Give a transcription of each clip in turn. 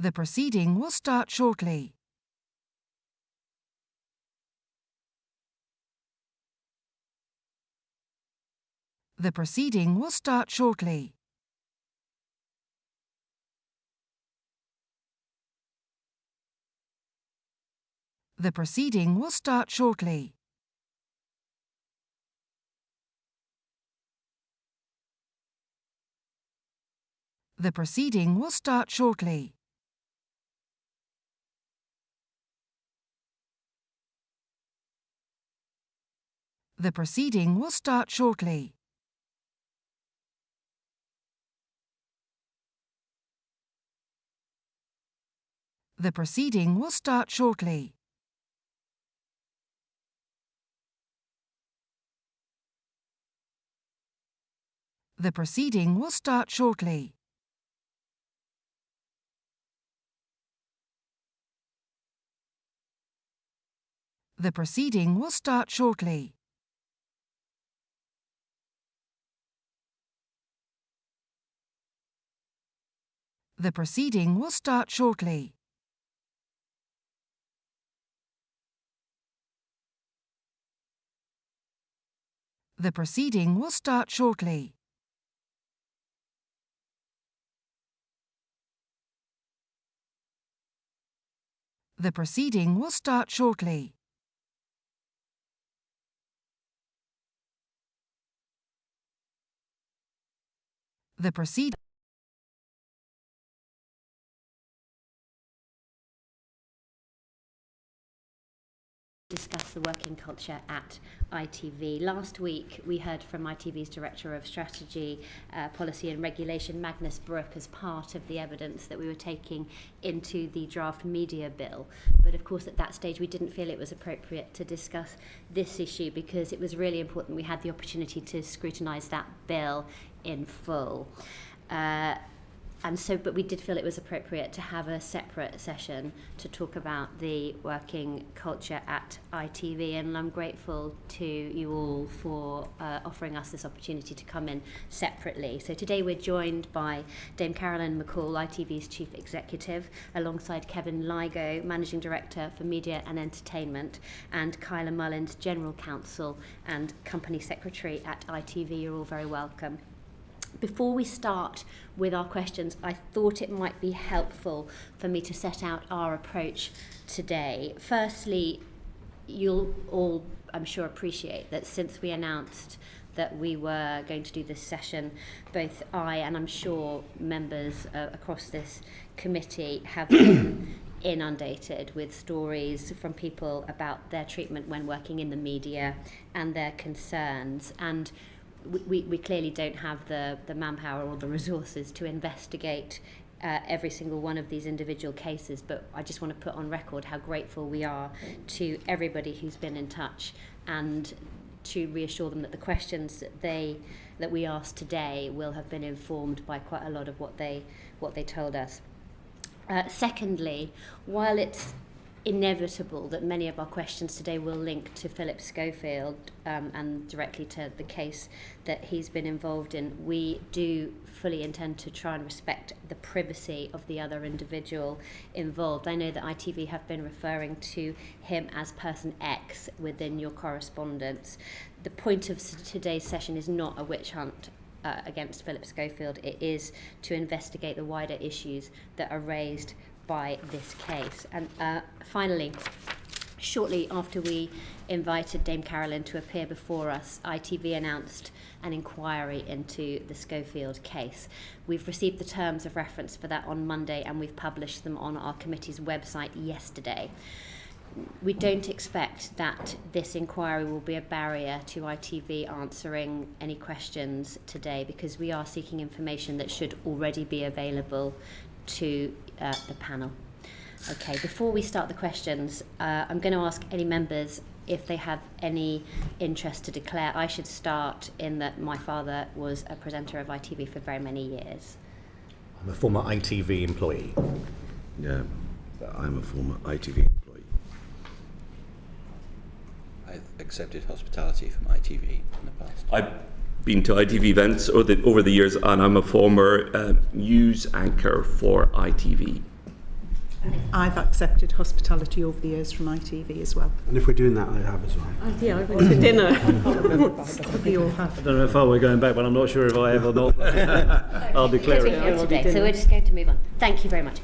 The proceeding will start shortly. The proceeding will start shortly. The proceeding will start shortly. The proceeding will start shortly. The proceeding will start shortly. The proceeding will start shortly. The proceeding will start shortly. The proceeding will start shortly. The proceeding will start shortly. The proceeding will start shortly. The proceeding will start shortly. The proceeding discuss the working culture at ITV. Last week we heard from ITV's Director of Strategy, Policy and Regulation, Magnus Brooke, as part of the evidence that we were taking into the draft media bill. But of course at that stage we didn't feel it was appropriate to discuss this issue because it was really important we had the opportunity to scrutinise that bill in full. But we did feel it was appropriate to have a separate session to talk about the working culture at ITV, and I'm grateful to you all for offering us this opportunity to come in separately. So today we're joined by Dame Carolyn McCall, ITV's Chief Executive, alongside Kevin Ligo, Managing Director for Media and Entertainment, and Kyla Mullins, General Counsel and Company Secretary at ITV. You're all very welcome. Before we start with our questions, I thought it might be helpful for me to set out our approach today. Firstly, you'll all, I'm sure, appreciate that since we announced that we were going to do this session, both I and I'm sure members across this committee have been inundated with stories from people about their treatment when working in the media and their concerns. And we clearly don't have the manpower or the resources to investigate every single one of these individual cases, but I just want to put on record how grateful we are to everybody who's been in touch, and to reassure them that the questions that we asked today will have been informed by quite a lot of what they told us. Secondly, while it's inevitable that many of our questions today will link to Phillip Schofield and directly to the case that he's been involved in, we do fully intend to try and respect the privacy of the other individual involved. I know that ITV have been referring to him as person X within your correspondence. The point of today's session is not a witch hunt against Phillip Schofield. It is to investigate the wider issues that are raised by this case. And finally, shortly after we invited Dame Carolyn to appear before us, ITV announced an inquiry into the Schofield case. We've received the terms of reference for that on Monday, and we've published them on our committee's website yesterday. We don't expect that this inquiry will be a barrier to ITV answering any questions today, because we are seeking information that should already be available to the panel. Okay, before we start the questions, I'm going to ask any members if they have any interest to declare. I should start in that my father was a presenter of ITV for very many years. I'm a former ITV employee. Yeah, I'm a former ITV employee. I've accepted hospitality from ITV in the past. I've been to ITV events over the years, and I'm a former news anchor for ITV. I've accepted hospitality over the years from ITV as well. And if we're doing that, I have as well. Yeah, I went to dinner. We all have. I don't know how far we're going back, but I'm not sure if I have or not. I'll declare it. So we're just going to move on. Thank you very much.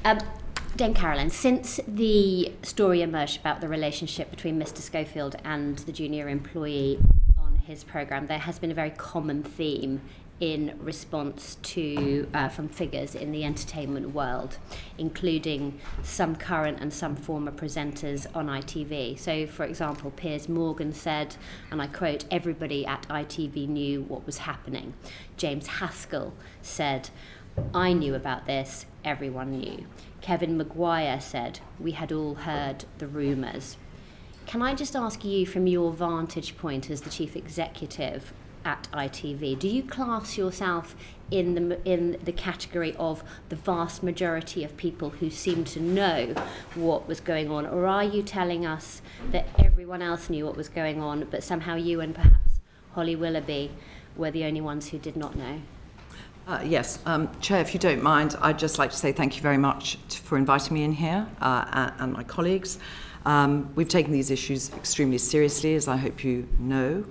Dame Carolyn, since the story emerged about the relationship between Mr. Schofield and the junior employee on his programme, there has been a very common theme in response to from figures in the entertainment world, including some current and some former presenters on ITV. So, for example, Piers Morgan said, and I quote, "Everybody at ITV knew what was happening." James Haskell said, "I knew about this, everyone knew." Kevin Maguire said, "We had all heard the rumours." Can I just ask you, from your vantage point as the chief executive at ITV, do you class yourself in the category of the vast majority of people who seem to know what was going on, or are you telling us that everyone else knew what was going on, but somehow you and perhaps Holly Willoughby were the only ones who did not know? Yes, Chair, if you don't mind, I'd just like to say thank you very much for inviting me in here and my colleagues. We've taken these issues extremely seriously, as I hope you know.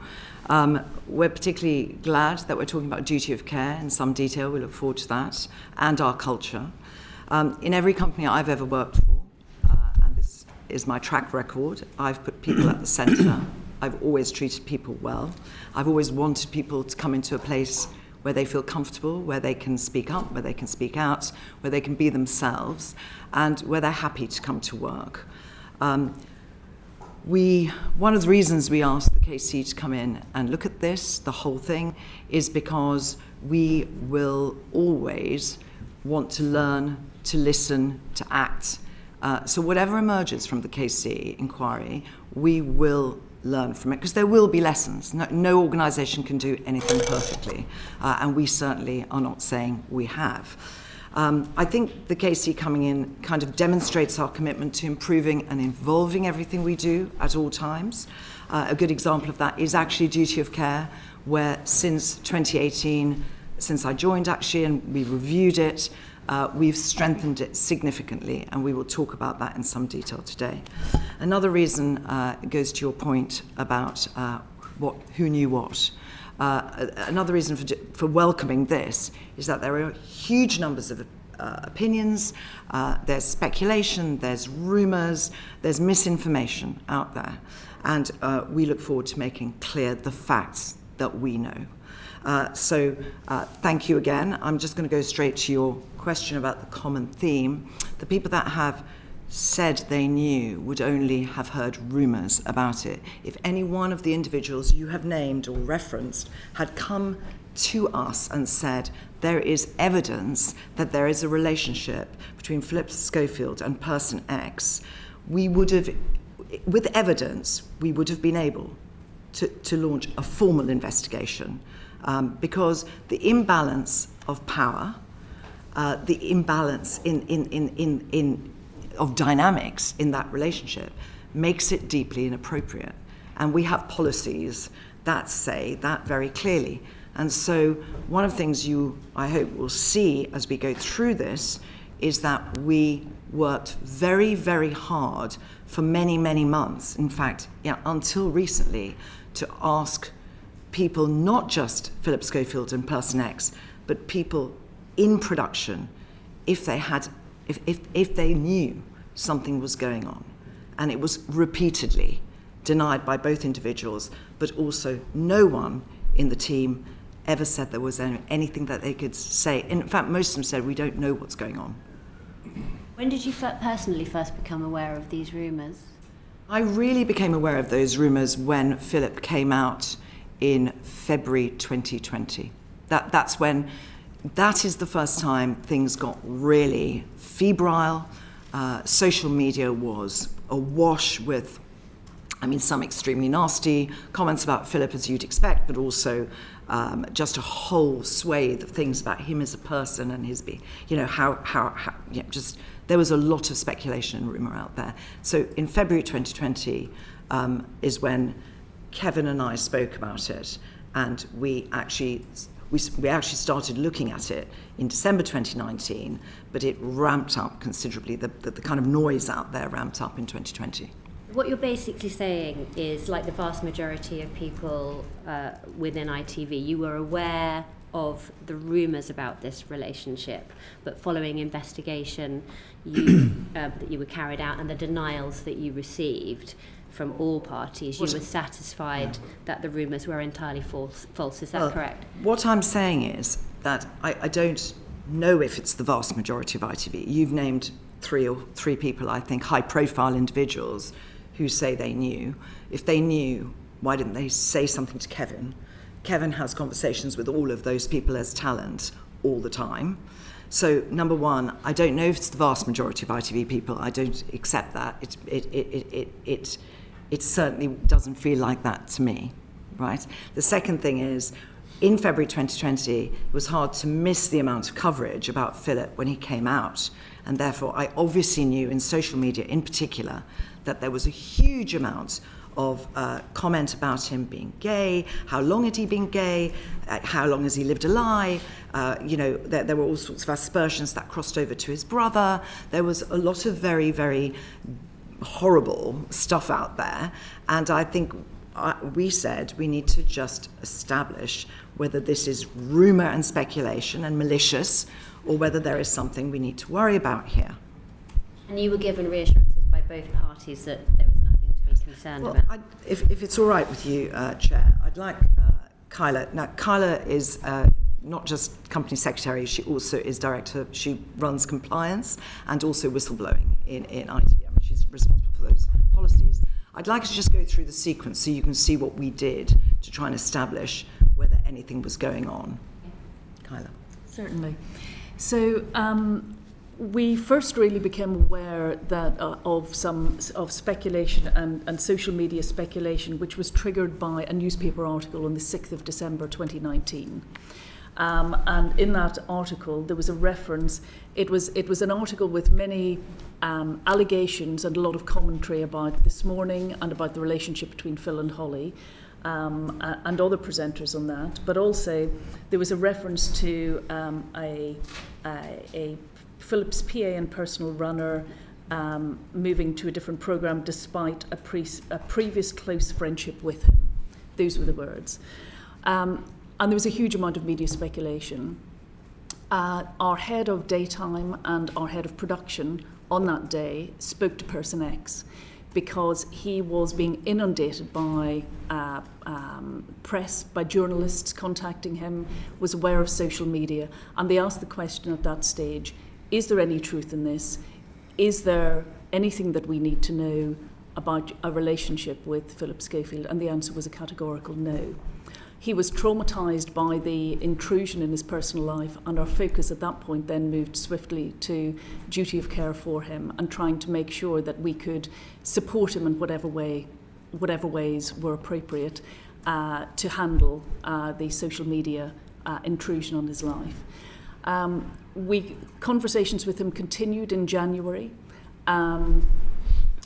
We're particularly glad that we're talking about duty of care in some detail. We look forward to that, and our culture. In every company I've ever worked for, and this is my track record, I've put people at the centre. I've always treated people well. I've always wanted people to come into a place where they feel comfortable, where they can speak up, where they can speak out, where they can be themselves, and where they're happy to come to work. One of the reasons we asked the KC to come in and look at this, the whole thing, is because we will always want to learn, to listen, to act. So whatever emerges from the KC inquiry, we will learn from it, because there will be lessons. No organisation can do anything perfectly, and we certainly are not saying we have. I think the KC coming in kind of demonstrates our commitment to improving and involving everything we do at all times. A good example of that is actually duty of care, where since 2018, since I joined actually, and we reviewed it, we've strengthened it significantly, and we will talk about that in some detail today. Another reason goes to your point about who knew what. Another reason for welcoming this is that there are huge numbers of opinions, there's speculation, there's rumours, there's misinformation out there, and we look forward to making clear the facts that we know. So thank you again. I'm just going to go straight to your question about the common theme. The people that have said they knew would only have heard rumours about it. If any one of the individuals you have named or referenced had come to us and said there is evidence that there is a relationship between Phillip Schofield and person X, we would have, with evidence, we would have been able to launch a formal investigation, because the imbalance of power, the imbalance of dynamics in that relationship makes it deeply inappropriate. And we have policies that say that very clearly. And so one of the things you, I hope, will see as we go through this is that we worked very, very hard for many, many months, in fact, until recently, to ask people, not just Phillip Schofield and Person X, but people in production, if they knew something was going on. And it was repeatedly denied by both individuals, but also no one in the team ever said there was anything that they could say. In fact, most of them said, we don't know what's going on. When did you personally first become aware of these rumours? I really became aware of those rumours when Phillip came out in February 2020. That is the first time things got really febrile. Social media was awash with, some extremely nasty comments about Phillip, as you'd expect, but also just a whole swathe of things about him as a person and his there was a lot of speculation and rumour out there. So in February 2020 is when Kevin and I spoke about it, and we actually started looking at it in December 2019, but it ramped up considerably. The kind of noise out there ramped up in 2020. What you're basically saying is, like the vast majority of people within ITV, you were aware of the rumours about this relationship, but following investigation that you were carried out and the denials that you received, from all parties. You were satisfied that the rumours were entirely false. Is that correct? What I'm saying is that I don't know if it's the vast majority of ITV. You've named three people, I think, high-profile individuals who say they knew. If they knew, why didn't they say something to Kevin? Kevin has conversations with all of those people as talent all the time. So, number one, I don't know if it's the vast majority of ITV people. I don't accept that. It certainly doesn't feel like that to me, right? The second thing is, in February 2020, it was hard to miss the amount of coverage about Philip when he came out. And therefore, I obviously knew in social media in particular that there was a huge amount of comment about him being gay, how long had he been gay, how long has he lived a lie, there were all sorts of aspersions that crossed over to his brother. There was a lot of very, very horrible stuff out there, and I think we said we need to just establish whether this is rumour and speculation and malicious, or whether there is something we need to worry about here. And you were given reassurances by both parties that there was nothing to be concerned about? If it's all right with you, Chair, I'd like Kyla. Now, Kyla is not just company secretary, she also is director, she runs compliance and also whistleblowing in ITV. I mean, she's responsible for those policies. I'd like to just go through the sequence so you can see what we did to try and establish whether anything was going on. Kyla. Certainly. So we first really became aware that of speculation and social media speculation, which was triggered by a newspaper article on the 6th of December 2019. And in that article, there was a reference. It was an article with many allegations and a lot of commentary about This Morning and about the relationship between Phil and Holly, and other presenters on that. But also, there was a reference to a Philip's PA and personal runner moving to a different programme despite a previous close friendship with him. Those were the words. And there was a huge amount of media speculation. Our head of daytime and our head of production on that day spoke to Person X because he was being inundated by press, by journalists contacting him, was aware of social media, and they asked the question at that stage, is there any truth in this? Is there anything that we need to know about a relationship with Phillip Schofield? And the answer was a categorical no. He was traumatised by the intrusion in his personal life, and our focus at that point then moved swiftly to duty of care for him and trying to make sure that we could support him in whatever ways were appropriate to handle the social media intrusion on his life. Conversations with him continued in January.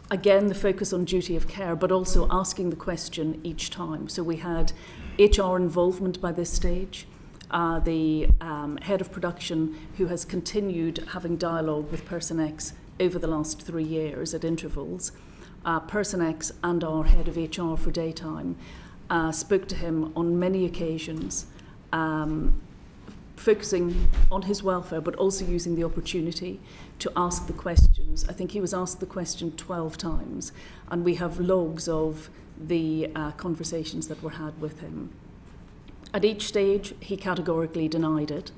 Again, the focus on duty of care, but also asking the question each time. So we had HR involvement by this stage, the head of production who has continued having dialogue with Person X over the last 3 years at intervals. Person X and our head of HR for daytime spoke to him on many occasions, focusing on his welfare, but also using the opportunity to ask the questions. I think he was asked the question 12 times, and we have logs of the conversations that were had with him. At each stage, he categorically denied it.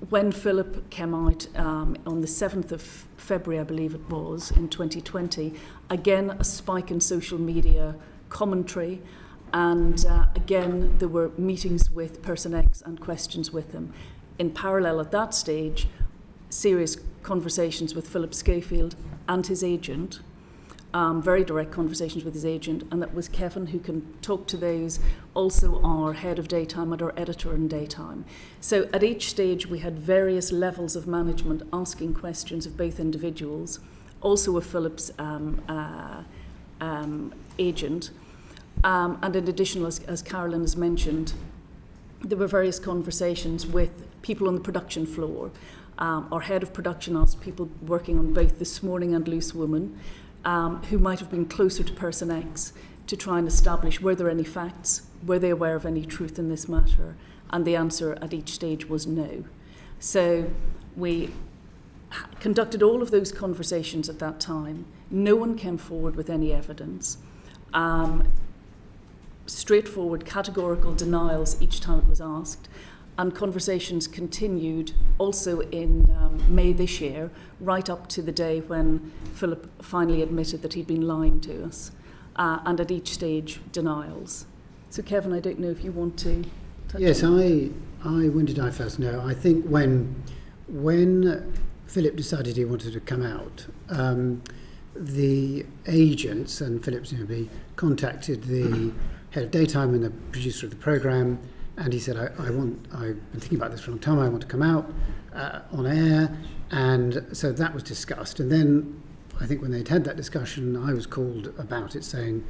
When Philip came out on the 7th of February, I believe it was, in 2020, again, a spike in social media commentary, and again, there were meetings with Person X and questions with him. In parallel at that stage, serious conversations with Phillip Schofield and his agent, very direct conversations with his agent, and that was Kevin who can talk to those, also our head of daytime and our editor in daytime. So at each stage we had various levels of management asking questions of both individuals, also of Phillip's agent, and in addition, as Carolyn has mentioned, there were various conversations with people on the production floor. Our head of production asked people working on both This Morning and Loose Woman, who might have been closer to Person X, to try and establish were there any facts, were they aware of any truth in this matter, and the answer at each stage was no. So we conducted all of those conversations at that time. No one came forward with any evidence. Straightforward, categorical denials each time it was asked. And conversations continued also in May this year, right up to the day when Philip finally admitted that he'd been lying to us. And at each stage, denials. So Kevin, I don't know if you want to touch Yes, on that. when did I first know? I think when Philip decided he wanted to come out, the agents and Philip presumably contacted the head of daytime and the producer of the programme, and he said, I've been thinking about this for a long time, I want to come out on air. And so that was discussed. And then I think when they'd had that discussion, I was called about it saying,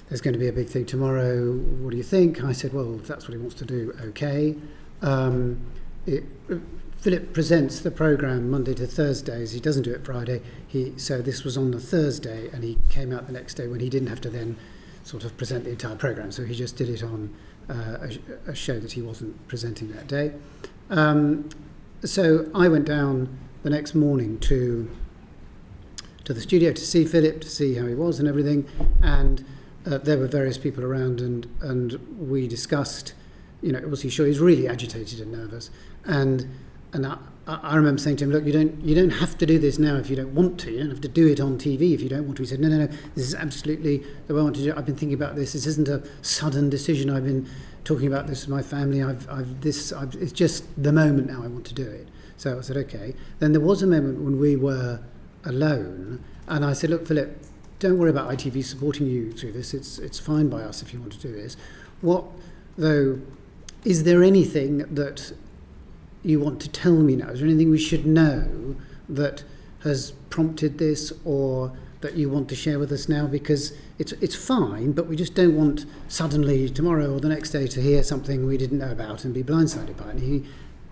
there's going to be a big thing tomorrow, what do you think? I said, well, if that's what he wants to do, okay. Philip presents the programme Monday to Thursdays. He doesn't do it Friday. So this was on the Thursday, and he came out the next day when he didn't have to then sort of present the entire programme. So he just did it on a show that he wasn't presenting that day. So I went down the next morning to the studio to see Philip, to see how he was and everything. And there were various people around, and we discussed, was he sure? He was really agitated and nervous. And I remember saying to him, look, you don't have to do this now if you don't want to. You don't have to do it on TV if you don't want to. He said, no, this is absolutely the way I want to do it. I've been thinking about this. This isn't a sudden decision. I've been talking about this with my family. It's just the moment now I want to do it. So I said, okay. Then there was a moment when we were alone, and I said, look, Philip, don't worry about ITV supporting you through this. It's fine by us if you want to do this. Is there anything that you want to tell me now? Is there anything we should know that has prompted this, or that you want to share with us now? Because it's fine, but we just don't want suddenly tomorrow or the next day to hear something we didn't know about and be blindsided by it. And he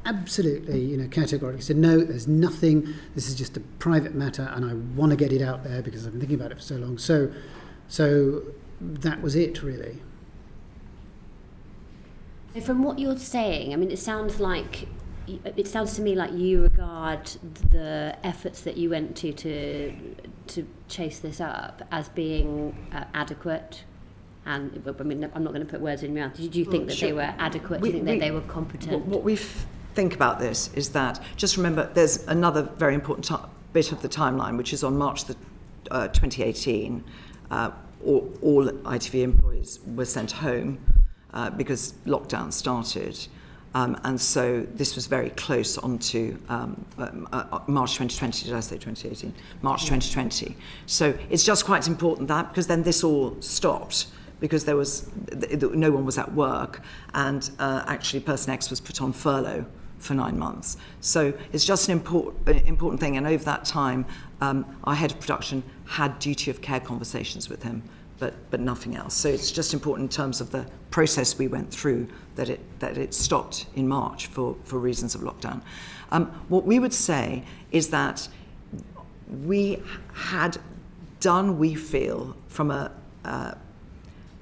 absolutely, categorically said, no, there's nothing. This is just a private matter, and I want to get it out there because I've been thinking about it for so long. So that was it, really. From what you're saying, I mean, it sounds to me like you regard the efforts that you went to chase this up as being adequate. And I mean, I'm not going to put words in your mouth. Did you think that they were adequate? Do you think that they were competent? What we think about this is that, just remember, there's another very important bit of the timeline, which is on March 2018, all ITV employees were sent home because lockdown started. And so this was very close onto March 2020, did I say 2018? March 2020. So it's just quite important that, because then this all stopped, because no one was at work, and actually Person X was put on furlough for 9 months. So it's just an important thing, and over that time, our head of production had duty of care conversations with him, but nothing else. So it's just important in terms of the process we went through that it stopped in March for reasons of lockdown. What we would say is that we had done, we feel, from a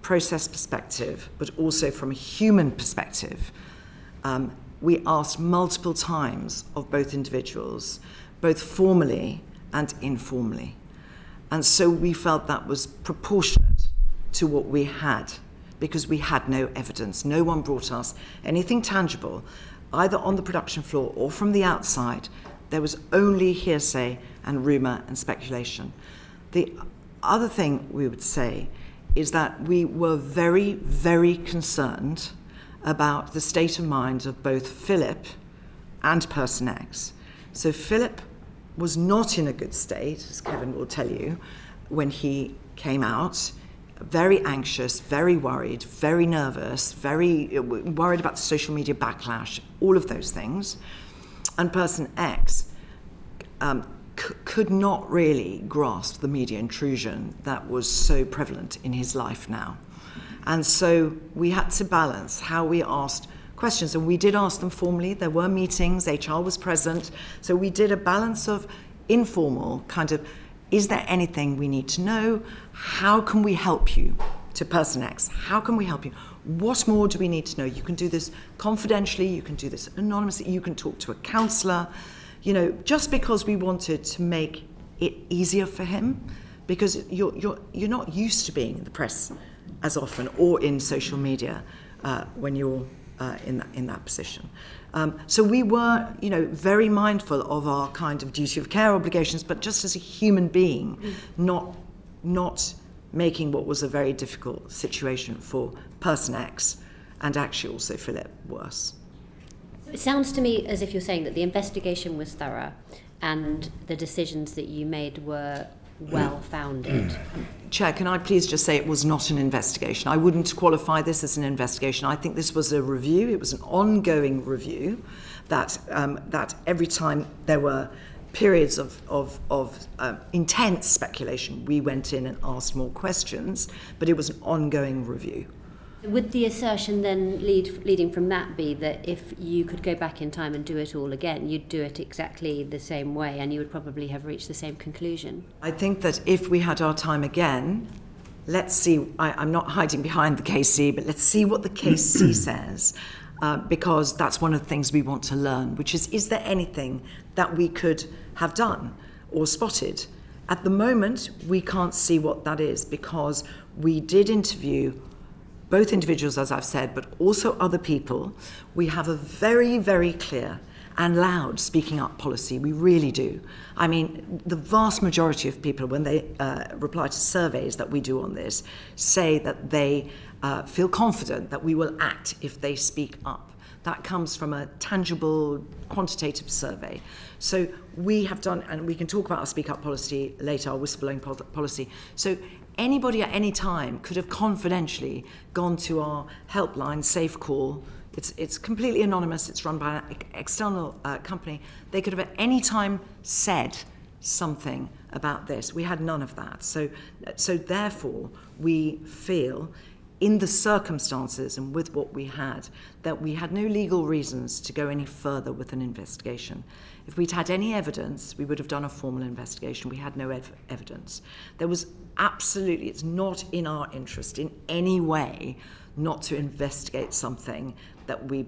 process perspective, but also from a human perspective, we asked multiple times of both individuals, both formally and informally. And so we felt that was proportionate to what we had, because we had no evidence. No one brought us anything tangible, either on the production floor or from the outside. There was only hearsay and rumour and speculation. The other thing we would say is that we were very, very concerned about the state of mind of both Philip and Person X. So Philip was not in a good state, as Kevin will tell you, when he came out. Very anxious, very worried, very nervous, very worried about the social media backlash, all of those things. And Person X could not really grasp the media intrusion that was so prevalent in his life now. And so we had to balance how we asked questions, and we did ask them formally. There were meetings, HR was present, so we did a balance of informal kind of, is there anything we need to know? How can we help you? To Person X, how can we help you? What more do we need to know? You can do this confidentially, you can do this anonymously, you can talk to a counsellor, just because we wanted to make it easier for him, because you're not used to being in the press as often or in social media when you're in that position. So we were, very mindful of our kind of duty of care obligations, but just as a human being, not making what was a very difficult situation for person X, and actually also Philip, worse. It sounds to me as if you're saying that the investigation was thorough and the decisions that you made were well-founded. Chair, can I please just say it was not an investigation? I wouldn't qualify this as an investigation. I think this was a review. It was an ongoing review that every time there were periods of intense speculation, we went in and asked more questions, but it was an ongoing review. Would the assertion then leading from that be that if you could go back in time and do it all again, you'd do it exactly the same way and you would probably have reached the same conclusion? I think that if we had our time again, let's see, I'm not hiding behind the KC, but let's see what the KC says, because that's one of the things we want to learn, which is there anything that we could have done or spotted? At the moment, we can't see what that is, because we did interview both individuals, as I've said, but also other people. We have a very, very clear and loud speaking up policy. We really do. I mean, the vast majority of people, when they reply to surveys that we do on this, say that they feel confident that we will act if they speak up. That comes from a tangible, quantitative survey. So we have done, and we can talk about our speak up policy later, our whistleblowing policy. So anybody at any time could have confidentially gone to our helpline, Safe Call. It's completely anonymous. It's run by an external company. They could have at any time said something about this. We had none of that. So therefore, we feel, in the circumstances and with what we had, that we had no legal reasons to go any further with an investigation. If we'd had any evidence, we would have done a formal investigation. We had no evidence. There was absolutely, it's not in our interest in any way not to investigate something that we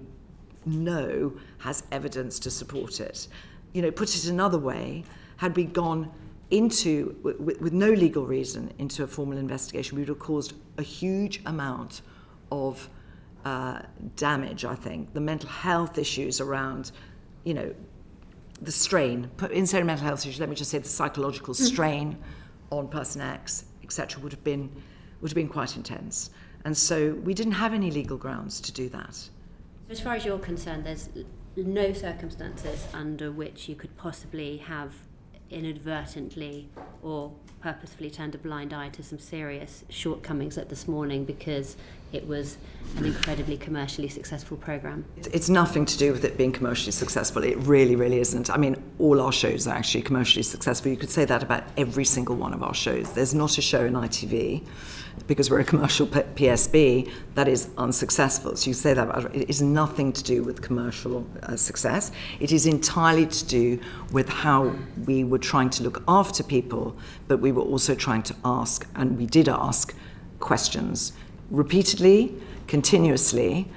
know has evidence to support it. Put it another way, had we gone into, with no legal reason, into a formal investigation, we would have caused a huge amount of damage, I think. The mental health issues around, the strain, instead of mental health issues, let me just say the psychological strain on person X, etc., would have been quite intense. And so we didn't have any legal grounds to do that. As far as you're concerned, there's no circumstances under which you could possibly have inadvertently or purposefully turned a blind eye to some serious shortcomings at This Morning because it was an incredibly commercially successful programme. It's nothing to do with it being commercially successful. It really, really isn't. I mean, all our shows are actually commercially successful. You could say that about every single one of our shows. There's not a show in ITV, because we're a commercial PSB, that is unsuccessful. So you say that about it is nothing to do with commercial success. It is entirely to do with how we were trying to look after people, but we were also trying to ask, and we did ask, questions repeatedly, continuously,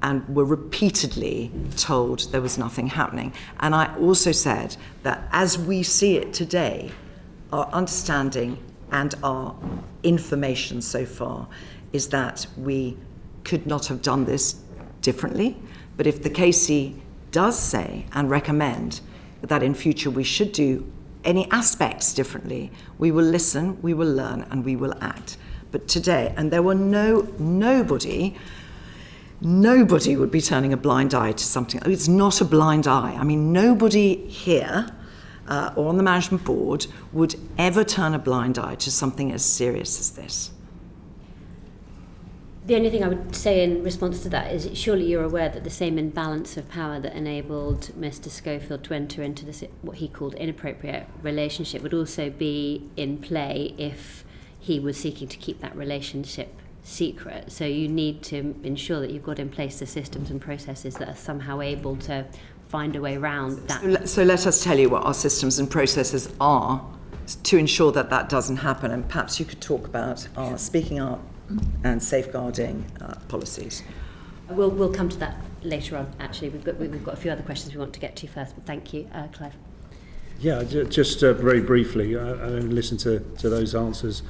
and were repeatedly told there was nothing happening. And I also said that as we see it today, our understanding and our information so far is that we could not have done this differently. But if the KC does say and recommend that in future we should do any aspects differently, we will listen, we will learn, and we will act. But today, and there were nobody would be turning a blind eye to something. It's not a blind eye. I mean, nobody here or on the management board would ever turn a blind eye to something as serious as this. The only thing I would say in response to that is surely you're aware that the same imbalance of power that enabled Mr. Schofield to enter into this, what he called inappropriate relationship, would also be in play if he was seeking to keep that relationship secret. So you need to ensure that you've got in place the systems and processes that are somehow able to find a way around that. So let us tell you what our systems and processes are to ensure that that doesn't happen, and perhaps you could talk about our speaking up and safeguarding policies. We'll come to that later on. Actually, we've got a few other questions we want to get to first. But thank you, Clive. Yeah, just very briefly, I listened to those answers.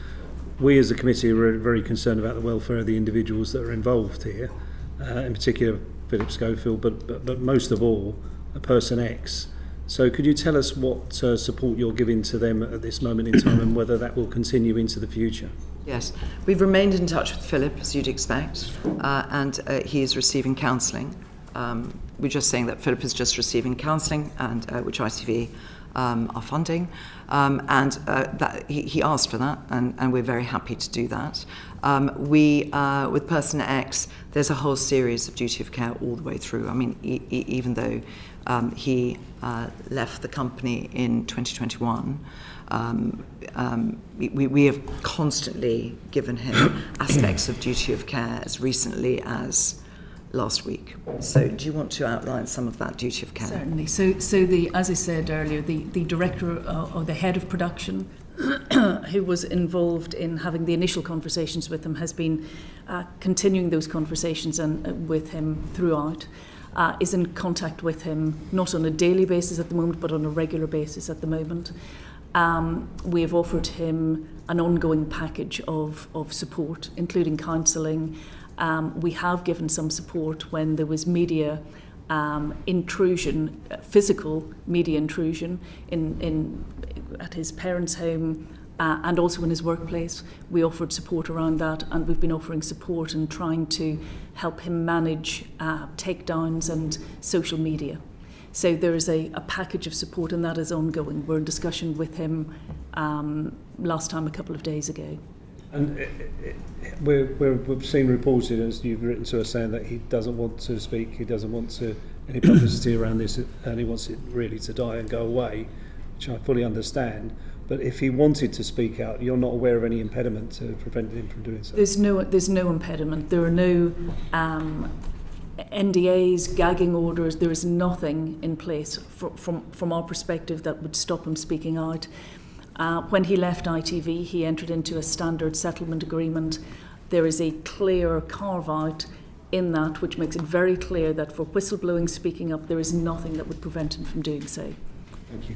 We as a committee are very concerned about the welfare of the individuals that are involved here, in particular Phillip Schofield, but most of all, Person X. So could you tell us what support you're giving to them at this moment in time and whether that will continue into the future? Yes, we've remained in touch with Phillip, as you'd expect, and he is receiving counselling. We're just saying that Phillip is just receiving counselling, and which ITV are funding, and that he asked for that, and we're very happy to do that. With Person X, there's a whole series of duty of care all the way through. I mean, even though he left the company in 2021, we have constantly given him aspects of duty of care as recently as last week. So do you want to outline some of that duty of care? Certainly. So as I said earlier, the director or the head of production who was involved in having the initial conversations with him has been continuing those conversations with him throughout, is in contact with him not on a daily basis at the moment but on a regular basis at the moment. We have offered him an ongoing package of support, including counselling. We have given some support when there was media intrusion, physical media intrusion at his parents' home and also in his workplace. We offered support around that, and we've been offering support and trying to help him manage takedowns and social media. So there is a package of support, and that is ongoing. We're in discussion with him last time a couple of days ago. And we've seen reported, as you've written to us, saying that he doesn't want to speak, he doesn't want any publicity around this, and he wants it really to die and go away, which I fully understand. But if he wanted to speak out, you're not aware of any impediment to prevent him from doing so? There's no impediment. There are no NDAs, gagging orders. There is nothing in place from our perspective that would stop him speaking out. When he left ITV, he entered into a standard settlement agreement. There is a clear carve-out in that which makes it very clear that for whistleblowing, speaking up, there is nothing that would prevent him from doing so. Thank you.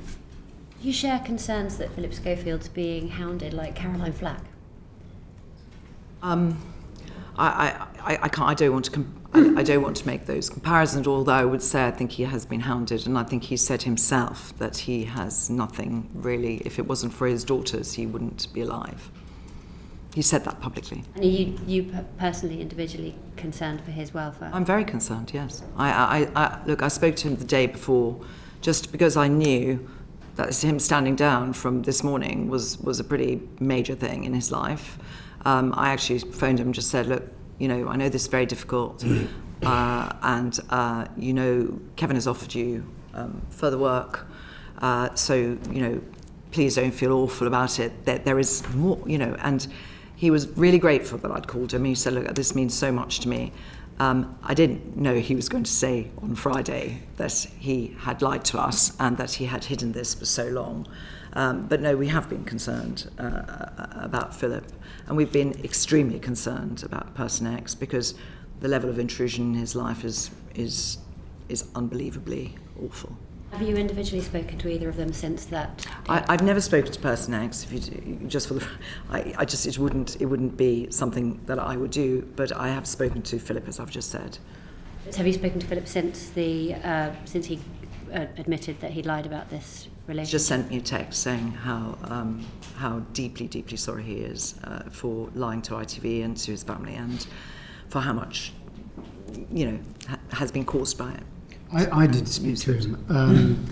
You share concerns that Phillip Schofield's being hounded like Caroline Flack? I don't want to make those comparisons, although I would say I think he has been hounded, and I think he said himself that he has nothing really. If it wasn't for his daughters, he wouldn't be alive. He said that publicly. And are you personally, individually concerned for his welfare? I'm very concerned, yes. Look, I spoke to him the day before, just because I knew that him standing down from this morning was a pretty major thing in his life. I actually phoned him and just said, look, I know this is very difficult, and Kevin has offered you further work, so please don't feel awful about it. There is more, and he was really grateful that I'd called him. He said, look, this means so much to me. I didn't know he was going to say on Friday that he had lied to us and that he had hidden this for so long. But no, we have been concerned about Phillip, and we've been extremely concerned about Person X because the level of intrusion in his life is unbelievably awful. Have you individually spoken to either of them since that? I've never spoken to Person X. It wouldn't be something that I would do. But I have spoken to Phillip, as I've just said. Have you spoken to Phillip since he admitted that he lied about this relationship? He just sent me a text saying how deeply, deeply sorry he is for lying to ITV and to his family, and for how much has been caused by it. I did speak to him.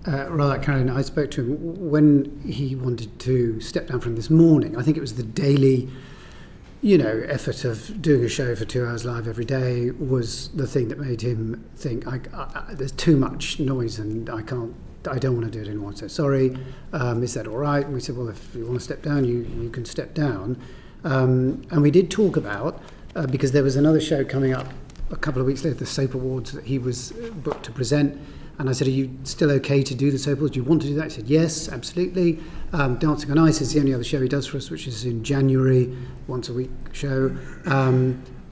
Rather like Caroline, I spoke to him when he wanted to step down from this morning. I think it was the daily, effort of doing a show for 2 hours live every day was the thing that made him think, there's too much noise and I don't want to do it anymore. So sorry, is that all right? And we said, well, if you want to step down, you can step down. And we did talk about, because there was another show coming up a couple of weeks later, the Soap Awards, that he was booked to present. And I said, are you still okay to do the Soap Awards? Do you want to do that? He said, yes, absolutely. Dancing on Ice is the only other show he does for us, which is in January, once a week show.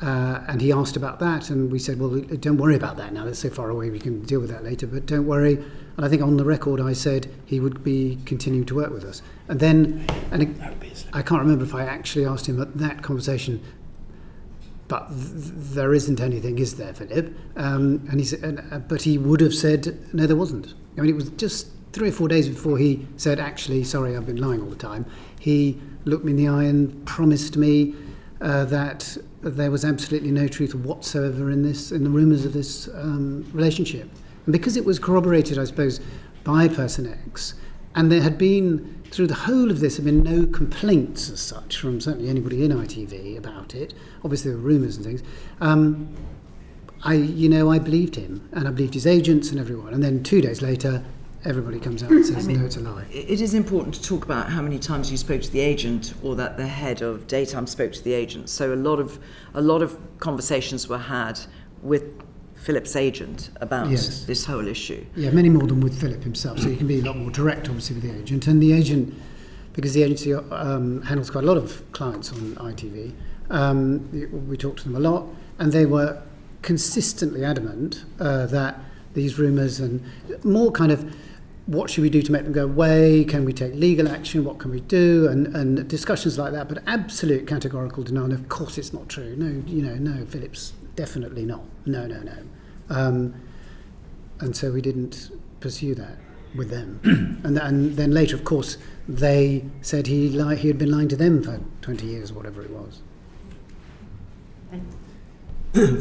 And he asked about that, and we said, well, don't worry about that now. That's so far away, we can deal with that later, but don't worry. And I think on the record I said he would be continuing to work with us. And then, I can't remember if I actually asked him at that conversation, but there isn't anything, is there, Philip? And he said, but he would have said, no, there wasn't. I mean, it was just 3 or 4 days before he said, actually, sorry, I've been lying all the time. He looked me in the eye and promised me that there was absolutely no truth whatsoever in the rumours of this relationship. And because it was corroborated, I suppose, by Person X, and there had been, through the whole of this, have been no complaints as such from certainly anybody in ITV about it. Obviously there were rumours and things. I believed him, and I believed his agents and everyone. And then 2 days later, everybody comes out and says, no, it's a lie. It is important to talk about how many times you spoke to the agent, or that the head of daytime spoke to the agent. So a lot of conversations were had with Philip's agent about this whole issue. Yeah, many more than with Philip himself. So you can be a lot more direct, obviously, with the agent. And the agent, because the agency handles quite a lot of clients on ITV, we talked to them a lot, and they were consistently adamant that these rumours and more kind of, what should we do to make them go away? Can we take legal action? What can we do? And discussions like that, but absolute categorical denial. Of course it's not true. No, Philip's definitely not. No. And so we didn't pursue that with them. and then later, of course, they said he had been lying to them for 20 years, or whatever it was.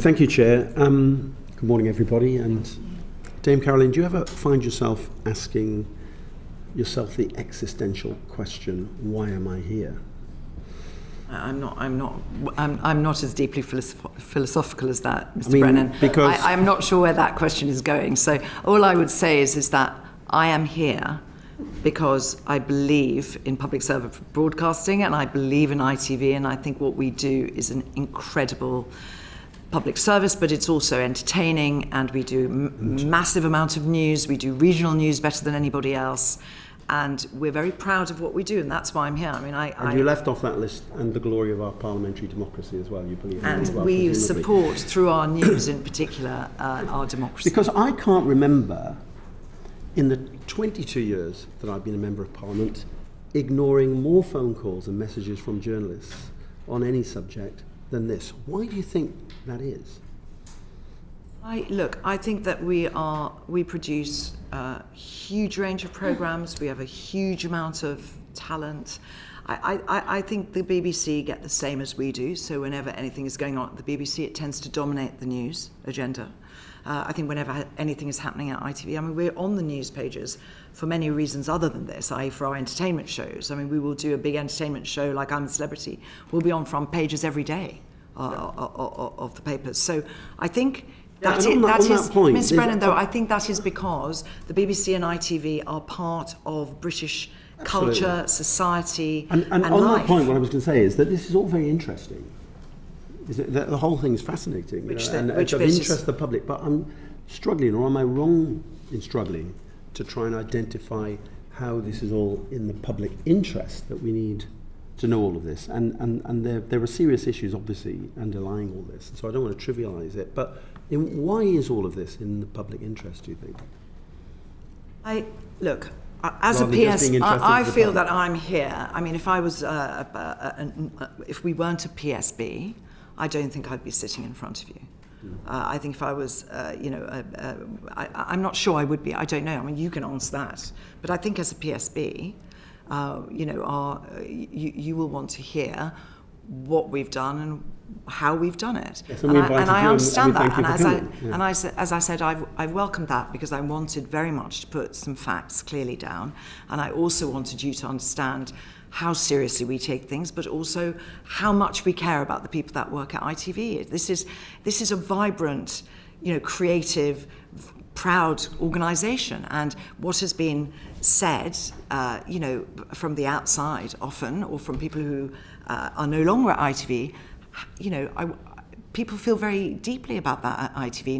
Thank you, Chair. Good morning, everybody. And Dame Carolyn, do you ever find yourself asking yourself the existential question, why am I here? I'm not as deeply philosophical as that, Mr. Brennan. Because I'm not sure where that question is going. So all I would say is that I am here because I believe in public service broadcasting, and I believe in ITV, and I think what we do is an incredible public service, but it's also entertaining, and we do massive amount of news. We do regional news better than anybody else, and we're very proud of what we do, and that's why I'm here. And you left off that list, and the glory of our parliamentary democracy as well, you believe in and as well, we presumably. support, through our news in particular, our democracy. Because I can't remember, in the 22 years that I've been a Member of Parliament, ignoring more phone calls and messages from journalists on any subject than this. Why do you think that is? I think that we produce a huge range of programmes. We have a huge amount of talent. I think the BBC get the same as we do. So whenever anything is going on at the BBC, it tends to dominate the news agenda. I think whenever anything is happening at ITV, we're on the news pages for many reasons other than this, i.e. for our entertainment shows. We will do a big entertainment show like I'm a Celebrity. We'll be on front pages every day of the papers. So I think Mr. Brennan, though, I think that is because the BBC and ITV are part of British culture, society, and on life. That point, what I was going to say is that this is all very interesting. The whole thing is fascinating, and it's of interest to the public. But I'm struggling, or am I wrong in struggling, to try and identify how this is all in the public interest that we need to know all of this? And there are serious issues, obviously, underlying all this. So I don't want to trivialise it. But why is all of this in the public interest, do you think? As a PS, I feel that I'm here. If I was, if we weren't a PSB, I don't think I'd be sitting in front of you. I think if I was, I'm not sure I would be. I don't know. You can answer that. But I think as a PSB, you will want to hear what we've done and how we've done it. Yes, and I understand that. And as I said, I welcomed that because I wanted very much to put some facts clearly down. And I also wanted you to understand how seriously we take things, but also how much we care about the people that work at ITV. This is a vibrant, creative, proud organisation, and what has been said, from the outside often, or from people who are no longer at ITV, people feel very deeply about that at ITV.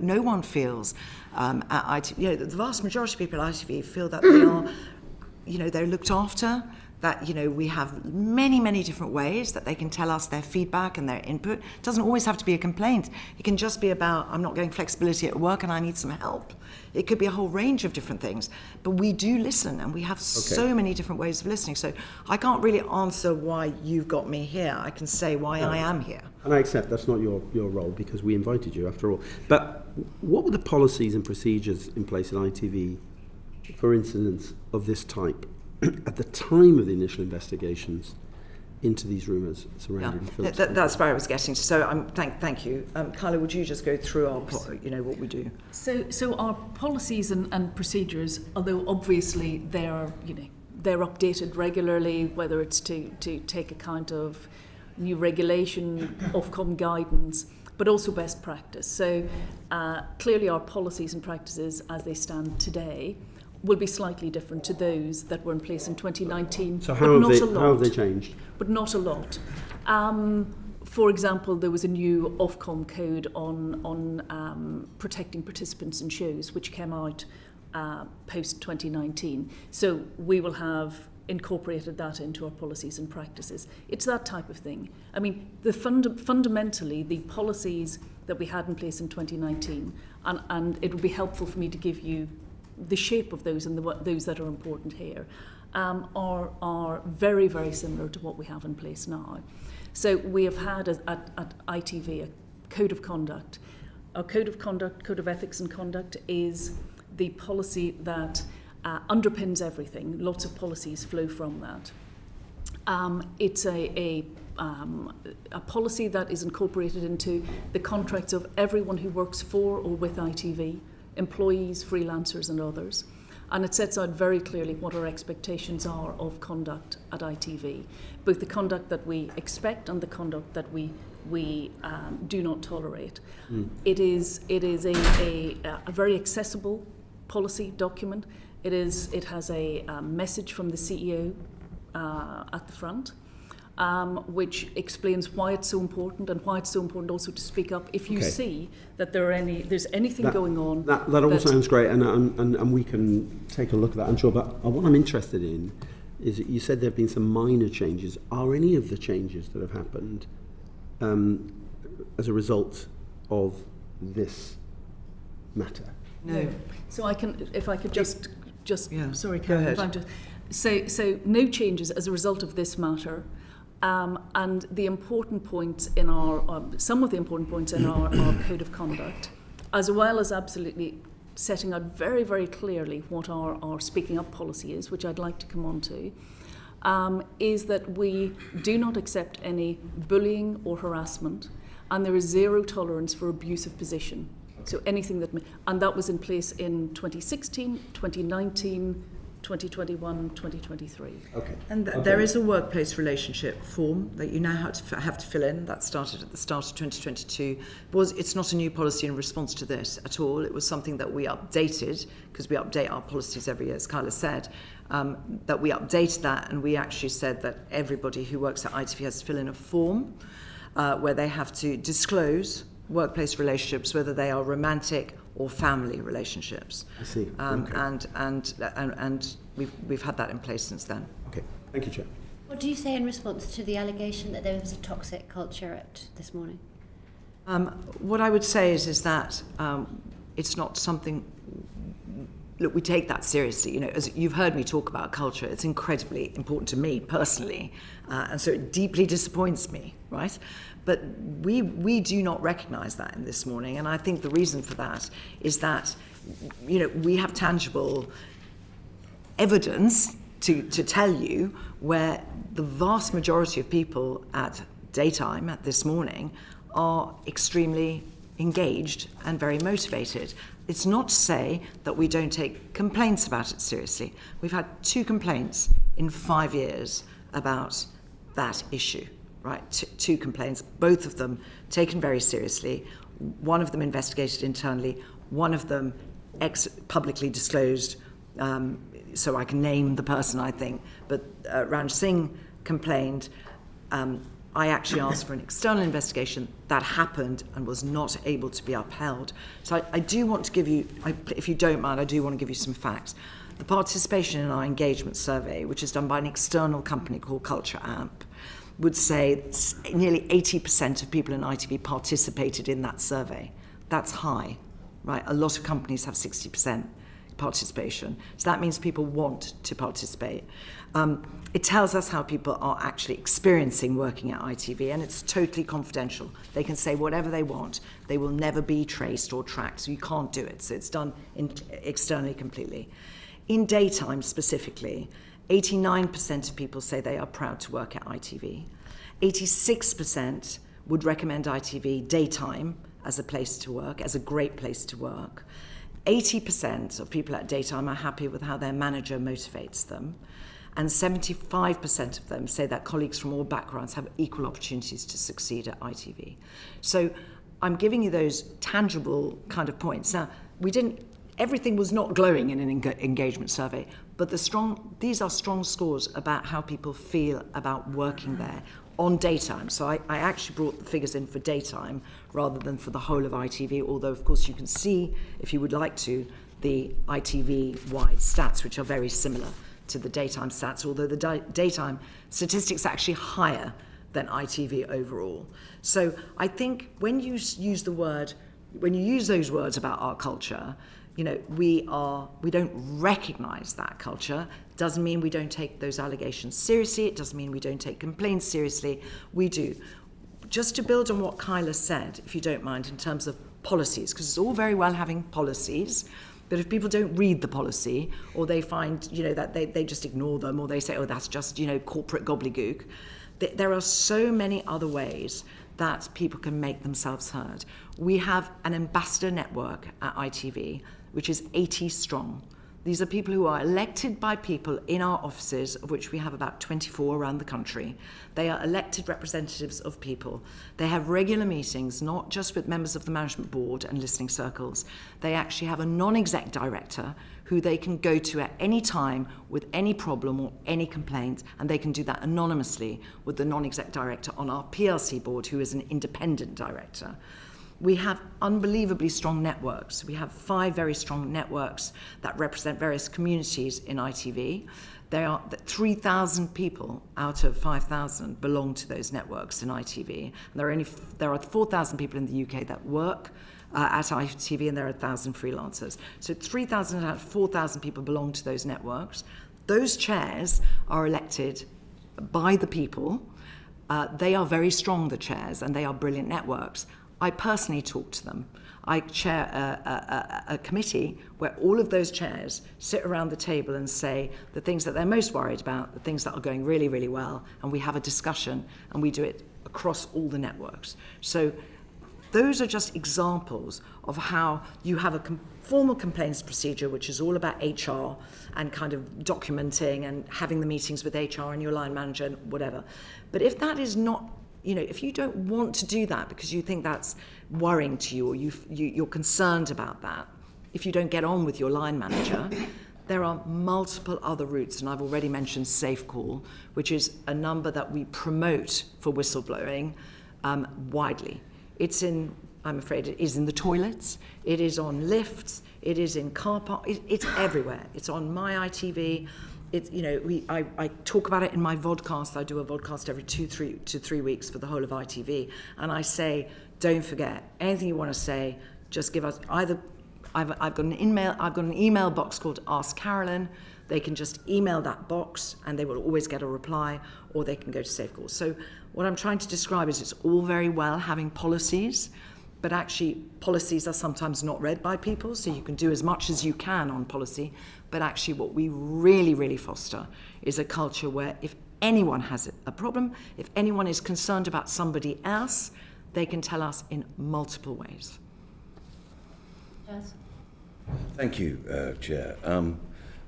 No one feels at ITV. The vast majority of people at ITV feel that they are, they're looked after. that, you know, we have many, many different ways that they can tell us their feedback and their input. It doesn't always have to be a complaint. It can just be about, I'm not getting flexibility at work and I need some help. It could be a whole range of different things. But we do listen, and we have so many different ways of listening. So I can't really answer why you've got me here. I can say why I am here. And I accept that's not your role, because we invited you after all. But what were the policies and procedures in place at ITV for incidents of this type at the time of the initial investigations into these rumours surrounding Phillip? That's where I was getting to. So thank you. Kyla, would you just go through our, what we do? So our policies and procedures, although obviously they're updated regularly, whether it's to take account of new regulation, Ofcom guidance, but also best practice. So clearly our policies and practices as they stand today will be slightly different to those that were in place in 2019. So how have they changed? But not a lot. For example, there was a new Ofcom code on protecting participants in shows, which came out post 2019. So we will have incorporated that into our policies and practices. It's that type of thing. I mean, fundamentally, the policies that we had in place in 2019, and it would be helpful for me to give you the shape of those and those that are important here, are very, very similar to what we have in place now. So we have had at ITV a code of conduct. Our code of ethics and conduct is the policy that underpins everything. Lots of policies flow from that. It's a policy that is incorporated into the contracts of everyone who works for or with ITV, employees, freelancers and others. And it sets out very clearly what our expectations are of conduct at ITV, both the conduct that we expect and the conduct that we do not tolerate. It is a very accessible policy document. It has a message from the CEO at the front, which explains why it's so important, and why it's so important also to speak up if you see that there's anything going on. That all sounds great, and we can take a look at that, I'm sure. But what I'm interested in is that you said there have been some minor changes. Are any of the changes that have happened as a result of this matter? No. So if I could just sorry, Karen, go ahead. So no changes as a result of this matter. And the important points in some of the important points in our code of conduct, as well as absolutely setting out very, very clearly what our speaking up policy is, which I'd like to come on to, is that we do not accept any bullying or harassment, and there is zero tolerance for abuse of position. So anything and that was in place in 2016, 2019, 2021, 2023. Okay. And there is a workplace relationship form that you now have to fill in. That started at the start of 2022. It's not a new policy in response to this at all. It was something that we updated, because we update our policies every year, as Kyla said, that we updated that, and we actually said that everybody who works at ITV has to fill in a form where they have to disclose workplace relationships, whether they are romantic or family relationships. I see. And we've had that in place since then. Okay, thank you, Chair. What do you say in response to the allegation that there was a toxic culture at this morning? What I would say is that it's not something. Look, we take that seriously. You know, as you've heard me talk about culture, it's incredibly important to me personally, and so it deeply disappoints me, right? But we do not recognise that in this morning, and I think the reason for that is that, you know, we have tangible evidence to tell you where the vast majority of people at daytime, at this morning, are extremely engaged and very motivated. It's not to say that we don't take complaints about it seriously. We've had 2 complaints in 5 years about that issue, right? 2 complaints, both of them taken very seriously. One of them investigated internally, one of them publicly disclosed, so I can name the person, I think. But Ranj Singh complained I actually asked for an external investigation that happened and was not able to be upheld. So I do want to give you, if you don't mind, I do want to give you some facts. The participation in our engagement survey, which is done by an external company called Culture Amp, would say nearly 80% of people in ITV participated in that survey. That's high, right? A lot of companies have 60% participation. So that means people want to participate. It tells us how people are actually experiencing working at ITV, and it's totally confidential. They can say whatever they want. They will never be traced or tracked, so you can't do it. So it's done externally completely. In daytime specifically, 89% of people say they are proud to work at ITV. 86% would recommend ITV daytime as a place to work, as a great place to work. 80% of people at daytime are happy with how their manager motivates them. And 75% of them say that colleagues from all backgrounds have equal opportunities to succeed at ITV. So I'm giving you those tangible kind of points. Now, everything was not glowing in an engagement survey, but these are strong scores about how people feel about working there on daytime. So I actually brought the figures in for daytime rather than for the whole of ITV, although of course you can see, if you would like to, the ITV-wide stats, which are very similar to the daytime stats, although the daytime statistics are actually higher than ITV overall. So I think when you use those words about our culture, we don't recognize that culture. Doesn't mean we don't take those allegations seriously. It doesn't mean we don't take complaints seriously. We do. Just to build on what Kyla said, if you don't mind, in terms of policies, because it's all very well having policies, but if people don't read the policy, or they find, that they just ignore them, or they say, oh, that's just, corporate gobbledygook, there are so many other ways that people can make themselves heard. We have an ambassador network at ITV, which is 80 strong. These are people who are elected by people in our offices, of which we have about 24 around the country. They are elected representatives of people. They have regular meetings, not just with members of the management board and listening circles. They actually have a non-exec director who they can go to at any time with any problem or any complaint, and they can do that anonymously with the non-exec director on our PLC board, who is an independent director. We have unbelievably strong networks. We have 5 very strong networks that represent various communities in ITV. There are 3,000 people out of 5,000 belong to those networks in ITV. And there are 4,000 people in the UK that work at ITV, and there are 1,000 freelancers. So 3,000 out of 4,000 people belong to those networks. Those chairs are elected by the people. They are very strong, the chairs, and they are brilliant networks. I personally talk to them. I chair a committee where all of those chairs sit around the table and say the things that they're most worried about, the things that are going really, really well, and we have a discussion, and we do it across all the networks. So those are just examples of how you have a formal complaints procedure, which is all about HR and kind of documenting and having the meetings with HR and your line manager and whatever. But if that is not, if you don't want to do that because you think that's worrying to you, or you're concerned about that, if you don't get on with your line manager, there are multiple other routes, and I've already mentioned Safe Call, which is a number that we promote for whistleblowing widely. I'm afraid it is in the toilets, it is on lifts, it is in car park, it's everywhere. It's on my ITV. I talk about it in my vodcast. I do a vodcast every 2 to 3 weeks for the whole of ITV, and I say, don't forget anything you want to say. Just give us either. I've got an email box called Ask Carolyn. They can just email that box, and they will always get a reply, or they can go to Safe Call. So what I'm trying to describe is it's all very well having policies, but actually policies are sometimes not read by people, so you can do as much as you can on policy, but actually what we really, really foster is a culture where if anyone has a problem, if anyone is concerned about somebody else, they can tell us in multiple ways. Yes. Thank you, Chair.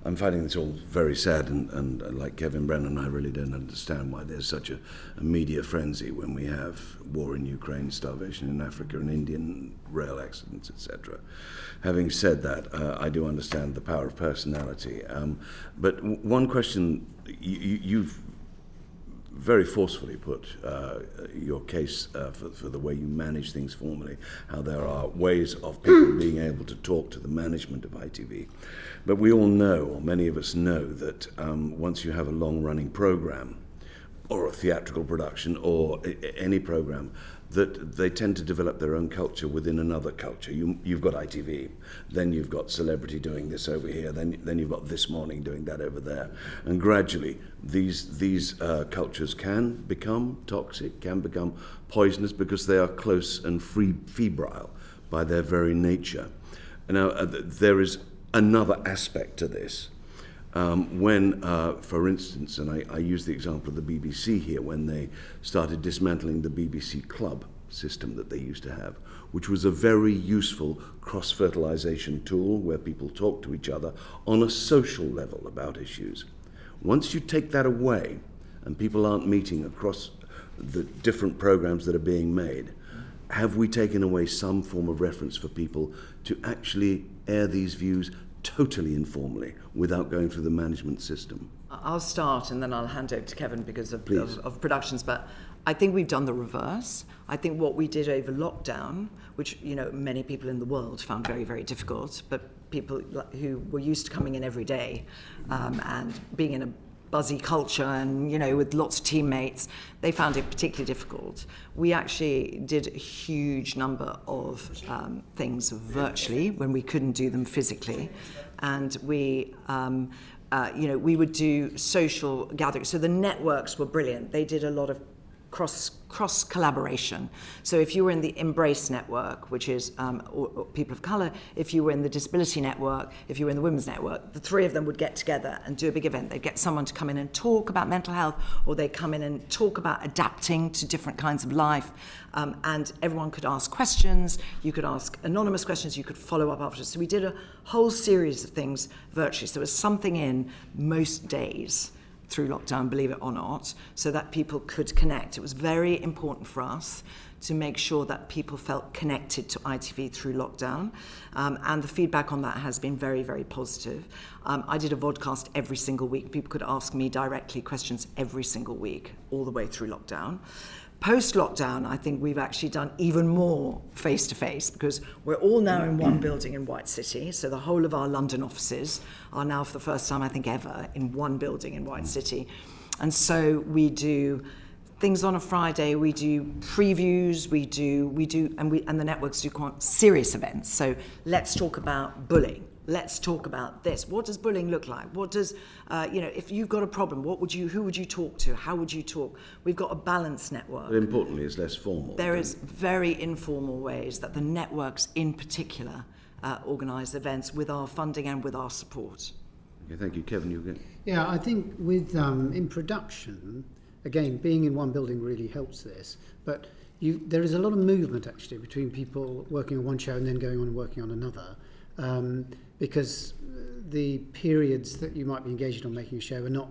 I'm finding this all very sad, and like Kevin Brennan, I really don't understand why there's such a media frenzy when we have war in Ukraine, starvation in Africa, and Indian rail accidents, etc. Having said that, I do understand the power of personality. But one question, you've very forcefully put your case for the way you manage things formally, how there are ways of people being able to talk to the management of ITV. But we all know, or many of us know, that once you have a long-running program, or a theatrical production, or any program, that they tend to develop their own culture within another culture. You've got ITV, then you've got Celebrity doing this over here, then you've got This Morning doing that over there. And gradually, these cultures can become toxic, can become poisonous, because they are close and febrile by their very nature. Now, there is another aspect to this. When, for instance, and I use the example of the BBC here, when they started dismantling the BBC Club system that they used to have, which was a very useful cross-fertilization tool where people talk to each other on a social level about issues. Once you take that away and people aren't meeting across the different programs that are being made, have we taken away some form of reference for people to actually air these views totally informally, without going through the management system? I'll start and then I'll hand over to Kevin because of productions, but I think we've done the reverse. I think what we did over lockdown, which many people in the world found very, very difficult, but people who were used to coming in every day and being in a buzzy culture and with lots of teammates, they found it particularly difficult. We actually did a huge number of things virtually when we couldn't do them physically, and we would do social gatherings. So the networks were brilliant. They did a lot of cross collaboration. So if you were in the Embrace network, which is or people of colour, if you were in the Disability network, if you were in the Women's network, the three of them would get together and do a big event. They'd get someone to come in and talk about mental health, or they'd come in and talk about adapting to different kinds of life, and everyone could ask questions. You could ask anonymous questions, you could follow up afterwards. So we did a whole series of things virtually. So there was something in most days through lockdown, believe it or not, so that people could connect. It was very important for us to make sure that people felt connected to ITV through lockdown, and the feedback on that has been very, very positive. I did a vodcast every single week. People could ask me directly questions every single week, all the way through lockdown. Post-lockdown, I think we've actually done even more face-to-face, because we're all now in one building in White City. So the whole of our London offices are now, for the first time, I think ever, in one building in White City. And so we do things on a Friday, we do previews, and the networks do quite serious events. So let's talk about bullying. Let's talk about this. What does bullying look like? What does, if you've got a problem, who would you talk to? How would you talk? We've got a balanced network. But importantly, it's less formal. There is very informal ways that the networks in particular organise events with our funding and with our support. Okay, thank you. Kevin, you again? Yeah, I think with in production, again, being in one building really helps this, but there is a lot of movement actually between people working on one show and then going on and working on another. Because the periods that you might be engaged on making a show are not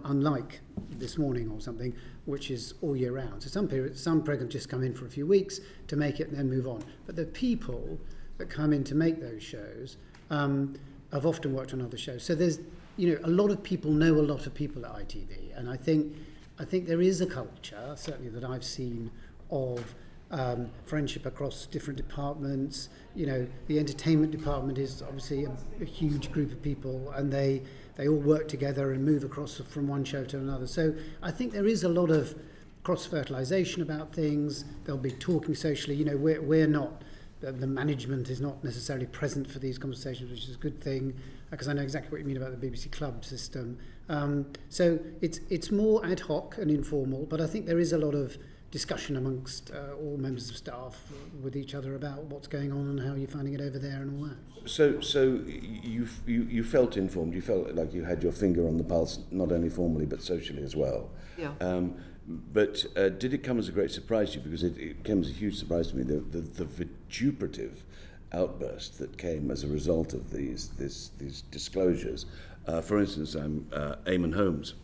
unlike This Morning or something, which is all year round. So some programs just come in for a few weeks to make it and then move on. But the people that come in to make those shows have often worked on other shows. So there's, a lot of people know a lot of people at ITV, and I think there is a culture, certainly that I've seen, of friendship across different departments. The entertainment department is obviously a huge group of people, and they all work together and move across from one show to another. So I think there is a lot of cross-fertilisation about things. They'll be talking socially. We're not, the management is not necessarily present for these conversations, which is a good thing, because I know exactly what you mean about the BBC Club system. So it's more ad hoc and informal, but I think there is a lot of discussion amongst all members of staff with each other about what's going on and how you're finding it over there and all that. So you felt informed. You felt like you had your finger on the pulse, not only formally but socially as well. Yeah. But did it come as a great surprise to you? Because it came as a huge surprise to me, the vituperative outburst that came as a result of these disclosures. For instance, Eamon Holmes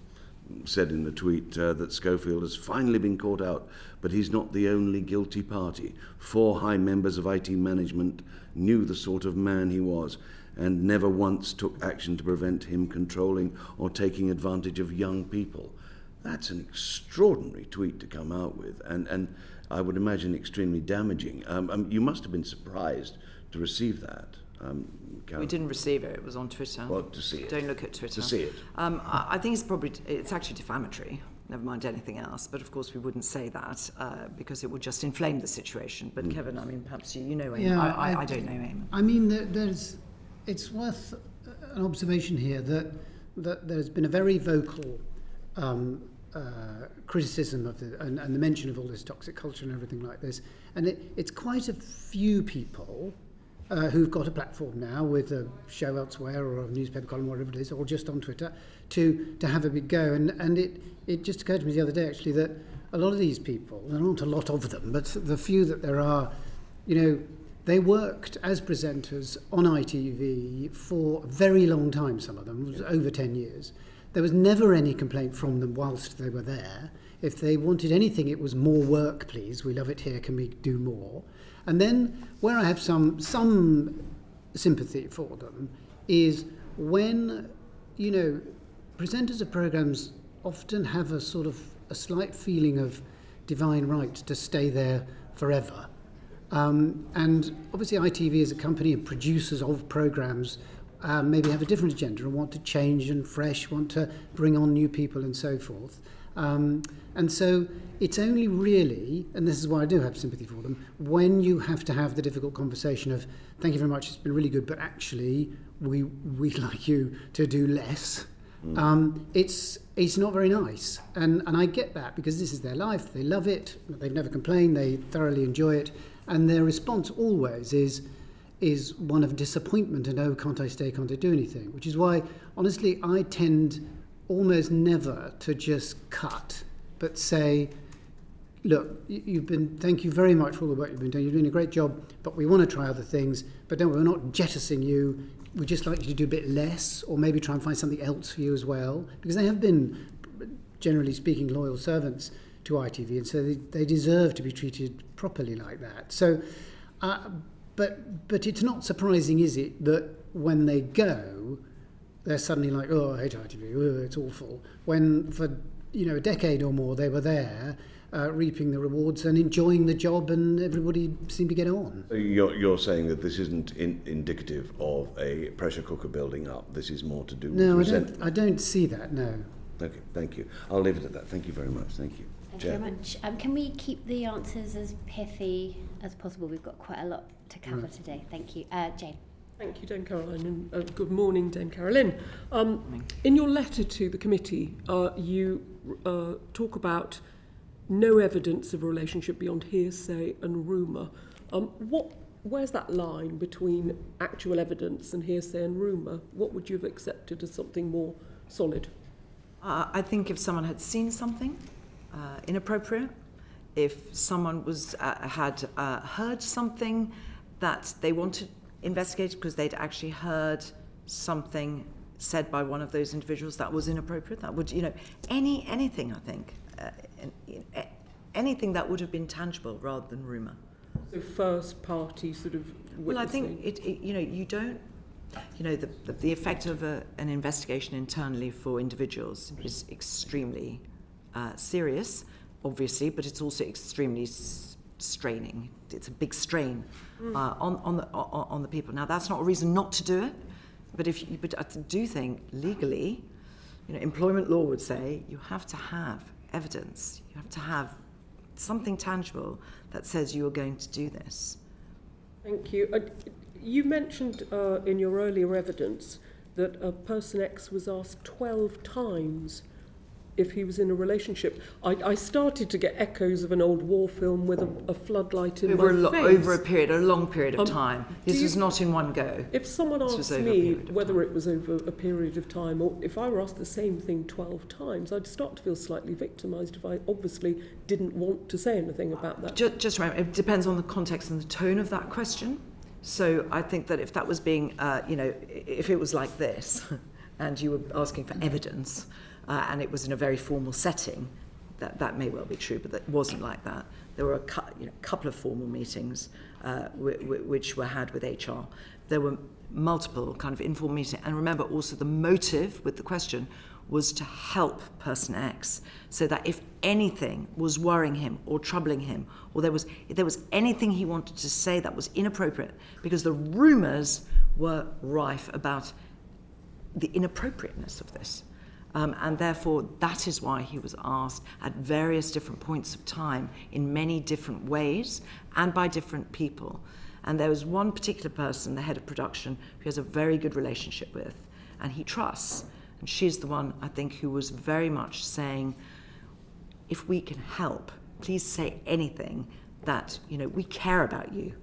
said in the tweet that Schofield has finally been caught out, but he's not the only guilty party. 4 high members of IT management knew the sort of man he was and never once took action to prevent him controlling or taking advantage of young people. That's an extraordinary tweet to come out with, and I would imagine extremely damaging. You must have been surprised to receive that. We didn't receive it. It was on Twitter. Well, to see it. Don't look at Twitter. To see it. I think it's actually defamatory. Never mind anything else. But of course, we wouldn't say that because it would just inflame the situation. But Kevin, I mean, perhaps you know Eamon. Yeah, I don't know Eamon. I mean, it's worth an observation here that there's been a very vocal criticism of and the mention of all this toxic culture and everything like this, and it's quite a few people who've got a platform now with a show elsewhere or a newspaper column, whatever it is, or just on Twitter, to have a big go. And it just occurred to me the other day actually that a lot of these people, there aren't a lot of them, but the few that there are, they worked as presenters on ITV for a very long time. Some of them, it was over 10 years. There was never any complaint from them whilst they were there. If they wanted anything, it was more work, please. We love it here. Can we do more? And then where I have some sympathy for them is when, presenters of programmes often have a sort of a slight feeling of divine right to stay there forever. And obviously ITV as a company and producers of programmes maybe have a different agenda and want to change and fresh, want to bring on new people and so forth. And so it's only really, and this is why I do have sympathy for them, when you have to have the difficult conversation of, thank you very much, it's been really good, but actually we'd like you to do less. It's not very nice. And I get that because this is their life, they love it, they've never complained, they thoroughly enjoy it, and their response always is one of disappointment and, oh, can't I stay, can't I do anything? Which is why, honestly, I tend almost never to just cut, but say, look, thank you very much for all the work you've been doing, you're doing a great job, but we want to try other things, but don't worry, we're not jettisoning you, we'd just like you to do a bit less, or maybe try and find something else for you as well, because they have been, generally speaking, loyal servants to ITV, and so they deserve to be treated properly like that. So, but it's not surprising, is it, that when they go, they're suddenly like, oh, I hate ITV, oh, it's awful. When for a decade or more they were there, reaping the rewards and enjoying the job, and everybody seemed to get on. You're saying that this isn't indicative of a pressure cooker building up. This is more to do with resentment. I don't see that. No. Okay, thank you. I'll leave it at that. Thank you very much. Thank you. Thank you very much. Can we keep the answers as pithy as possible? We've got quite a lot to cover today. Thank you. Jane. Thank you, Dame Caroline, and good morning, Dame Carolyn. In your letter to the committee, you talk about no evidence of a relationship beyond hearsay and rumour. Where's that line between actual evidence and hearsay and rumour? What would you have accepted as something more solid? I think if someone had seen something inappropriate, if someone had heard something that they wanted investigated because they'd actually heard something said by one of those individuals that was inappropriate, that would, anything, I think, anything that would have been tangible rather than rumour. So first party sort of witnessing. Well, I think, you don't, the effect of an investigation internally for individuals is extremely serious, obviously, but it's also extremely straining. It's a big strain on the people. Now, that's not a reason not to do it, but I do think legally, employment law would say you have to have evidence. You have to have something tangible that says you are going to do this. Thank you. You mentioned in your earlier evidence that person X was asked 12 times if he was in a relationship. I started to get echoes of an old war film with a floodlight in my face. Over a long period of time. This was not in one go. If someone asked me whether it was over a period of time, or if I were asked the same thing 12 times, I'd start to feel slightly victimised if I obviously didn't want to say anything about that. Just remember, it depends on the context and the tone of that question. So I think that if that was being, if it was like this, and you were asking for evidence, and it was in a very formal setting, that may well be true, but that wasn't like that. There were a couple of formal meetings which were had with HR. There were multiple kind of informal meetings, and remember also the motive with the question was to help person X, so that if anything was worrying him or troubling him, or if there was anything he wanted to say that was inappropriate, because the rumours were rife about the inappropriateness of this. And therefore, that is why he was asked at various different points of time in many different ways and by different people. And there was one particular person, the head of production, who he has a very good relationship with and he trusts. And she's the one, I think, who was very much saying, if we can help, please say anything that, we care about you.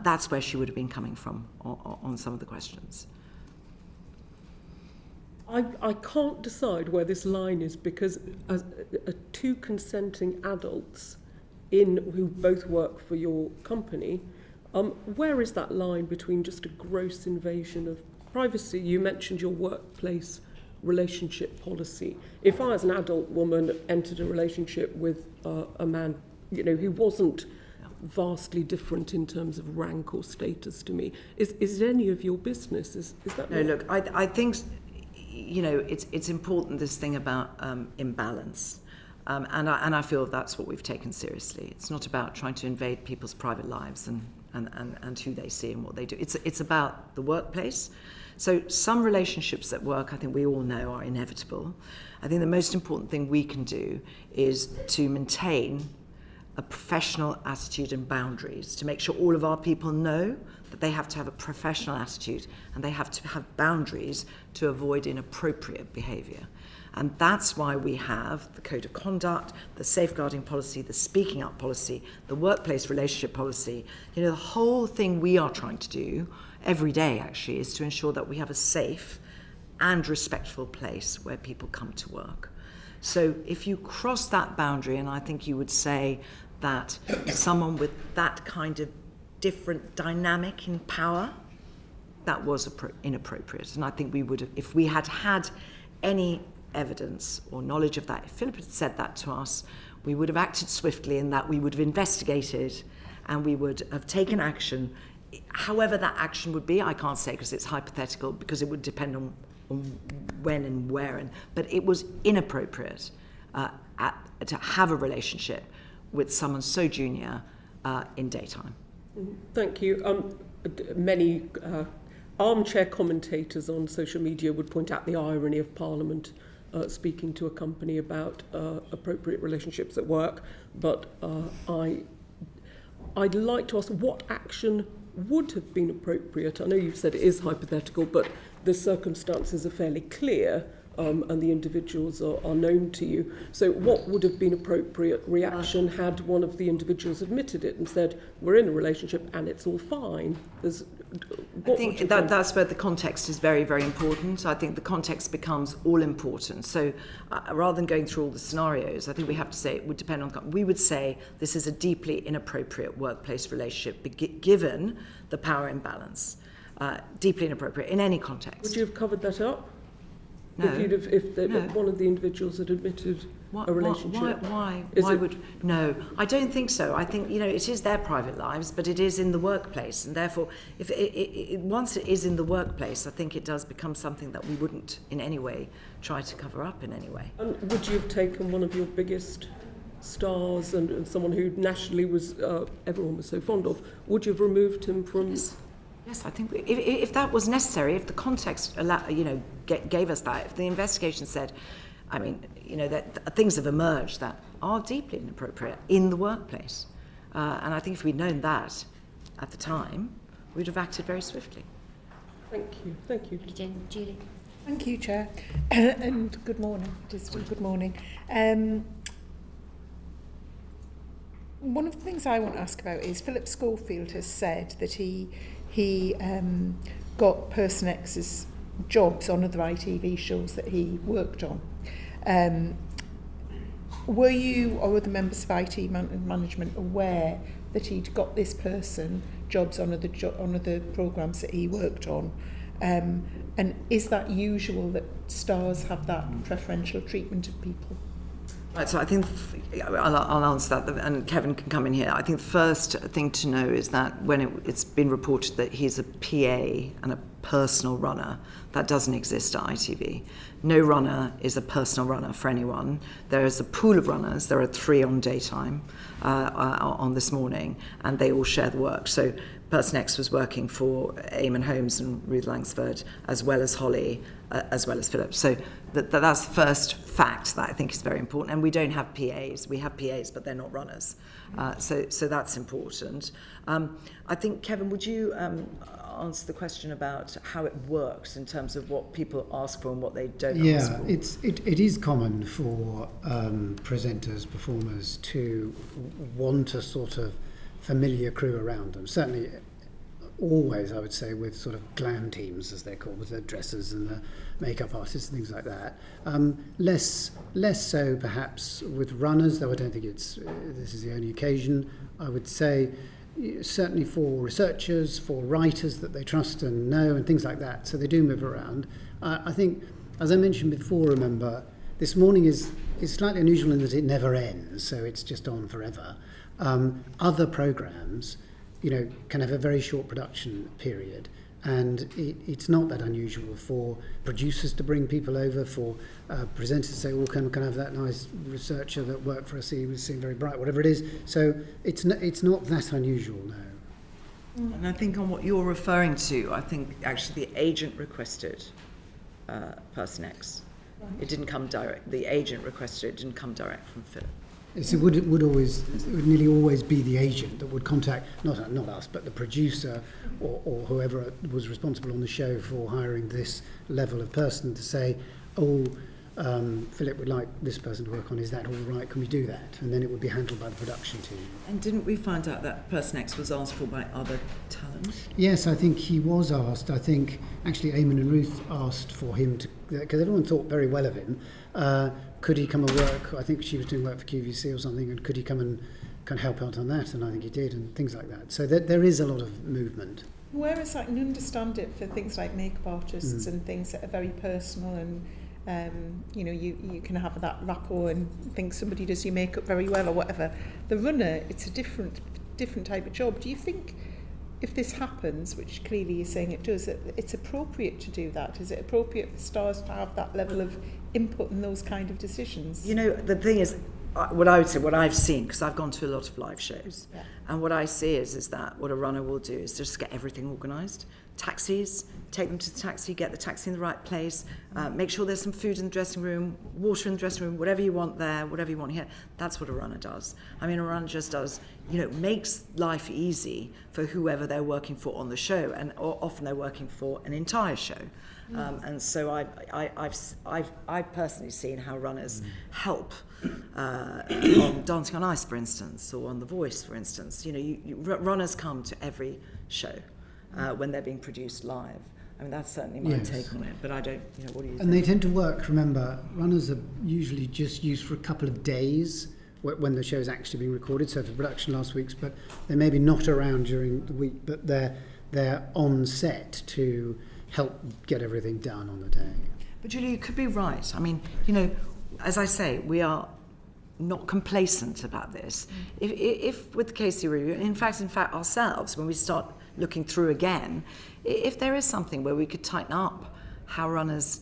That's where she would have been coming from on some of the questions. I can't decide where this line is, because two consenting adults who both work for your company, where is that line between just a gross invasion of privacy? You mentioned your workplace relationship policy. If I, as an adult woman, entered a relationship with a man, who wasn't vastly different in terms of rank or status to me, is it any of your business? Is that no? Look, I think it's important, this thing about imbalance. And I feel that's what we've taken seriously. It's not about trying to invade people's private lives and who they see and what they do. It's about the workplace. So some relationships at work, I think we all know, are inevitable. I think the most important thing we can do is to maintain a professional attitude and boundaries, to make sure all of our people know that they have to have a professional attitude and they have to have boundaries to avoid inappropriate behaviour. And that's why we have the code of conduct, the safeguarding policy, the speaking up policy, the workplace relationship policy. The whole thing we are trying to do every day, actually, is to ensure that we have a safe and respectful place where people come to work. So if you cross that boundary, and I think you would say that someone with that kind of different dynamic in power, that was inappropriate. And I think we would have, if we had had any evidence or knowledge of that, if Philip had said that to us, we would have acted swiftly in that we would have investigated and we would have taken action. However that action would be, I can't say because it's hypothetical, because it would depend on when and where. But it was inappropriate to have a relationship with someone so junior in daytime. Thank you. Many armchair commentators on social media would point out the irony of Parliament speaking to a company about appropriate relationships at work, but I'd like to ask what action would have been appropriate. I know you've said it is hypothetical, but the circumstances are fairly clear and the individuals are known to you. So what would have been appropriate reaction had one of the individuals admitted it and said, we're in a relationship and it's all fine? I think that's where the context is very, very important. I think the context becomes all important. So rather than going through all the scenarios, I think we have to say it would depend on... We would say this is a deeply inappropriate workplace relationship given the power imbalance. Deeply inappropriate in any context. Would you have covered that up? No. If one of the individuals had admitted a relationship? Why would... No, I don't think so. I think, it is their private lives, but it is in the workplace. And therefore, if once it is in the workplace, I think it does become something that we wouldn't in any way try to cover up in any way. And would you have taken one of your biggest stars and someone who nationally was everyone was so fond of, would you have removed him from... Yes, I think if that was necessary, if the context gave us that, if the investigation said, that things have emerged that are deeply inappropriate in the workplace, and I think if we'd known that at the time, we'd have acted very swiftly. Thank you. Thank you, Julie. Thank you, Chair, and good morning. Good morning. One of the things I want to ask about is Phillip Schofield has said that he got Person X's jobs on other ITV shows that he worked on. Were you or other members of IT management aware that he'd got this person jobs on other programmes that he worked on? And is that usual that stars have that preferential treatment of people? Right, so I think I'll answer that, and Kevin can come in here. I think the first thing to know is that when it's been reported that he's a PA and a personal runner, that doesn't exist at ITV. No runner is a personal runner for anyone. There is a pool of runners. There are 3 on daytime on this morning, and they all share the work. So Person X was working for Eamon Holmes and Ruth Langsford, as well as Holly, as well as Phillip. So that's the first fact that I think is very important. And we don't have PAs. We have PAs, but they're not runners. So that's important. I think, Kevin, would you answer the question about how it works in terms of what people ask for and what they don't ask for? Yeah, it is common for presenters, performers to want a sort of familiar crew around them. Certainly, always, I would say, with sort of glam teams, as they're called, with the dressers and the makeup artists and things like that. Less so, perhaps, with runners, though I don't think this is the only occasion. I would say, certainly for researchers, for writers that they trust and know, and things like that. So they do move around. I think, as I mentioned before, remember, this morning is slightly unusual in that it never ends, so it's just on forever. Other programmes, can have a very short production period, and it's not that unusual for producers to bring people over, for presenters to say, "Oh, can I have that nice researcher that worked for us? He was seeing very bright," whatever it is. So it's not that unusual, no. And I think on what you're referring to, I think actually the agent requested Person X. Right. It didn't come direct. The agent requested it, didn't come direct from Phillip. Yes, it would nearly always be the agent that would contact not us, but the producer or whoever was responsible on the show for hiring this level of person to say, Phillip would like this person to work on, is that all right, can we do that? And then it would be handled by the production team. And didn't we find out that Person X was asked for by other talent? Yes, I think he was asked. I think actually Eamon and Ruth asked for him to, because everyone thought very well of him. Could he come and work? I think she was doing work for QVC or something, and could he come and kind of help out on that? And I think he did, and things like that. So there is a lot of movement. Whereas I can understand it for things like makeup artists and things that are very personal, and you can have that rapport and think somebody does your makeup very well or whatever. The runner, it's a different type of job. Do you think if this happens, which clearly you're saying it does, that it's appropriate to do that? Is it appropriate for stars to have that level of input in those kind of decisions? The thing is, what I would say, what I've seen, because I've gone to a lot of live shows, and what I see is that what a runner will do is just get everything organised. Taxis, take them to the taxi, get the taxi in the right place, make sure there's some food in the dressing room, water in the dressing room, whatever you want there, whatever you want here. That's what a runner does. I mean, a runner just does, makes life easy for whoever they're working for on the show, and often they're working for an entire show. And so I've personally seen how runners help on Dancing on Ice, for instance, or on The Voice, for instance. Runners come to every show when they're being produced live. I mean, that's certainly my take on it, but I don't, what do you think? And they tend to work, remember, runners are usually just used for a couple of days when the show's actually being recorded, so for production last week's, but they may be not around during the week, but they're on set to help get everything done on the day. But Julie, you could be right. I mean, as I say, we are not complacent about this. If with the KC review, in fact ourselves, when we start looking through again, if there is something where we could tighten up how runners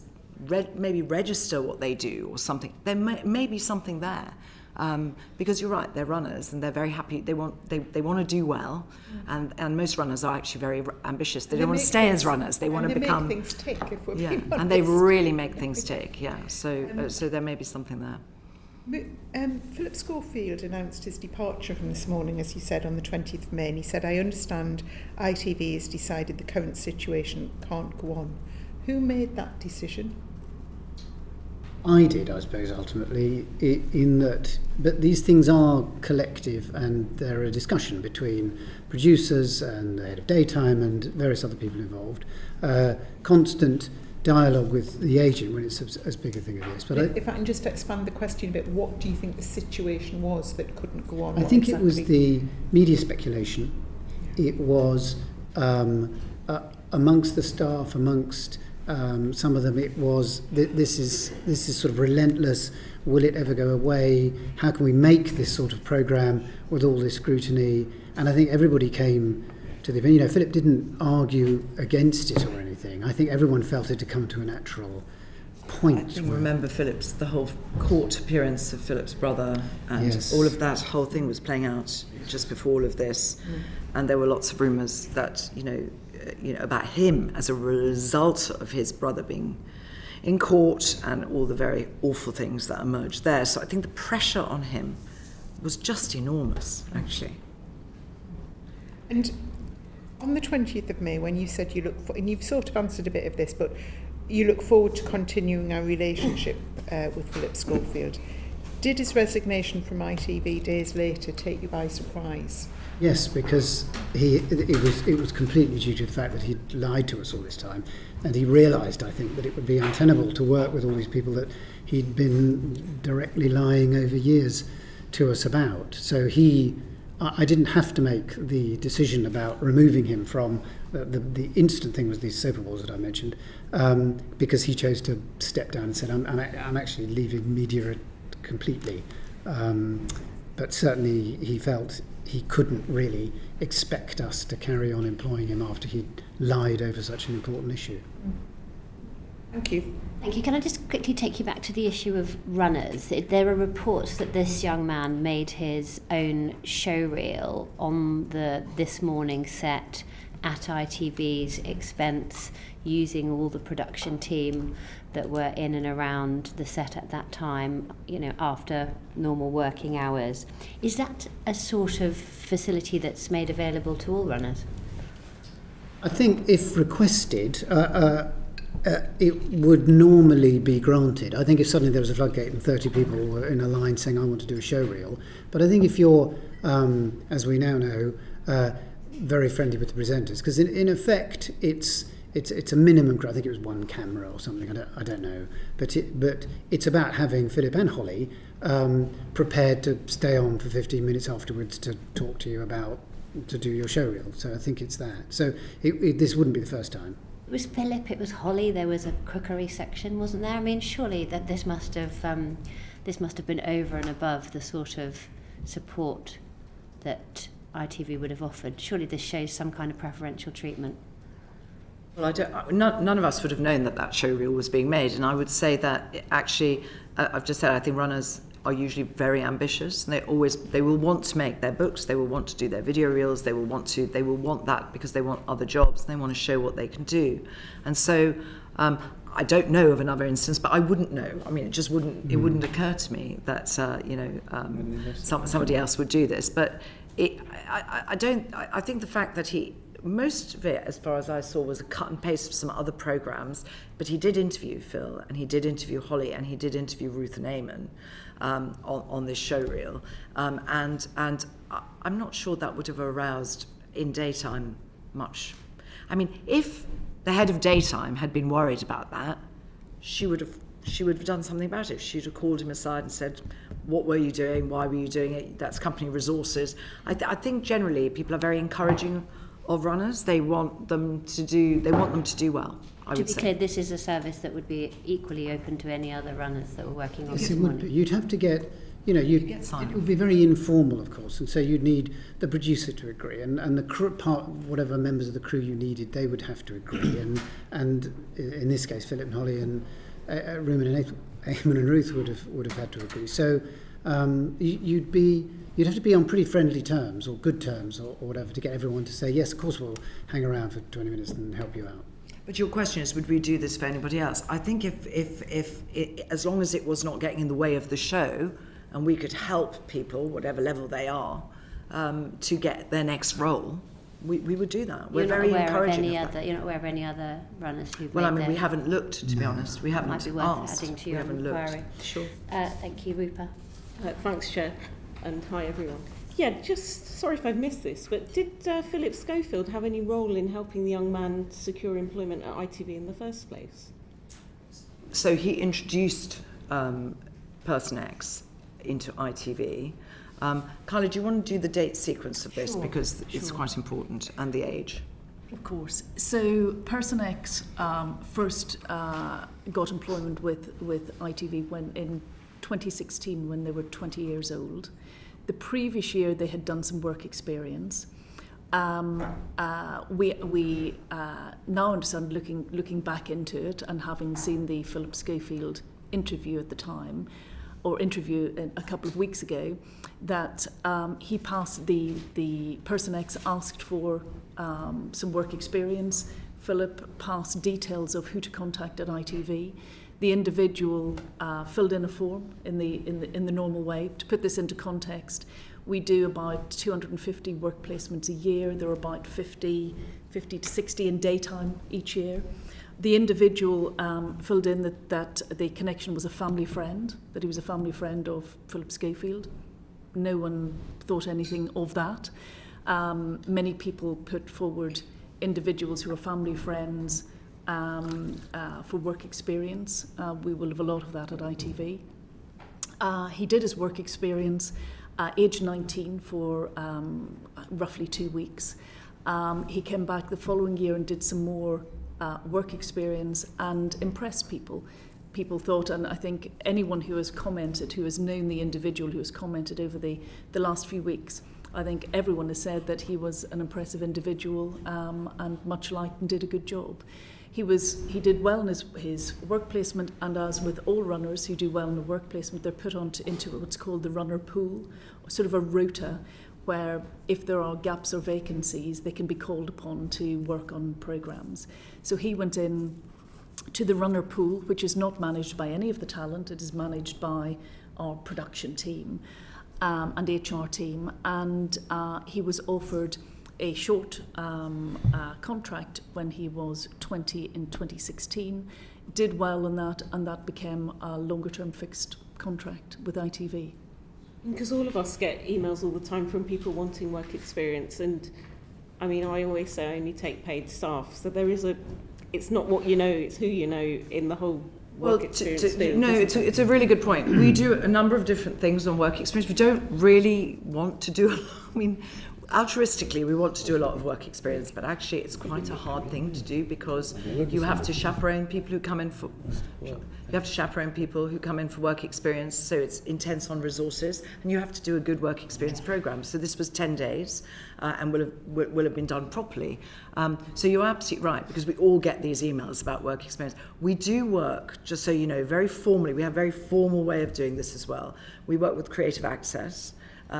maybe register what they do or something, there may be something there. Because you're right, they're runners and they're very happy. They want to do well, and most runners are actually very ambitious. They don't want to stay as runners. They want to become. They make things tick. If we're being honest. And they really make things tick. Yeah. So there may be something there. Phillip Schofield announced his departure from this morning, as he said, on the 20th of May, and he said, "I understand ITV has decided the current situation can't go on." Who made that decision? I did, I suppose, ultimately, in that, but these things are collective, and they're a discussion between producers and the head of daytime and various other people involved. Constant dialogue with the agent when it's as big a thing as this. But if I can just expand the question a bit, what do you think the situation was that couldn't go on? I think it was the media speculation. It was amongst the staff, amongst Some of them it was, this is sort of relentless. Will it ever go away? How can we make this sort of programme with all this scrutiny? And I think everybody came to the opinion. Philip didn't argue against it or anything. I think everyone felt it to come to a natural point. I remember the whole court appearance of Philip's brother, and all of that whole thing was playing out just before all of this. And there were lots of rumours that, about him as a result of his brother being in court and all the very awful things that emerged there. So I think the pressure on him was just enormous, actually. And on the 20th of May, when you said you look for, and you've sort of answered a bit of this, but you look forward to continuing our relationship with Phillip Schofield. Did his resignation from ITV days later take you by surprise? Yes, because it was completely due to the fact that he'd lied to us all this time, and he realised, I think, that it would be untenable to work with all these people that he'd been directly lying over years to us about. So I didn't have to make the decision about removing him from the instant thing was these soap balls that I mentioned, because he chose to step down and said, I'm actually leaving media completely. But certainly he felt he couldn't really expect us to carry on employing him after he'd lied over such an important issue. Thank you. Thank you. Can I just quickly take you back to the issue of runners? There are reports that this young man made his own showreel on the This Morning set at ITV's expense, using all the production team that were in and around the set at that time, after normal working hours. Is that a sort of facility that's made available to all runners? I think if requested, it would normally be granted. I think if suddenly there was a floodgate and 30 people were in a line saying, I want to do a showreel. But I think if you're, as we now know, very friendly with the presenters, because in effect it's a minimum. I think it was one camera or something. I don't know, but it's about having Philip and Holly prepared to stay on for 15 minutes afterwards to talk to you about to do your showreel. So I think it's that. So this wouldn't be the first time. It was Philip, it was Holly. There was a cookery section, wasn't there? I mean, surely that this must have been over and above the sort of support that ITV would have offered. Surely this shows some kind of preferential treatment. Well, none of us would have known that showreel was being made, and I would say that actually, I've just said, I think runners are usually very ambitious, and they will want to make their books, they will want to do their video reels, they will want that because they want other jobs, and they want to show what they can do. And so I don't know of another instance, but I wouldn't know. I mean, it wouldn't occur to me that somebody else would do this. But I think the fact that most of it, as far as I saw, was a cut and paste of some other programmes, but he did interview Phil, and he did interview Holly, and he did interview Ruth and Eamon on this showreel, and I'm not sure that would have aroused in daytime much. I mean, if the head of daytime had been worried about that, she would have done something about it. She'd have called him aside and said, what were you doing? Why were you doing it? That's company resources. I think generally people are very encouraging of runners. They want them to do well. To be clear, this is a service that would be equally open to any other runners that were working on this morning. You'd have to get, it would be very informal, of course, and so you'd need the producer to agree, and the crew, whatever members of the crew you needed, they would have to agree, and in this case, Philip and Holly and Eamon and Ruth would have had to agree. So you'd have to be on pretty friendly terms or good terms or whatever to get everyone to say, yes, of course we'll hang around for 20 minutes and help you out. But your question is, would we do this for anybody else? I think if as long as it was not getting in the way of the show, and we could help people, whatever level they are, to get their next role, we would do that. We're very encouraging. You're not aware of any other runners who've Well, I mean, we haven't looked, to be honest. We haven't might be worth asked. Adding to we your haven't inquiry. Looked. Sure. Thank you, Rupa. Thanks, Chair, and hi, everyone. Yeah, just sorry if I've missed this, but did Phillip Schofield have any role in helping the young man secure employment at ITV in the first place? So he introduced Person X into ITV. Carla, do you want to do the date sequence of this? Because it's quite important, and the age. Of course. So Person X first got employment with ITV when in 2016 when they were 20 years old. The previous year they had done some work experience. We now understand, looking back into it and having seen the Phillip Schofield interview at the time, or interview a couple of weeks ago, that he passed the Person X asked for some work experience. Phillip passed details of who to contact at ITV. The individual filled in a form in the normal way. To put this into context, we do about 250 work placements a year. There are about 50 to 60 in daytime each year. The individual filled in that the connection was a family friend, that he was a family friend of Phillip Schofield. No one thought anything of that. Many people put forward individuals who are family friends for work experience. We will have a lot of that at ITV. He did his work experience age 19 for roughly 2 weeks. He came back the following year and did some more work experience and impressed people. People thought, and I think anyone who has commented, who has known the individual who has commented over the last few weeks, I think everyone has said that he was an impressive individual and much liked and did a good job. He did well in his work placement, and as with all runners who do well in a work placement, they're put into what's called the runner pool, sort of a rota, where if there are gaps or vacancies, they can be called upon to work on programmes. So he went in to the runner pool, which is not managed by any of the talent, it is managed by our production team and HR team, and he was offered a short contract when he was 20 in 2016, did well on that, and that became a longer-term fixed contract with ITV. Because all of us get emails all the time from people wanting work experience, and I mean, I always say I only take paid staff, so there is it's not what you know, it's who you know in the whole work experience field. No, it's a really good point. We do a number of different things on work experience. We don't really want to do, I mean, altruistically we want to do a lot of work experience, but actually it's quite a hard thing to do because you have to chaperone people who come in for work experience, so it's intense on resources, and you have to do a good work experience program. So this was 10 days and will have been done properly. So you're absolutely right, because we all get these emails about work experience. We do work, just so you know, very formally. We have a very formal way of doing this as well. We work with Creative Access,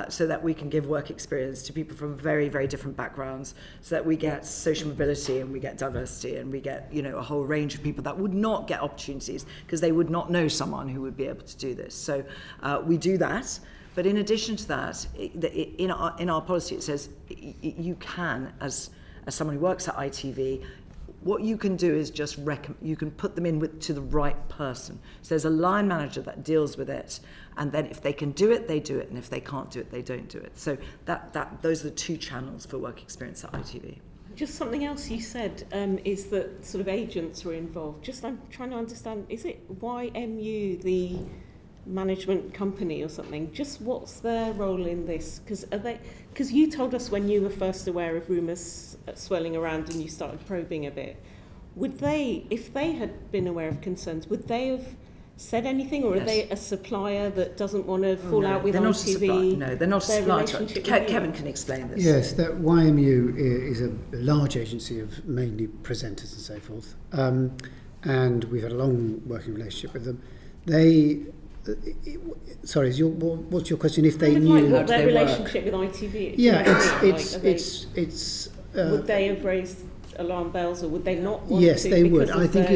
so that we can give work experience to people from very, very different backgrounds, so that we get social mobility and we get diversity and we get, you know, a whole range of people that would not get opportunities because they would not know someone who would be able to do this. So we do that. But in addition to that, in our policy, it says you can, as someone who works at ITV, what you can do is just you can put them in to the right person. So there's a line manager that deals with it, and then if they can do it, they do it, and if they can't do it, they don't do it. So those are the two channels for work experience at ITV. Just something else you said is that sort of agents were involved. Just I'm trying to understand, is it YMU, the management company or something? Just what's their role in this? Because you told us when you were first aware of rumours swirling around and you started probing a bit, would they, if they had been aware of concerns, would they have said anything, or yes. Are they a supplier that doesn't want to fall out with ITV? No, they're not a supplier. Kevin can explain this. Yes, that YMU is a large agency of mainly presenters and so forth, and we've had a long working relationship with them. Sorry, what's your question? If they knew what their relationship with ITV? It's. Would they have raised alarm bells, or would they not want yes, to? Yes, they would. I think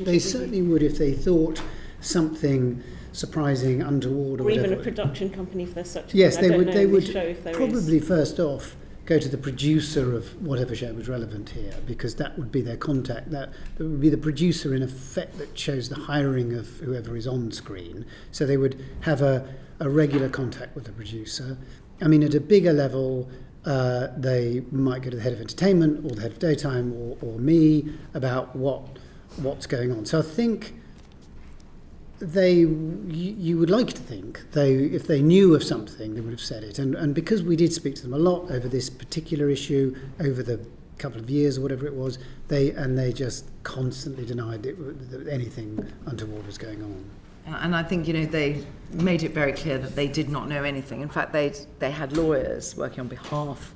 they certainly would if they thought something surprising, untoward, or whatever. Even a production company, if there's such a yes, thing. They would probably first off go to the producer of whatever show was relevant here, because that would be their contact. That would be the producer, in effect, that chose the hiring of whoever is on screen. So they would have a regular contact with the producer. I mean, at a bigger level, they might go to the head of entertainment or the head of daytime or me about what's going on. So I think you would like to think if they knew of something, they would have said it. And because we did speak to them a lot over this particular issue over the couple of years or whatever it was, they just constantly denied that anything untoward was going on. And I think, they made it very clear that they did not know anything. In fact, they had lawyers working on behalf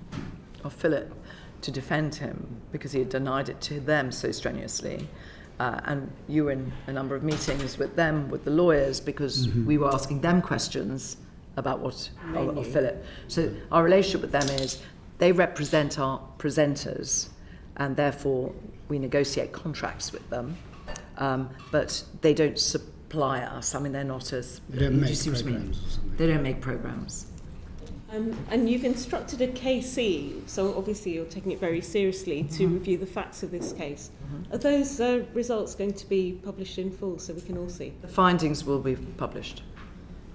of Philip to defend him because he had denied it to them so strenuously. And you were in a number of meetings with them, with the lawyers, because we were asking them questions about what of Philip. So our relationship with them is they represent our presenters, and therefore we negotiate contracts with them, but they don't supply us. I mean, they're not as... They don't make programs or something. They don't make programs. And you've instructed a KC, so obviously you're taking it very seriously, to review the facts of this case. Are those results going to be published in full so we can all see? The findings will be published.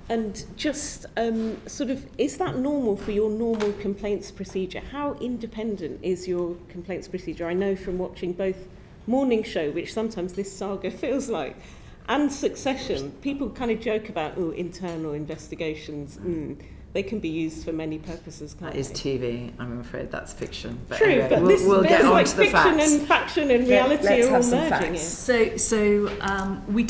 And just is that normal for your normal complaints procedure? How independent is your complaints procedure? I know from watching both Morning Show, which sometimes this saga feels like, and Succession, people kind of joke about, internal investigations. They can be used for many purposes, can't they? That is TV. I'm afraid that's fiction. But true, anyway, but we'll get on to the fiction facts. and faction and reality are all merging here. So we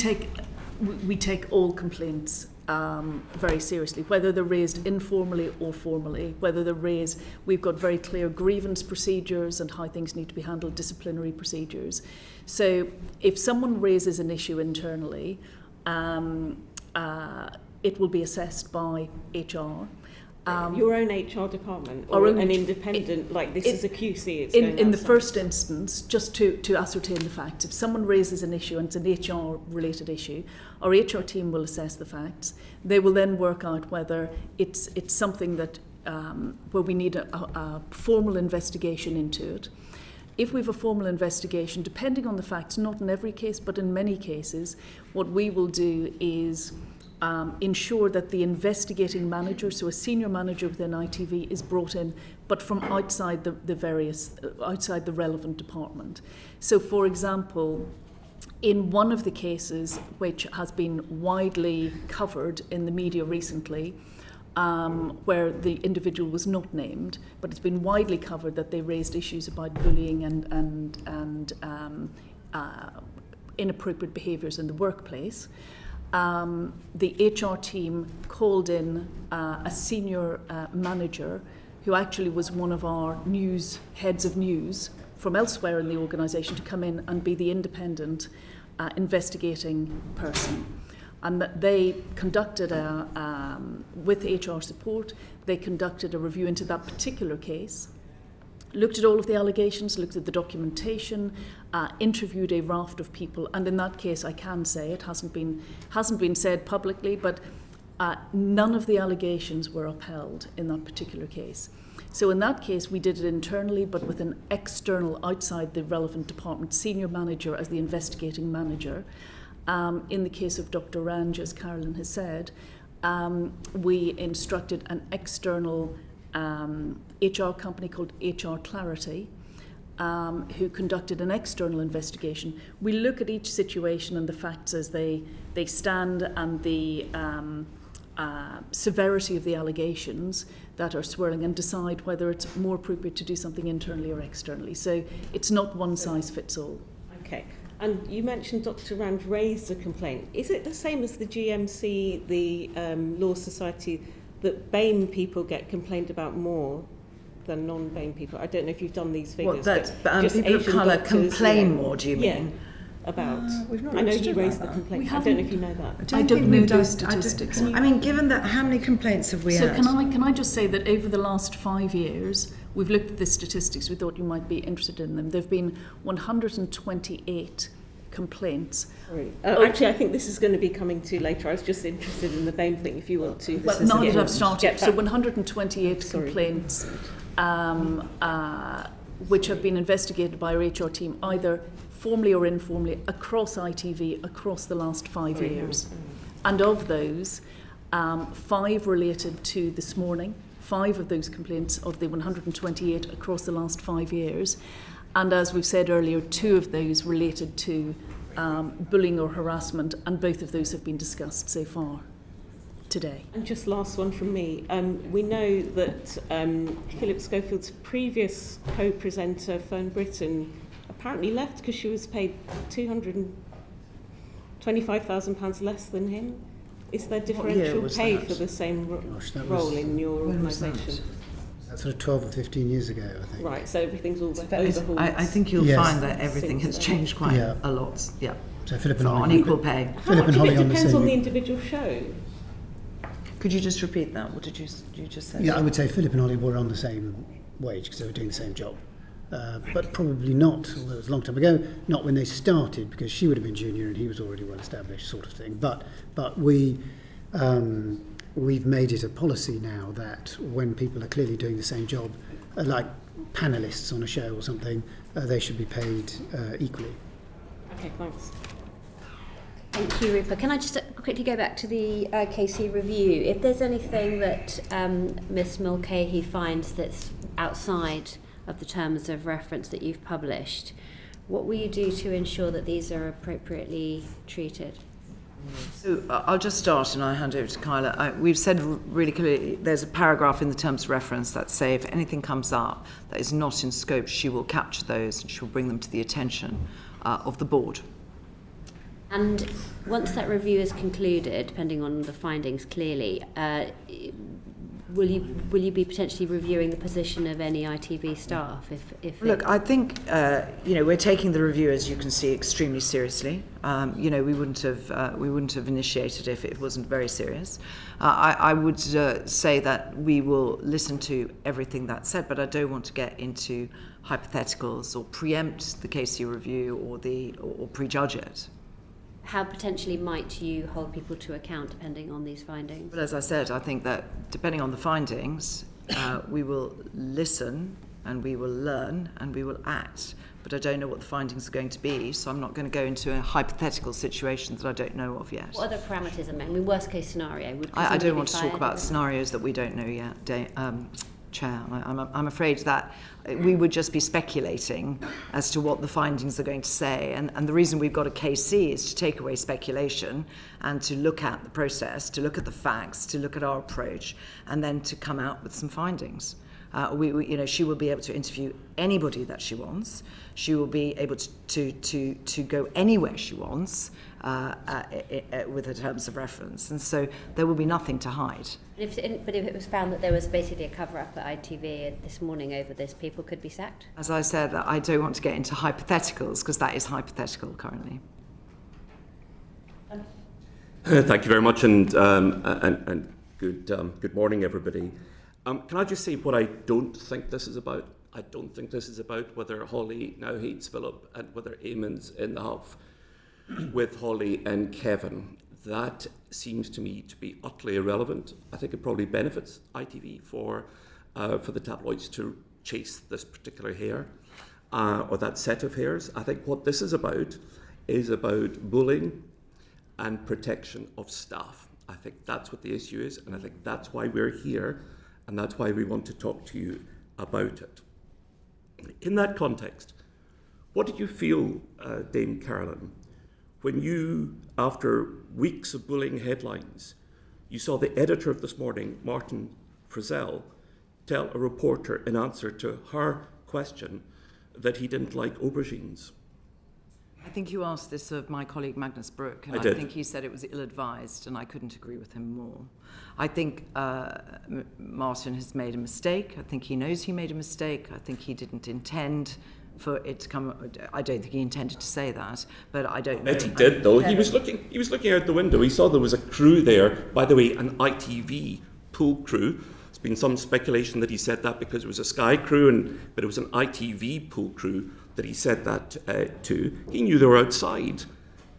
take all complaints very seriously, whether they're raised informally or formally, whether they're raised. We've got very clear grievance procedures and how things need to be handled, disciplinary procedures. So if someone raises an issue internally, it will be assessed by HR. Your own HR department, or an independent, like this is a QC. It's in the first instance, just to ascertain the facts. If someone raises an issue and it's an HR-related issue, our HR team will assess the facts. They will then work out whether it's something that where we need a formal investigation into it. If we have a formal investigation, depending on the facts, not in every case, but in many cases, what we will do is ensure that the investigating manager, so a senior manager within ITV, is brought in, but from outside outside the relevant department. So, for example, in one of the cases which has been widely covered in the media recently, where the individual was not named, but it's been widely covered that they raised issues about bullying and inappropriate behaviours in the workplace. The HR team called in a senior manager who actually was one of our heads of news from elsewhere in the organisation to come in and be the independent investigating person. And that they conducted with HR support, they conducted a review into that particular case, looked at all of the allegations, looked at the documentation, interviewed a raft of people, and in that case I can say, it hasn't been said publicly, but none of the allegations were upheld in that particular case. So in that case we did it internally, but with an external, outside the relevant department, senior manager as the investigating manager. In the case of Dr. Range, as Carolyn has said, we instructed an external HR company called HR Clarity, who conducted an external investigation. We look at each situation and the facts as they stand, and the severity of the allegations that are swirling, and decide whether it's more appropriate to do something internally or externally. So it's not one size fits all. Okay. And you mentioned Dr. Rand raised a complaint. Is it the same as the GMC, the Law Society, that BAME people get complained about more than non-BAME people? I don't know if you've done these figures. People of colour complain more, do you mean? About. I know you raised the complaint. I don't know if you know that. I don't know those statistics. I mean, given that, how many complaints have we had? So can I just say that over the last 5 years, we've looked at the statistics. We thought you might be interested in them. There have been 128 complaints. Sorry. Actually, I think this is going to be coming to later. I was just interested in the BAME thing, if you want to. Well, now that I've started, so 128 complaints which have been investigated by our HR team, either formally or informally, across ITV, across the last 5 years. And of those, 5 related to this morning, 5 of those complaints of the 128 across the last 5 years. And as we've said earlier, 2 of those related to bullying or harassment, and both of those have been discussed so far. today. And just last one from me. We know that Phillip Schofield's previous co-presenter, Fern Britton, apparently left because she was paid £225,000 less than him. Is there differential pay for the same role in your organisation? That's sort of 12 or 15 years ago, I think. Right, so everything's all overhauled. I think you'll find that everything has changed quite a lot. Yeah. So Philip and Holly on equal pay. Philip and Holly on the same. Depends on the individual show. Could you just repeat that? What did you just say? Yeah, I would say Philip and Holly were on the same wage because they were doing the same job. But probably not, although it was a long time ago, not when they started, because she would have been junior and he was already well established, sort of thing. But we've made it a policy now that when people are clearly doing the same job, like panellists on a show or something, they should be paid equally. Okay, thanks. Thank you, Rupert. Can I just quickly go back to the KC review? If there's anything that Ms Mulcahy finds that's outside of the terms of reference that you've published, what will you do to ensure that these are appropriately treated? So I'll just start and I'll hand over to Kyla. We've said really clearly, there's a paragraph in the terms of reference that say if anything comes up that is not in scope, she will capture those and she will bring them to the attention of the board. And once that review is concluded, depending on the findings clearly, will you be potentially reviewing the position of any ITV staff? Look, I think we're taking the review, as you can see, extremely seriously. We wouldn't have initiated if it wasn't very serious. I would say that we will listen to everything that's said, but I don't want to get into hypotheticals or preempt the KC review or prejudge it. How potentially might you hold people to account depending on these findings? Well, as I said, I think that depending on the findings, we will listen and we will learn and we will act. But I don't know what the findings are going to be, so I'm not going to go into a hypothetical situation that I don't know of yet. What other parameters are made? I mean, worst case scenario. I don't want to talk about scenarios that we don't know yet, Chair. I'm afraid that we would just be speculating as to what the findings are going to say. And the reason we've got a KC is to take away speculation and to look at the process, to look at the facts, to look at our approach, and then to come out with some findings. She will be able to interview anybody that she wants. She will be able to go anywhere she wants with her terms of reference. And so there will be nothing to hide. But if it was found that there was basically a cover-up at ITV this morning over this, people could be sacked? As I said, I don't want to get into hypotheticals because that is hypothetical currently. Thank you very much, and good morning, everybody. Can I just say what I don't think this is about? I don't think this is about whether Holly now hates Philip and whether Eamon's in the huff with Holly and Kevin. That seems to me to be utterly irrelevant. I think it probably benefits ITV for the tabloids to chase this particular hare or that set of hares. I think what this is about bullying and protection of staff. I think that's what the issue is, and I think that's why we're here, and that's why we want to talk to you about it. In that context, what did you feel, Dame Carolyn, when you, after weeks of bullying headlines, you saw the editor of This Morning, Martin Frizzell, tell a reporter in answer to her question that he didn't like aubergines? I think you asked this of my colleague Magnus Brook, and I think he said it was ill-advised, and I couldn't agree with him more. I think Martin has made a mistake. I think he knows he made a mistake. I think he didn't intend for it to come. I don't think he intended to say that, but I don't know. He did, though. He was looking out the window. He saw there was a crew there. By the way, an ITV pool crew. There's been some speculation that he said that because it was a Sky crew, but it was an ITV pool crew that he said that to. He knew they were outside.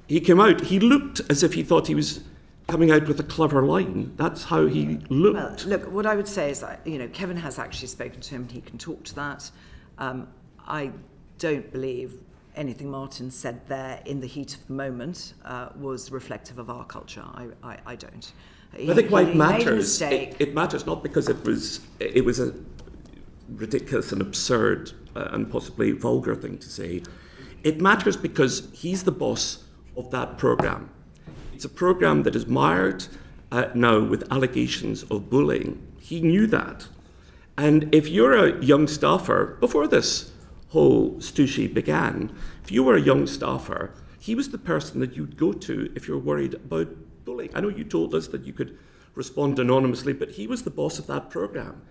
He came out. He looked as if he thought he was coming out with a clever line. That's how he looked. Well, look, what I would say is that, Kevin has actually spoken to him. He can talk to that. I don't believe anything Martin said there in the heat of the moment was reflective of our culture. I don't. I think why it matters. It matters not because it was a ridiculous and absurd and possibly vulgar thing to say. It matters because he's the boss of that programme. It's a programme that is mired now with allegations of bullying. He knew that. And if you're a young staffer, before this whole stooshy began, if you were a young staffer, he was the person that you'd go to if you're worried about bullying. I know you told us that you could respond anonymously, but he was the boss of that programme.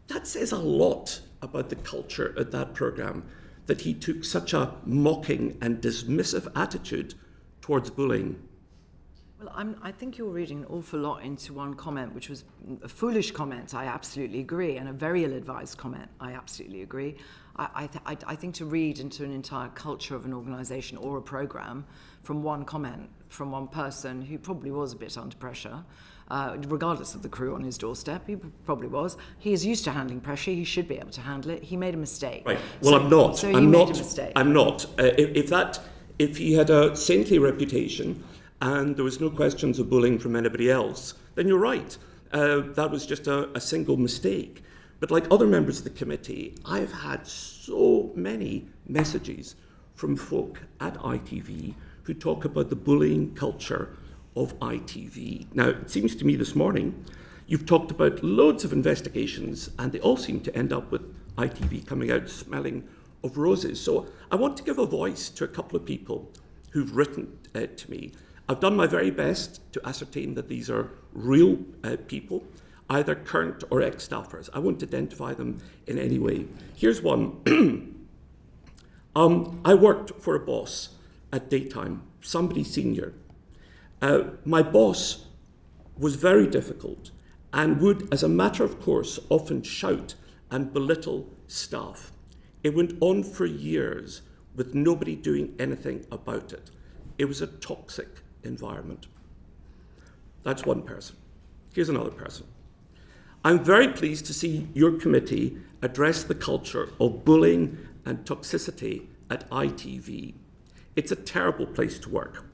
That says a lot about the culture at that programme, that he took such a mocking and dismissive attitude towards bullying. Well, I think you're reading an awful lot into one comment, which was a foolish comment, I absolutely agree, and a very ill-advised comment, I absolutely agree. I think to read into an entire culture of an organisation or a programme from one comment, from one person who probably was a bit under pressure, regardless of the crew on his doorstep, he probably was. He is used to handling pressure, he should be able to handle it. He made a mistake. Right, well, I'm not. So he made a mistake. I'm not. If he had a saintly reputation, and there was no questions of bullying from anybody else, then you're right. That was just a single mistake. But like other members of the committee, I've had so many messages from folk at ITV who talk about the bullying culture of ITV. Now, it seems to me this morning, you've talked about loads of investigations, and they all seem to end up with ITV coming out smelling of roses. So I want to give a voice to a couple of people who've written to me. I've done my very best to ascertain that these are real people, either current or ex-staffers. I won't identify them in any way. Here's one. I worked for a boss at daytime, somebody senior. My boss was very difficult and would, as a matter of course, often shout and belittle staff. It went on for years with nobody doing anything about it. It was a toxic environment. That's one person. Here's another person. I'm very pleased to see your committee address the culture of bullying and toxicity at ITV. It's a terrible place to work.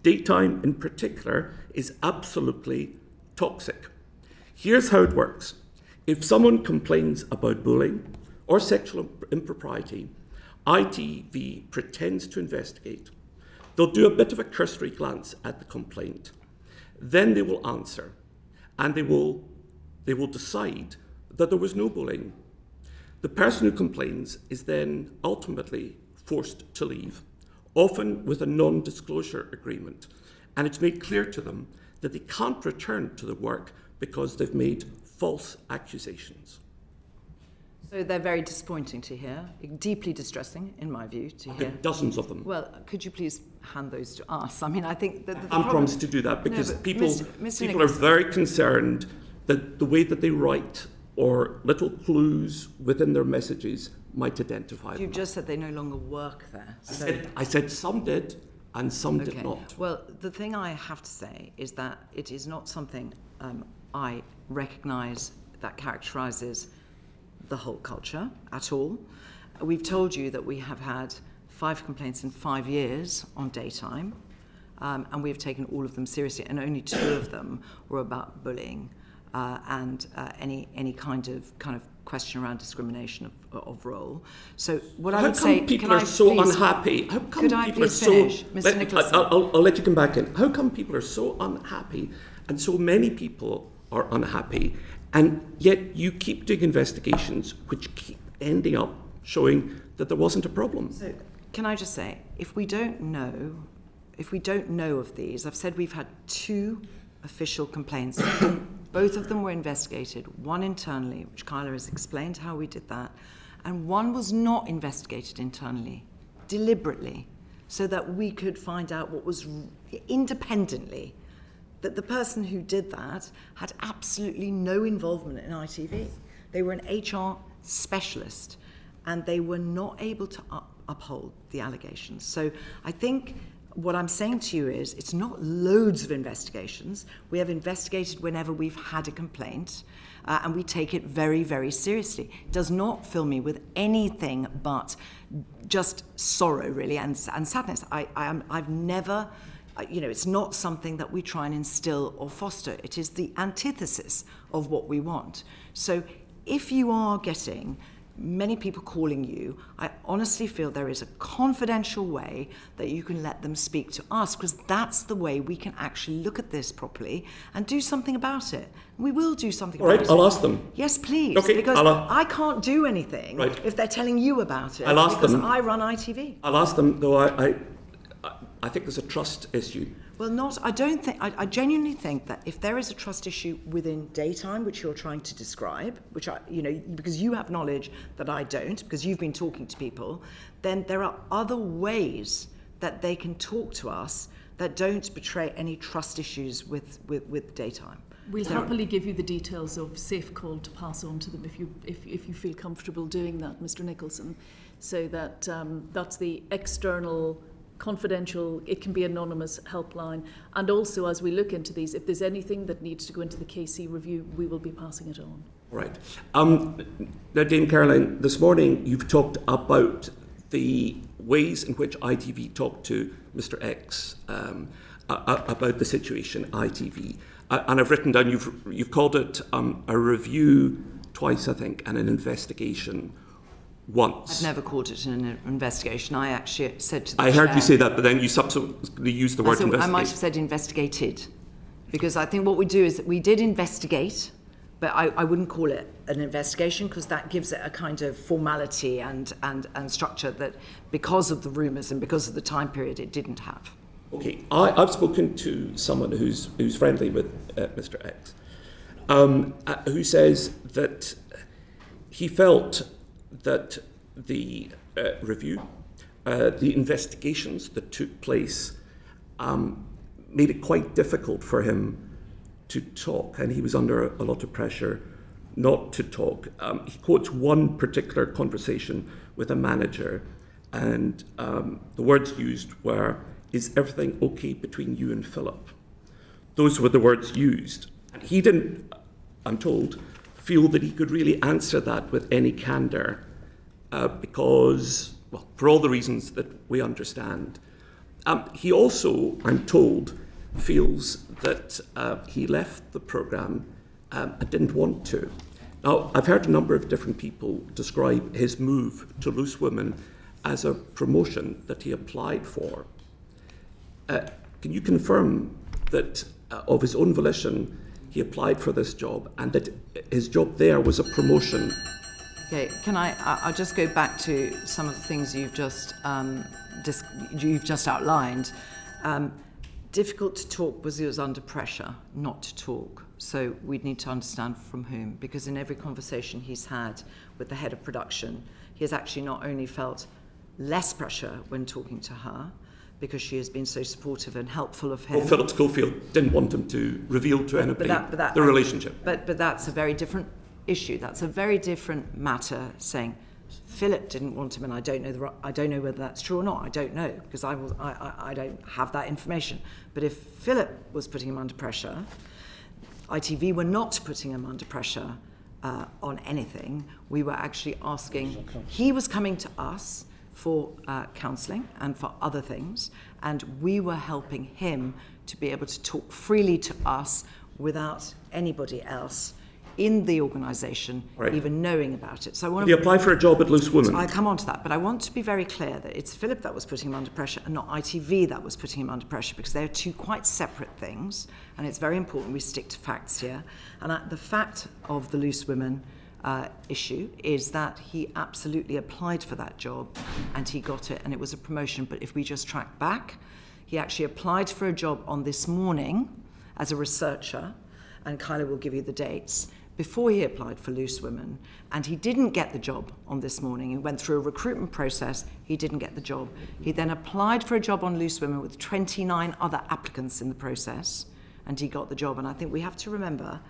Daytime in particular is absolutely toxic. Here's how it works. If someone complains about bullying or sexual impropriety, ITV pretends to investigate. They'll do a bit of a cursory glance at the complaint. Then they will answer, and they will decide that there was no bullying. The person who complains is then ultimately forced to leave, often with a non-disclosure agreement, and it's made clear to them that they can't return to the work because they've made false accusations. So they're very disappointing to hear, deeply distressing, in my view, to hear. Dozens of them. Well, could you please hand those to us? I mean, I think that I'm promised to do that because people are very concerned that the way that they write or little clues within their messages might identify them. You've just said they no longer work there. So. I said some did and some did not. Well, the thing I have to say is that it is not something I recognise that characterises the whole culture at all. We've told you that we have had 5 complaints in 5 years on daytime, and we have taken all of them seriously, and only 2 of them were about bullying and any kind of question around discrimination of role. So what I would say, people are so unhappy? How come people are so? I'll let you come back in. How come people are so unhappy, and so many people are unhappy? And yet you keep doing investigations which keep ending up showing that there wasn't a problem. So can I just say, if we don't know of these, I've said we've had 2 official complaints. Both of them were investigated, one internally, which Kyla has explained how we did that, and one was not investigated internally, deliberately, so that we could find out what was independently, that the person who did that had absolutely no involvement in ITV. They were an HR specialist, and they were not able to uphold the allegations. So I think what I'm saying to you is it's not loads of investigations. We have investigated whenever we've had a complaint, and we take it very, very seriously. It does not fill me with anything but just sorrow, really, and sadness. I've never... it's not something that we try and instill or foster. It is the antithesis of what we want. So if you are getting many people calling you, I honestly feel there is a confidential way that you can let them speak to us, because that's the way we can actually look at this properly and do something about it. We will do something about it. All right, I'll ask them. Yes, please. Okay, because I can't do anything if they're telling you about it. I'll ask because them. I run ITV. I'll ask them, though I think there's a trust issue. Well, I genuinely think that if there is a trust issue within daytime, which you're trying to describe, which because you have knowledge that I don't, because you've been talking to people, then there are other ways that they can talk to us that don't betray any trust issues with daytime. We'll happily give you the details of Safe Call to pass on to them if you feel comfortable doing that, Mr. Nicholson, so that that's the external, confidential, it can be anonymous helpline. And also, as we look into these, if there's anything that needs to go into the KC review, we will be passing it on. Right. Now, Dame Caroline, this morning you've talked about the ways in which ITV talked to Mr. X about the situation at ITV. And I've written down, you've called it a review twice, I think, and an investigation once. I've never called it an investigation. I actually said to the I heard chair, you say that, but then you subsequently used the word investigation. I might have said investigated, because I think what we do is we did investigate, but I wouldn't call it an investigation, because that gives it a kind of formality and structure that, because of the rumours and because of the time period, it didn't have. Okay, I've spoken to someone who's friendly with Mr. X, who says that he felt that the review, the investigations that took place, made it quite difficult for him to talk, and he was under a lot of pressure not to talk. He quotes one particular conversation with a manager, and the words used were, "Is everything okay between you and Philip?" Those were the words used. And he didn't, I'm told, feel that he could really answer that with any candour because, well, for all the reasons that we understand. He also, I'm told, feels that he left the programme and didn't want to. Now, I've heard a number of different people describe his move to Loose Women as a promotion that he applied for. Can you confirm that of his own volition he applied for this job and that his job there was a promotion? Okay, I'll just go back to some of the things you've just outlined. Difficult to talk because he was under pressure not to talk. So we'd need to understand from whom, because in every conversation he's had with the head of production, he has actually not only felt less pressure when talking to her, because she has been so supportive and helpful of him. Well, Phillip Schofield didn't want him to reveal to anybody the relationship. But that's a very different issue. That's a very different matter, saying Philip didn't want him, and I don't know whether that's true or not. I don't know, because I don't have that information. But if Philip was putting him under pressure, ITV were not putting him under pressure on anything. We were actually asking. He was coming to us for counselling and for other things, and we were helping him to be able to talk freely to us without anybody else in the organisation even knowing about it. So I want Did he apply for a job at Loose Women? So I come on to that, but I want to be very clear that it's Philip that was putting him under pressure and not ITV that was putting him under pressure, because they're two quite separate things, and it's very important we stick to facts here. And the fact of the Loose Women issue is that he absolutely applied for that job and he got it, and it was a promotion. But if we just track back, he actually applied for a job on This Morning as a researcher, and Kyla will give you the dates, before he applied for Loose Women, and he didn't get the job on This Morning. He went through a recruitment process, he didn't get the job. He then applied for a job on Loose Women with 29 other applicants in the process, and he got the job. And I think we have to remember,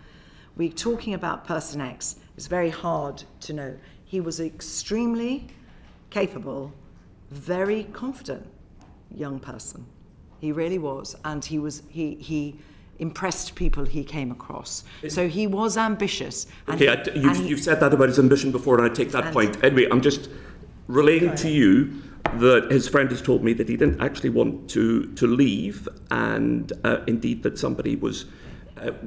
we're talking about person X, it's very hard to know. He was an extremely capable, very confident young person. He really was, and he impressed people he came across. So he was ambitious. You've said that about his ambition before, and I take that point. Anyway, I'm just relaying to you that his friend has told me that he didn't actually want to leave, and indeed that somebody was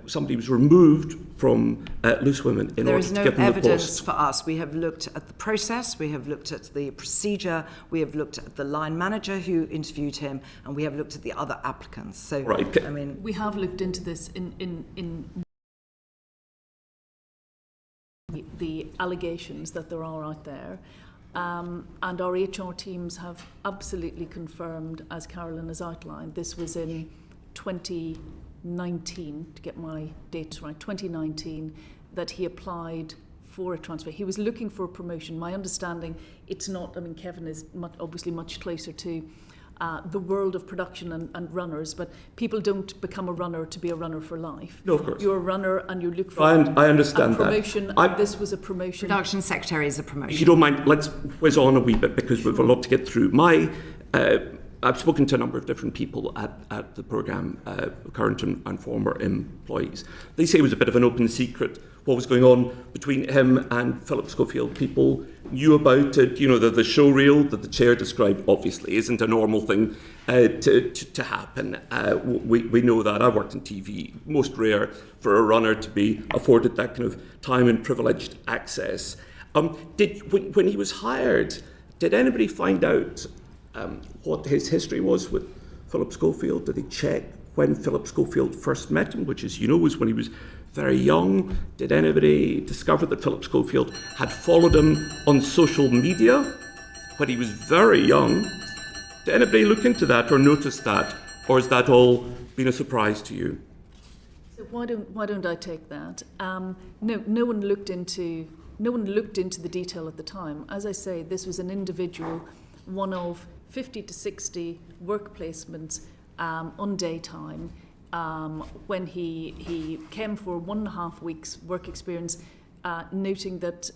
somebody was removed from Loose Women in order to give them the post. There is no evidence for us. We have looked at the process, we have looked at the procedure, we have looked at the line manager who interviewed him, and we have looked at the other applicants. So, right. I mean, we have looked into this in the allegations that there are out there. And our HR teams have absolutely confirmed, as Carolyn has outlined, this was in 2019, to get my dates right, 2019, that he applied for a transfer. He was looking for a promotion. My understanding, it's not, I mean, Kevin is obviously much closer to the world of production and runners, but people don't become a runner to be a runner for life. No, of course. You're a runner and you look for I understand a promotion, that. and this was a promotion. Production secretary is a promotion. If you don't mind, let's whiz on a wee bit because we've a lot to get through. I've spoken to a number of different people at the programme, current and former employees. They say it was a bit of an open secret what was going on between him and Phillip Schofield. People knew about it. You know, the show reel that the chair described obviously isn't a normal thing to happen. We know that. I worked in TV. Most rare for a runner to be afforded that kind of time and privileged access. When he was hired, did anybody find out what his history was with Phillip Schofield? Did they check when Phillip Schofield first met him, which, as you know, was when he was very young? Did anybody discover that Phillip Schofield had followed him on social media when he was very young? Did anybody look into that or notice that, or has that all been a surprise to you? So why don't I take that? No one looked into the detail at the time. As I say, this was an individual, one of 50 to 60 work placements on daytime. When he came for 1.5 weeks work experience, noting that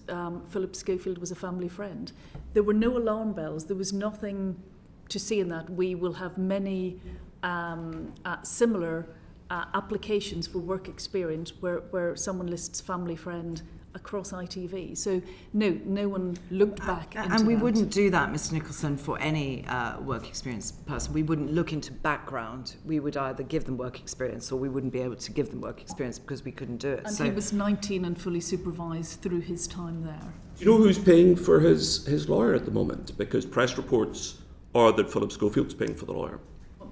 Phillip Schofield was a family friend. There were no alarm bells. There was nothing to see in that. We will have many similar applications for work experience where someone lists family friend across ITV. So no one looked back into and we that. wouldn't do that, Mr. Nicholson, for any work experience person. We wouldn't look into background. We would either give them work experience or we wouldn't be able to give them work experience because we couldn't do it. And he was 19 and fully supervised through his time there. Do you know who's paying for his lawyer at the moment? Because press reports are that Phillip Schofield's paying for the lawyer.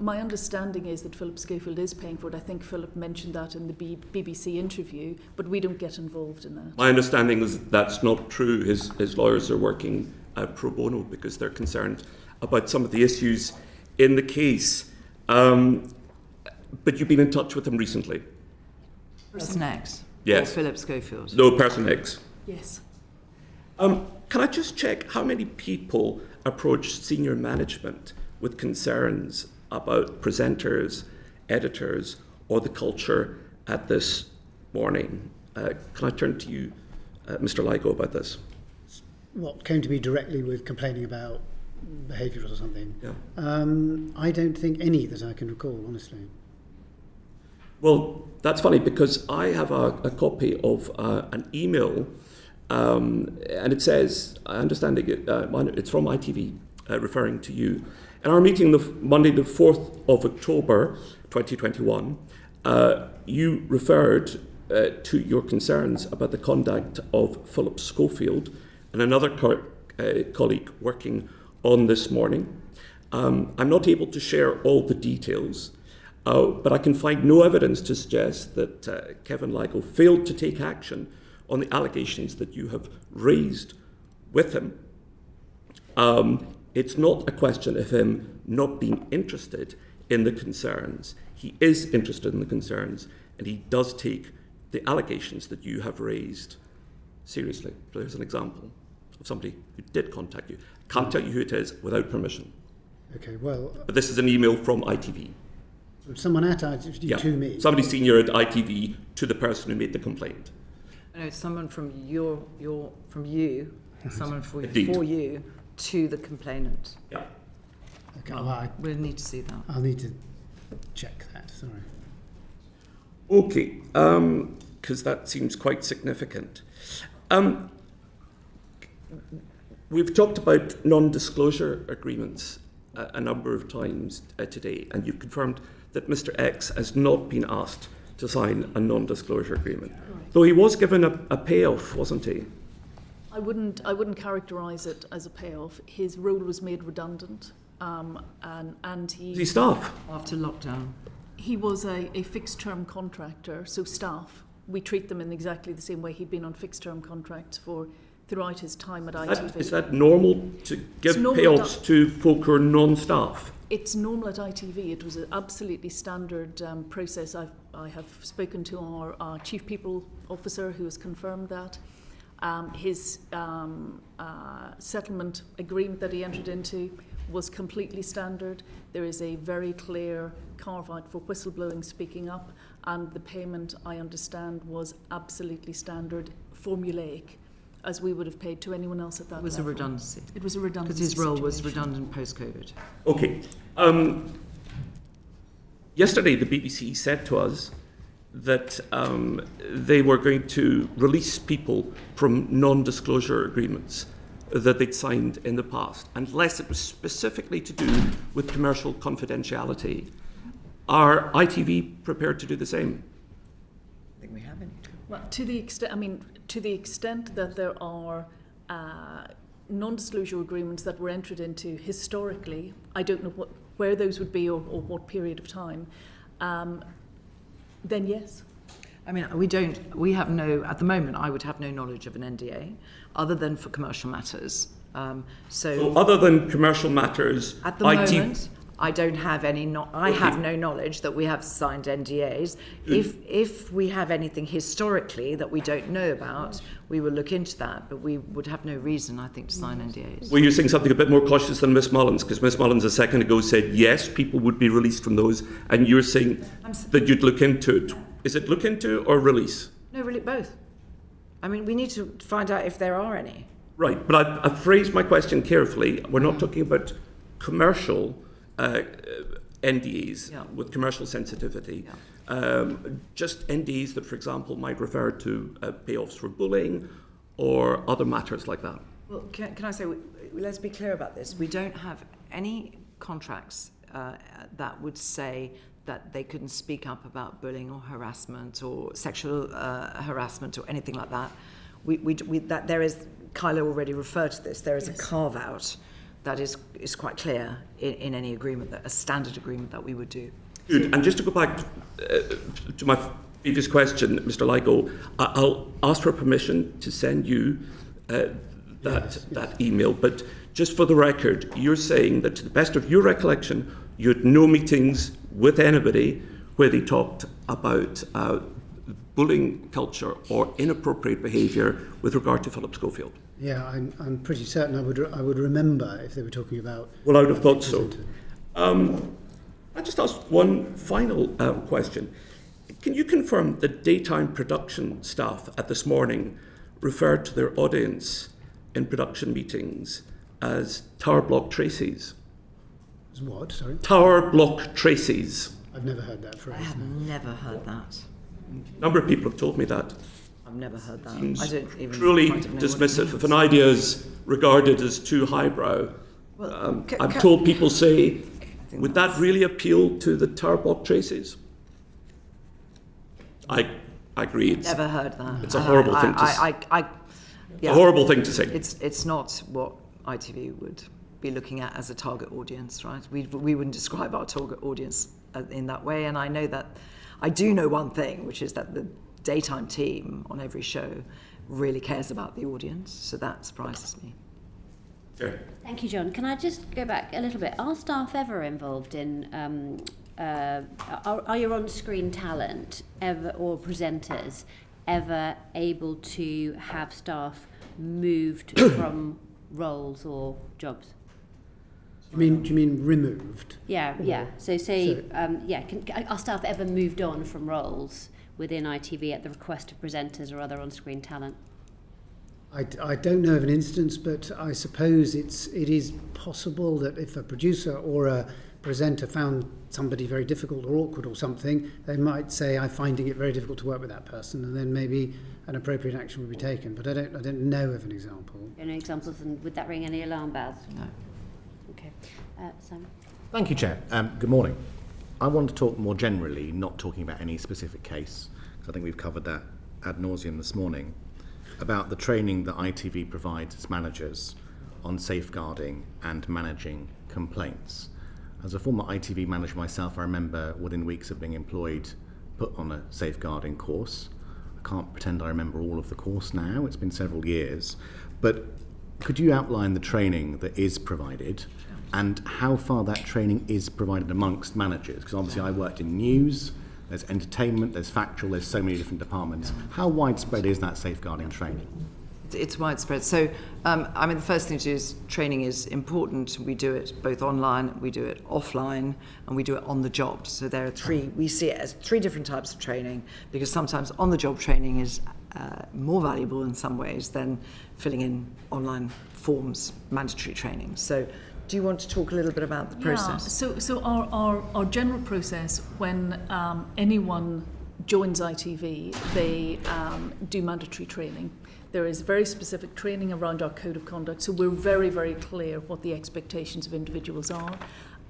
My understanding is that Phillip Schofield is paying for it. I think Phillip mentioned that in the BBC interview, but we don't get involved in that. My understanding is that's not true. His lawyers are working pro bono because they're concerned about some of the issues in the case. But you've been in touch with him recently? Person X? Yes. Or Phillip Schofield? No, Person X. Yes. Can I just check how many people approached senior management with concerns about presenters, editors, or the culture at this morning? Can I turn to you, Mr. Ligo, about this? What came to me directly with complaining about behaviour or something? Yeah. I don't think any that I can recall, honestly. Well, that's funny because I have a copy of an email, and it says, I understand it's from ITV, referring to you. In our meeting Monday the 4th of October 2021, you referred to your concerns about the conduct of Phillip Schofield and another colleague working on this morning. I'm not able to share all the details, but I can find no evidence to suggest that Kevin Ligo failed to take action on the allegations that you have raised with him. It's not a question of him not being interested in the concerns. He is interested in the concerns, and he does take the allegations that you have raised seriously. So here's an example of somebody who did contact you. Can't tell you who it is without permission. Okay, well... But this is an email from ITV. Someone at ITV to me? Somebody senior at ITV to the person who made the complaint. No, it's someone from you, someone for you, to the complainant. Yeah. Okay, well, we'll need to see that. I'll need to check that, sorry. Okay, because that seems quite significant. We've talked about non-disclosure agreements a number of times today, and you've confirmed that Mr. X has not been asked to sign a non-disclosure agreement. Right. Though he was given a payoff, wasn't he? I wouldn't characterise it as a payoff. His role was made redundant, and he... Was he staff? After lockdown. He was a fixed-term contractor, so staff. We treat them in exactly the same way. He'd been on fixed-term contracts throughout his time at ITV. Is that normal to give payoffs to folk who are non-staff? It's normal at ITV. It was an absolutely standard process. I have spoken to our Chief People Officer who has confirmed that. His settlement agreement that he entered into was completely standard. There is a very clear carve-out for whistleblowing, speaking up, and the payment, I understand, was absolutely standard, formulaic, as we would have paid to anyone else at that level. It was a redundancy. It was a redundancy because his role was situation. redundant post-COVID. Okay. Yesterday, the BBC said to us that they were going to release people from non-disclosure agreements that they'd signed in the past, unless it was specifically to do with commercial confidentiality. Are ITV prepared to do the same? I think we haven't. Well, to the extent that there are non-disclosure agreements that were entered into historically, I don't know where those would be or what period of time, then yes. I mean, at the moment, I would have no knowledge of an NDA other than for commercial matters. So other than commercial matters, at the moment, I don't have any. I have no knowledge that we have signed NDAs. If we have anything historically that we don't know about, we will look into that. But we would have no reason, I think, to sign NDAs. Were you saying something a bit more cautious than Miss Mullins? Because Miss Mullins a second ago said yes, people would be released from those, and you're saying that you'd look into it. Is it look into or release? No, really both. I mean, we need to find out if there are any. Right, but I've phrased my question carefully. We're not talking about commercial NDAs with commercial sensitivity. Just NDAs that, for example, might refer to payoffs for bullying or other matters like that. Well, can I say, let's be clear about this. We don't have any contracts that would say that they couldn't speak up about bullying or harassment or sexual harassment or anything like that. That there is, Kyla already referred to this, there is a carve-out that is quite clear in any agreement, a standard agreement that we would do. Good. And just to go back to my previous question, Mr. Lygo, I'll ask for permission to send you that email, but just for the record, you're saying that to the best of your recollection, you had no meetings with anybody where they talked about bullying culture or inappropriate behaviour with regard to Phillip Schofield. Yeah, I'm pretty certain I would remember if they were talking about... Well, I would have thought so. I just ask one final question. Can you confirm that daytime production staff at This Morning referred to their audience in production meetings as tower block Tracies? As what, sorry? Tower block Tracies. I've never heard that phrase. I have never heard that. A number of people have told me that. I've never heard that. Seems I don't even truly quite know dismissive. If an idea is regarded as too highbrow, well, I've told people say, would that really appeal to the tower block Tracies? I agree. Never heard that. It's a horrible thing to say. Yeah, a horrible thing to say. It's not what ITV would be looking at as a target audience, right? We wouldn't describe our target audience in that way. And I know that, I do know one thing, which is that the daytime team on every show really cares about the audience. So that surprises me. Sure. Thank you, John. Can I just go back a little bit? Are staff ever involved in, are your on-screen talent ever, or presenters ever able to have staff moved from roles or jobs? Do you mean removed? Yeah. So say, are staff ever moved on from roles within ITV at the request of presenters or other on-screen talent? I don't know of an instance, but I suppose it is possible that if a producer or a presenter found somebody very difficult or awkward or something, they might say, I'm finding it very difficult to work with that person, and then maybe an appropriate action would be taken. But I don't know of an example. Any examples, and would that ring any alarm bells? No. Okay. Simon? Thank you, Chair. Good morning. I want to talk more generally, not talking about any specific case, because I think we've covered that ad nauseum this morning, about the training that ITV provides its managers on safeguarding and managing complaints. As a former ITV manager myself, I remember within weeks of being employed, put on a safeguarding course. I can't pretend I remember all of the course now, it's been several years, but could you outline the training that is provided and how far that training is provided amongst managers? Because obviously I worked in news, there's entertainment, there's factual, there's so many different departments. How widespread is that safeguarding training? It's widespread. So, the first thing to do is training is important. We do it both online, we do it offline, and we do it on the job. So there are we see it as three different types of training, because sometimes on-the-job training is more valuable in some ways than filling in online forms, mandatory training. So do you want to talk a little bit about the process? Yeah, so our general process when anyone joins ITV, they do mandatory training. There is very specific training around our code of conduct, so we're very, very clear what the expectations of individuals are.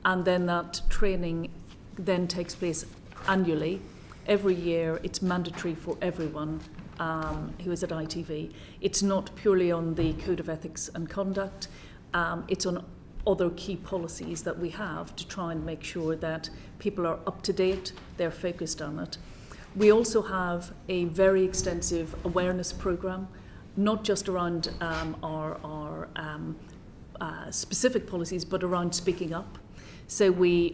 And then that training then takes place annually. Every year, it's mandatory for everyone who is at ITV. It's not purely on the code of ethics and conduct. It's on other key policies that we have to try and make sure that people are up to date, they're focused on it. We also have a very extensive awareness programme, not just around our specific policies, but around speaking up. So we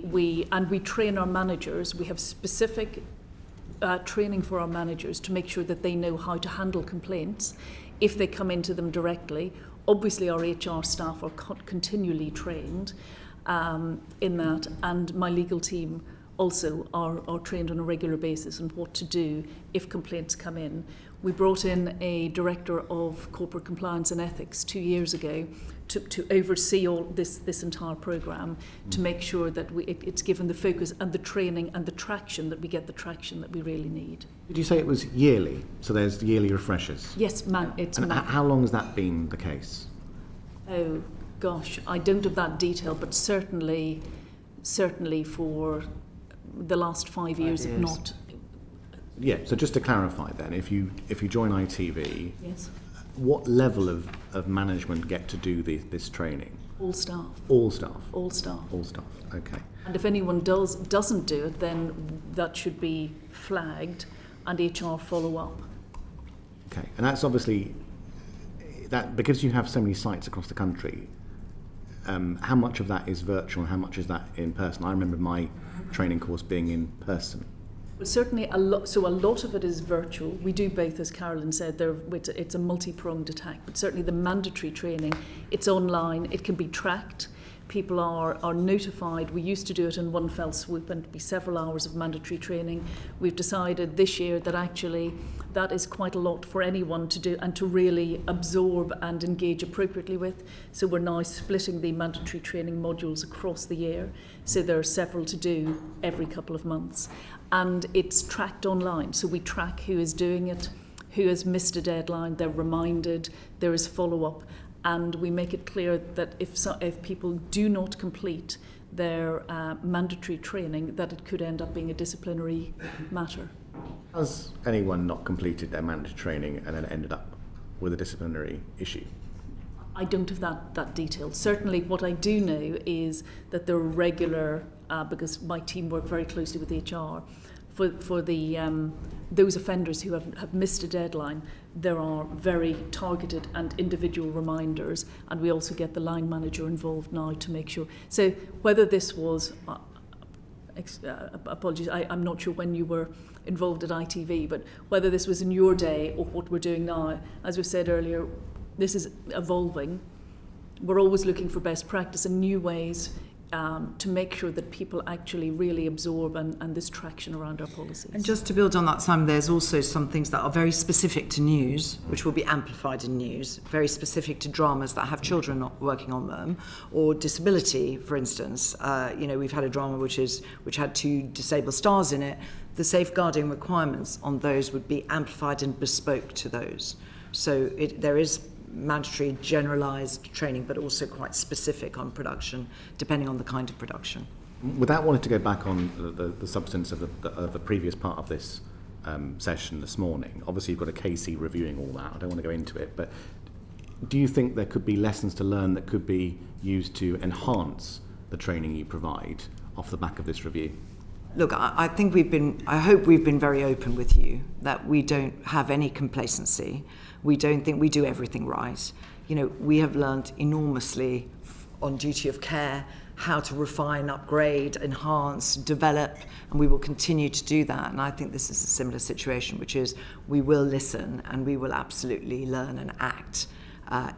train our managers. We have specific training for our managers to make sure that they know how to handle complaints if they come into them directly. Obviously, our HR staff are continually trained in that, and my legal team also are trained on a regular basis on what to do if complaints come in. We brought in a director of corporate compliance and ethics 2 years ago to oversee all this entire programme, to make sure that it's given the focus and the training and the traction, that we get the traction that we really need. Did you say it was yearly? So there's yearly refreshers? Yes, it's how long has that been the case? Oh gosh, I don't have that detail, but certainly for the last 5 years, if not. Yeah, so just to clarify then, if you join ITV, yes, what level of management get to do this training? All staff. All staff? All staff. All staff, okay. And if anyone doesn't do it, then that should be flagged and HR follow up. Okay, and that's obviously, that because you have so many sites across the country, how much of that is virtual and how much is that in person? I remember my training course being in person. Well, certainly a lot of it is virtual. We do both, as Carolyn said. It's a multi-pronged attack, but certainly the mandatory training, it's online, it can be tracked. People are notified. We used to do it in one fell swoop and it'd be several hours of mandatory training. We've decided this year that actually that is quite a lot for anyone to do and to really absorb and engage appropriately with. So we're now splitting the mandatory training modules across the year. So there are several to do every couple of months. And it's tracked online. So we track who is doing it, who has missed a deadline, they're reminded, there is follow-up. And we make it clear that if people do not complete their mandatory training, that it could end up being a disciplinary matter. Has anyone not completed their mandatory training and then ended up with a disciplinary issue? I don't have that detail. Certainly what I do know is that there are regular, because my team work very closely with HR, for those offenders who have missed a deadline, there are very targeted and individual reminders, and we also get the line manager involved now to make sure. So whether this was, apologies, I'm not sure when you were involved at ITV, but whether this was in your day or what we're doing now, as we said earlier, this is evolving. We're always looking for best practice and new ways to make sure that people actually really absorb and this traction around our policies. And just to build on that, Simon, there's also some things that are very specific to news, which will be amplified in news, very specific to dramas that have children not working on them, or disability, for instance. We've had a drama which had 2 disabled stars in it. The safeguarding requirements on those would be amplified and bespoke to those. So there is mandatory generalised training, but also quite specific on production, depending on the kind of production. Without wanting to go back on the substance of the previous part of this session this morning, obviously you've got a KC reviewing all that. I don't want to go into it, but do you think there could be lessons to learn that could be used to enhance the training you provide off the back of this review? Look, I hope we've been very open with you that we don't have any complacency. We don't think we do everything right. You know, we have learned enormously on duty of care how to refine, upgrade, enhance, develop, and we will continue to do that. And I think this is a similar situation, which is we will listen and we will absolutely learn and act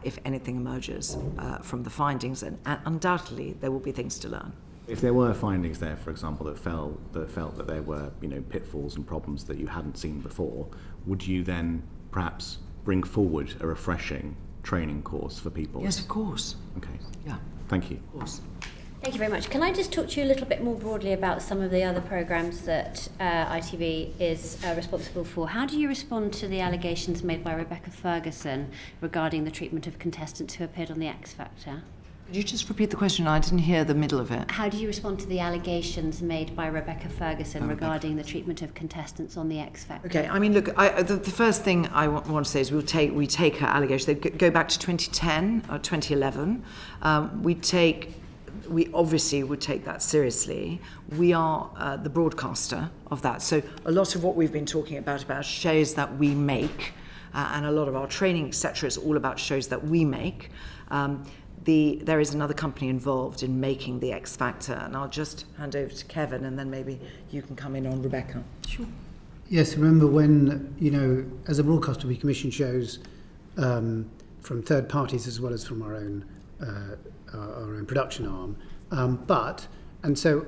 if anything emerges from the findings, and undoubtedly there will be things to learn. If there were findings there, for example, that felt that there were, you know, pitfalls and problems that you hadn't seen before, would you then perhaps bring forward a refreshing training course for people? Yes, of course. Okay. Yeah. Thank you. Of course. Thank you very much. Can I just talk to you a little bit more broadly about some of the other programmes that ITV is responsible for? How do you respond to the allegations made by Rebecca Ferguson regarding the treatment of contestants who appeared on The X Factor? Could you just repeat the question? I didn't hear the middle of it. How do you respond to the allegations made by Rebecca Ferguson regarding the treatment of contestants on The X Factor? Okay, I mean, look, the first thing I want to say is we take her allegations. They go back to 2010 or 2011. We obviously would take that seriously. We are the broadcaster of that. So a lot of what we've been talking about shows that we make, and a lot of our training, etc., is all about shows that we make. There is another company involved in making The X Factor, and I'll just hand over to Kevin, and then maybe you can come in on Rebecca. Sure. Yes, remember when, you know, as a broadcaster, we commission shows from third parties as well as from our own production arm. And so,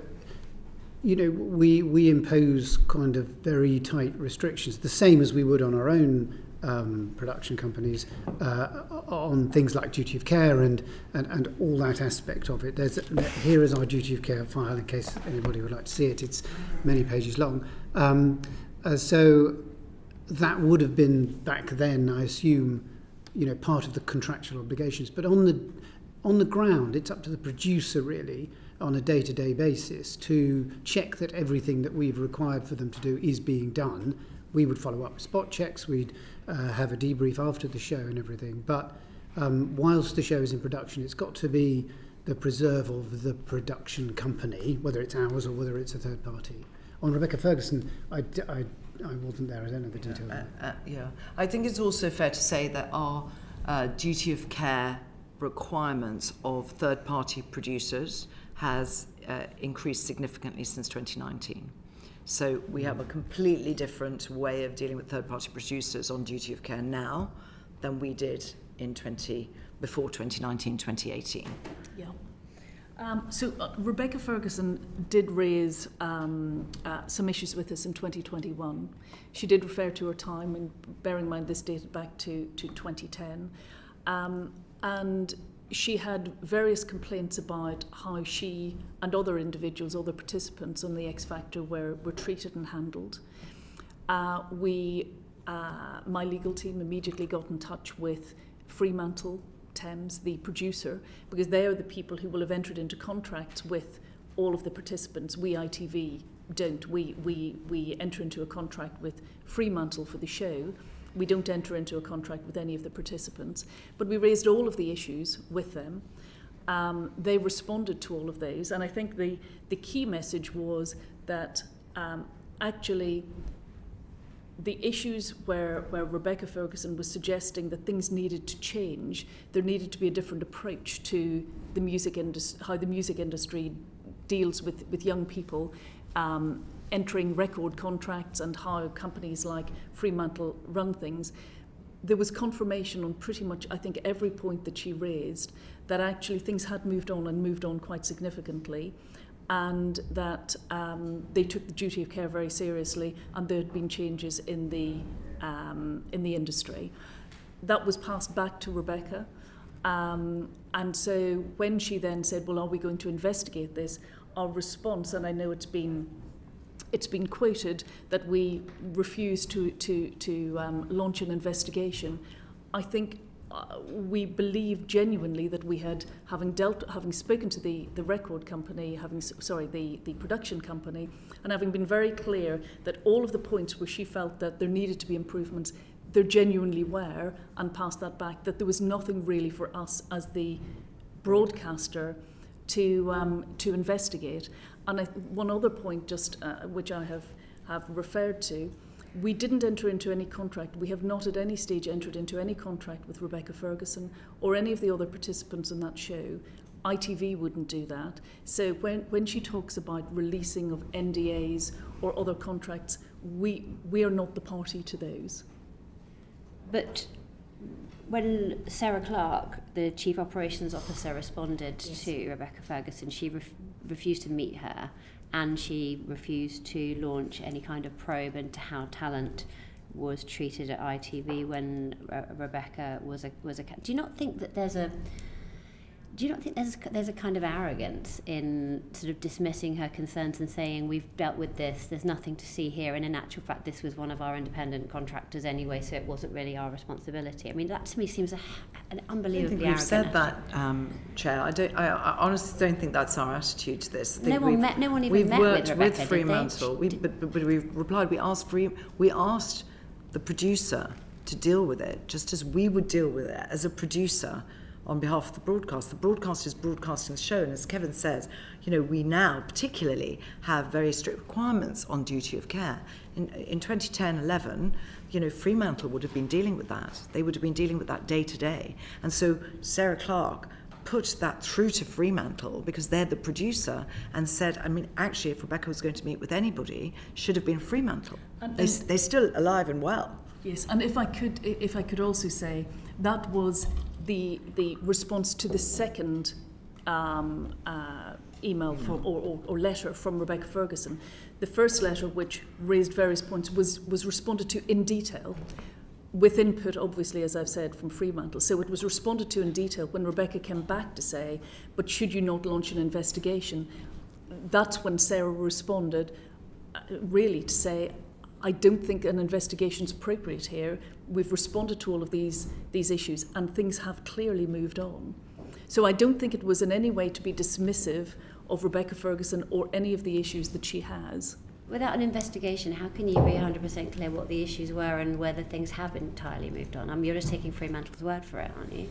you know, we impose kind of very tight restrictions, the same as we would on our own production companies, on things like duty of care and all that aspect of it. Here is our duty of care file in case anybody would like to see it. It's many pages long. So that would have been back then, I assume, you know, part of the contractual obligations. But on the ground, it's up to the producer really on a day-to-day basis to check that everything that we've required for them to do is being done. We would follow up with spot checks, we'd have a debrief after the show and everything. But whilst the show is in production, it's got to be the preserve of the production company, whether it's ours or whether it's a third party. On Rebecca Ferguson, I wasn't there, I don't know the detail. Yeah, I think it's also fair to say that our duty of care requirements of third-party producers has increased significantly since 2019. So we have a completely different way of dealing with third-party producers on duty of care now than we did before 2019, 2018. Yeah. So Rebecca Ferguson did raise some issues with us in 2021. She did refer to her time, and bearing in mind this dated back to 2010. And she had various complaints about how she and other individuals, other participants on the X Factor were treated and handled. My legal team immediately got in touch with Fremantle Thames, the producer, because they are the people who will have entered into contracts with all of the participants. We, ITV, don't. We enter into a contract with Fremantle for the show. We don't enter into a contract with any of the participants, but we raised all of the issues with them. They responded to all of those, and I think the key message was that actually the issues where Rebecca Ferguson was suggesting that things needed to change, there needed to be a different approach to the music industry, how the music industry deals with young people, entering record contracts and how companies like Fremantle run things. There was confirmation on pretty much, I think, every point that she raised that actually things had moved on and moved on quite significantly, and that they took the duty of care very seriously, and there had been changes in the industry. That was passed back to Rebecca, and so when she then said, well, are we going to investigate this? Our response, and I know it's been quoted that we refused to launch an investigation. I think we believe genuinely that we had, having spoken to the record company, the production company, and having been very clear that all of the points where she felt that there needed to be improvements, there genuinely were, and passed that back, that there was nothing really for us as the broadcaster to investigate. And one other point, just which I have referred to, we didn't enter into any contract. We have not at any stage entered into any contract with Rebecca Ferguson or any of the other participants in that show. ITV wouldn't do that. So when she talks about releasing of NDAs or other contracts, we are not the party to those. But when Sarah Clark, the Chief Operations Officer, responded to Rebecca Ferguson, she refused to meet her, and she refused to launch any kind of probe into how talent was treated at ITV when Rebecca was a. Do you not think that there's a kind of arrogance in sort of dismissing her concerns and saying we've dealt with this, there's nothing to see here, and in actual fact this was one of our independent contractors anyway, so it wasn't really our responsibility? I mean, that to me seems an unbelievably arrogant. I don't think we've said that, Chair. I honestly don't think that's our attitude to this. No one even met with Rebecca, with Fremantle. But we've replied. We asked the producer to deal with it, just as we would deal with it as a producer on behalf of the broadcast. The broadcaster is broadcasting the show, and as Kevin says, we now particularly have very strict requirements on duty of care. In 2010-11, Fremantle would have been dealing with that. They would have been dealing with that day to day. And so Sarah Clark put that through to Fremantle because they're the producer and said, actually, if Rebecca was going to meet with anybody, should have been Fremantle. They're still alive and well. Yes, and if I could also say, that was the response to the second email or letter from Rebecca Ferguson. The first letter, which raised various points, was responded to in detail, with input, obviously, as I've said, from Fremantle. So it was responded to in detail. When Rebecca came back to say, but should you not launch an investigation, that's when Sarah responded, really to say, I don't think an investigation is appropriate here. We've responded to all of these issues, and things have clearly moved on. So I don't think it was in any way to be dismissive of Rebecca Ferguson or any of the issues that she has. Without an investigation, how can you be 100% clear what the issues were and whether things have entirely moved on? You're just taking Fremantle's word for it, aren't you?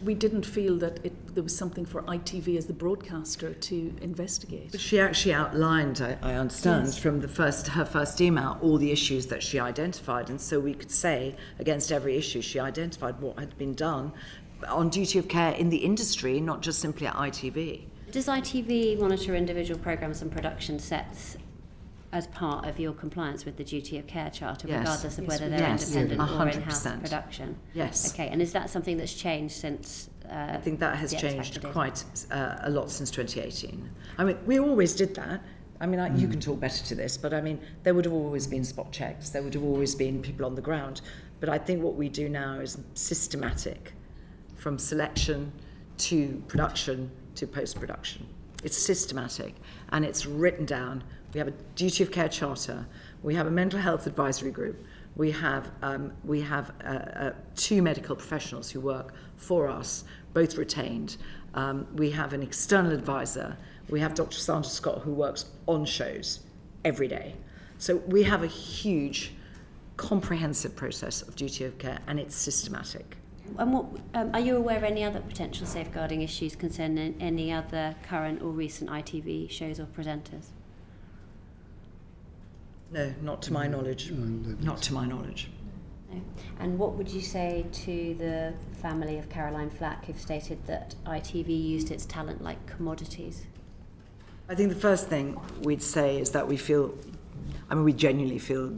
We didn't feel that there was something for ITV as the broadcaster to investigate. But she actually outlined, I understand, yes, from her first email, all the issues that she identified. And so we could say, against every issue she identified, what had been done on duty of care in the industry, not just simply at ITV. Does ITV monitor individual programmes and production sets as part of your compliance with the duty of care charter, yes, regardless of whether they're independent or in-house production? Yes. Okay, and is that something that's changed since I think that has changed quite a lot since 2018. We always did that. You can talk better to this, but there would have always been spot checks, there would have always been people on the ground. But I think what we do now is systematic, from selection to production to post-production. It's systematic and it's written down. We have a duty of care charter. We have a mental health advisory group. We have 2 medical professionals who work for us, both retained. We have an external advisor. We have Dr. Sandra Scott, who works on shows every day. So we have a huge, comprehensive process of duty of care, and it's systematic. And what, are you aware of any other potential safeguarding issues concerning any other current or recent ITV shows or presenters? No, not to my knowledge. Not to my knowledge. No. And what would you say to the family of Caroline Flack, who've stated that ITV used its talent like commodities? I think the first thing we'd say is that we genuinely feel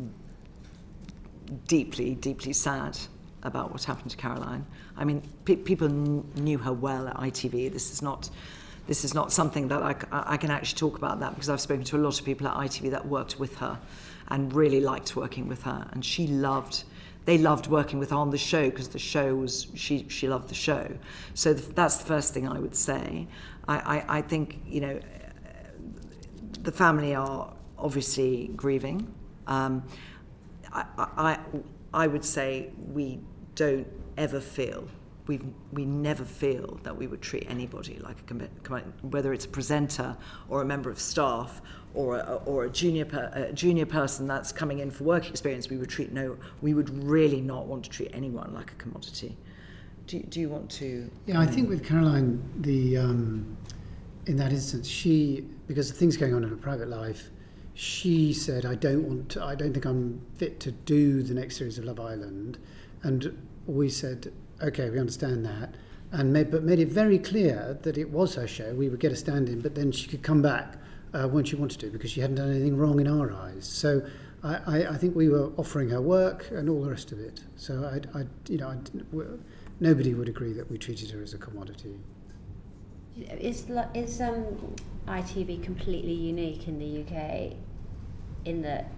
deeply, deeply sad about what happened to Caroline. People knew her well at ITV. This is not something that I can actually talk about that, because I've spoken to a lot of people at ITV that worked with her and really liked working with her, and they loved working with her on the show, because the show was, she loved the show. So that's the first thing I would say. I think, the family are obviously grieving. I would say we don't ever feel we never feel that we would treat anybody like whether it's a presenter or a member of staff or a junior person that's coming in for work experience. We would really not want to treat anyone like a commodity. Do you want to? Yeah, I think with Caroline, in that instance, because of things going on in her private life, she said, I don't think I'm fit to do the next series of Love Island. And we said, okay, we understand that. But made it very clear that it was her show. We would get a stand-in, but then she could come back when she wanted to, because she hadn't done anything wrong in our eyes. So I think we were offering her work and all the rest of it. So nobody would agree that we treated her as a commodity. Is ITV completely unique in the UK in that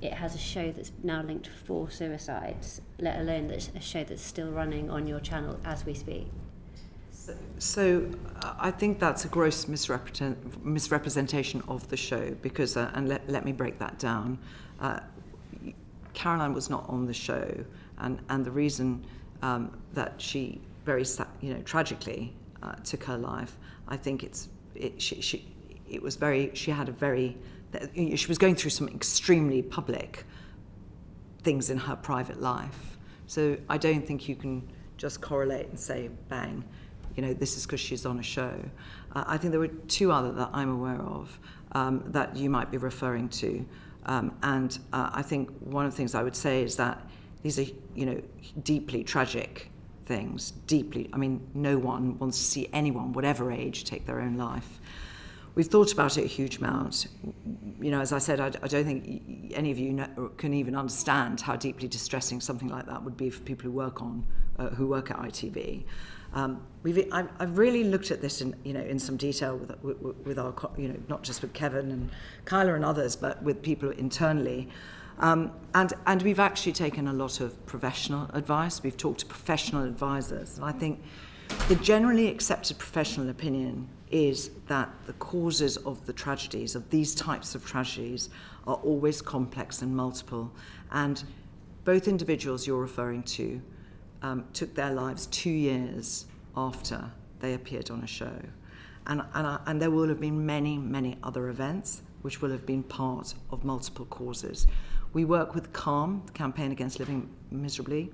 it has a show that's now linked to 4 suicides, let alone that's a show that's still running on your channel as we speak? So I think that's a gross misrepresentation of the show, because, and let me break that down. Caroline was not on the show, and the reason that she very tragically took her life, I think she was going through some extremely public things in her private life. So I don't think you can just correlate and say, bang, this is because she's on a show. I think there were 2 other that I'm aware of that you might be referring to. And I think one of the things I would say is that these are, deeply tragic things. No one wants to see anyone, whatever age, take their own life. We've thought about it a huge amount. As I said, I don't think any of you can even understand how deeply distressing something like that would be for people who work at ITV. I've really looked at this in some detail with our, not just with Kevin and Kyla and others, but with people internally. And we've actually taken a lot of professional advice. We've talked to professional advisors. And I think the generally accepted professional opinion is that the causes of the tragedies, of these types of tragedies, are always complex and multiple. And both individuals you're referring to took their lives 2 years after they appeared on a show. And there will have been many, many other events which will have been part of multiple causes. We work with CALM, the Campaign Against Living Miserably.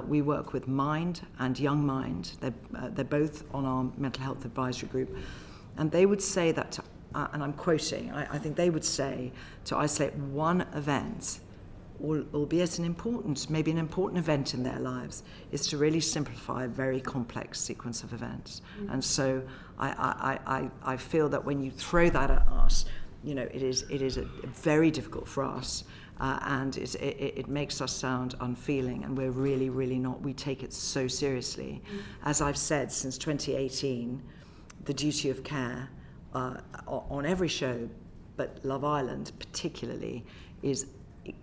We work with Mind and Young Mind. They're both on our mental health advisory group. And they would say that, and I'm quoting, I think they would say to isolate one event, albeit maybe an important event in their lives, is to really simplify a very complex sequence of events. Mm-hmm. And so I feel that when you throw that at us, it is very difficult for us. And it makes us sound unfeeling, and we're really, really not. We take it so seriously. As I've said, since 2018, the duty of care on every show, but Love Island particularly, is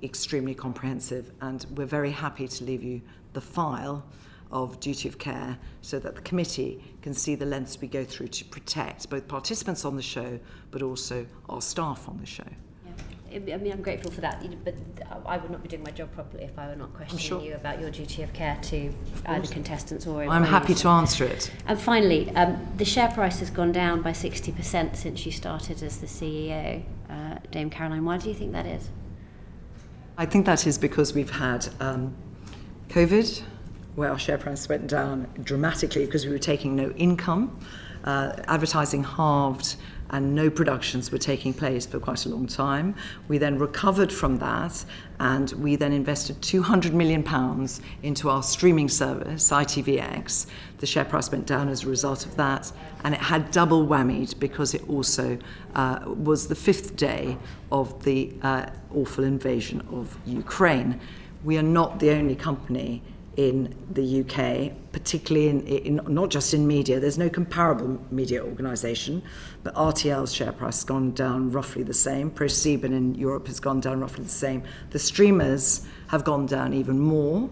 extremely comprehensive, and we're very happy to leave you the file of duty of care so that the committee can see the lengths we go through to protect both participants on the show, but also our staff on the show. I'm grateful for that, but I would not be doing my job properly if I were not questioning you about your duty of care to either contestants or employees. I'm happy to answer it. And finally, the share price has gone down by 60% since you started as the CEO. Dame Caroline, why do you think that is? I think that is because we've had COVID, where our share price went down dramatically because we were taking no income. Advertising halved and no productions were taking place for quite a long time. We then recovered from that, and we then invested £200 million into our streaming service, ITVX. The share price went down as a result of that, and it had double whammied because it also was the 5th day of the awful invasion of Ukraine. We are not the only company in the UK, particularly in not just in media. There's no comparable media organisation, but RTL's share price has gone down roughly the same. ProSieben in Europe has gone down roughly the same. The streamers have gone down even more.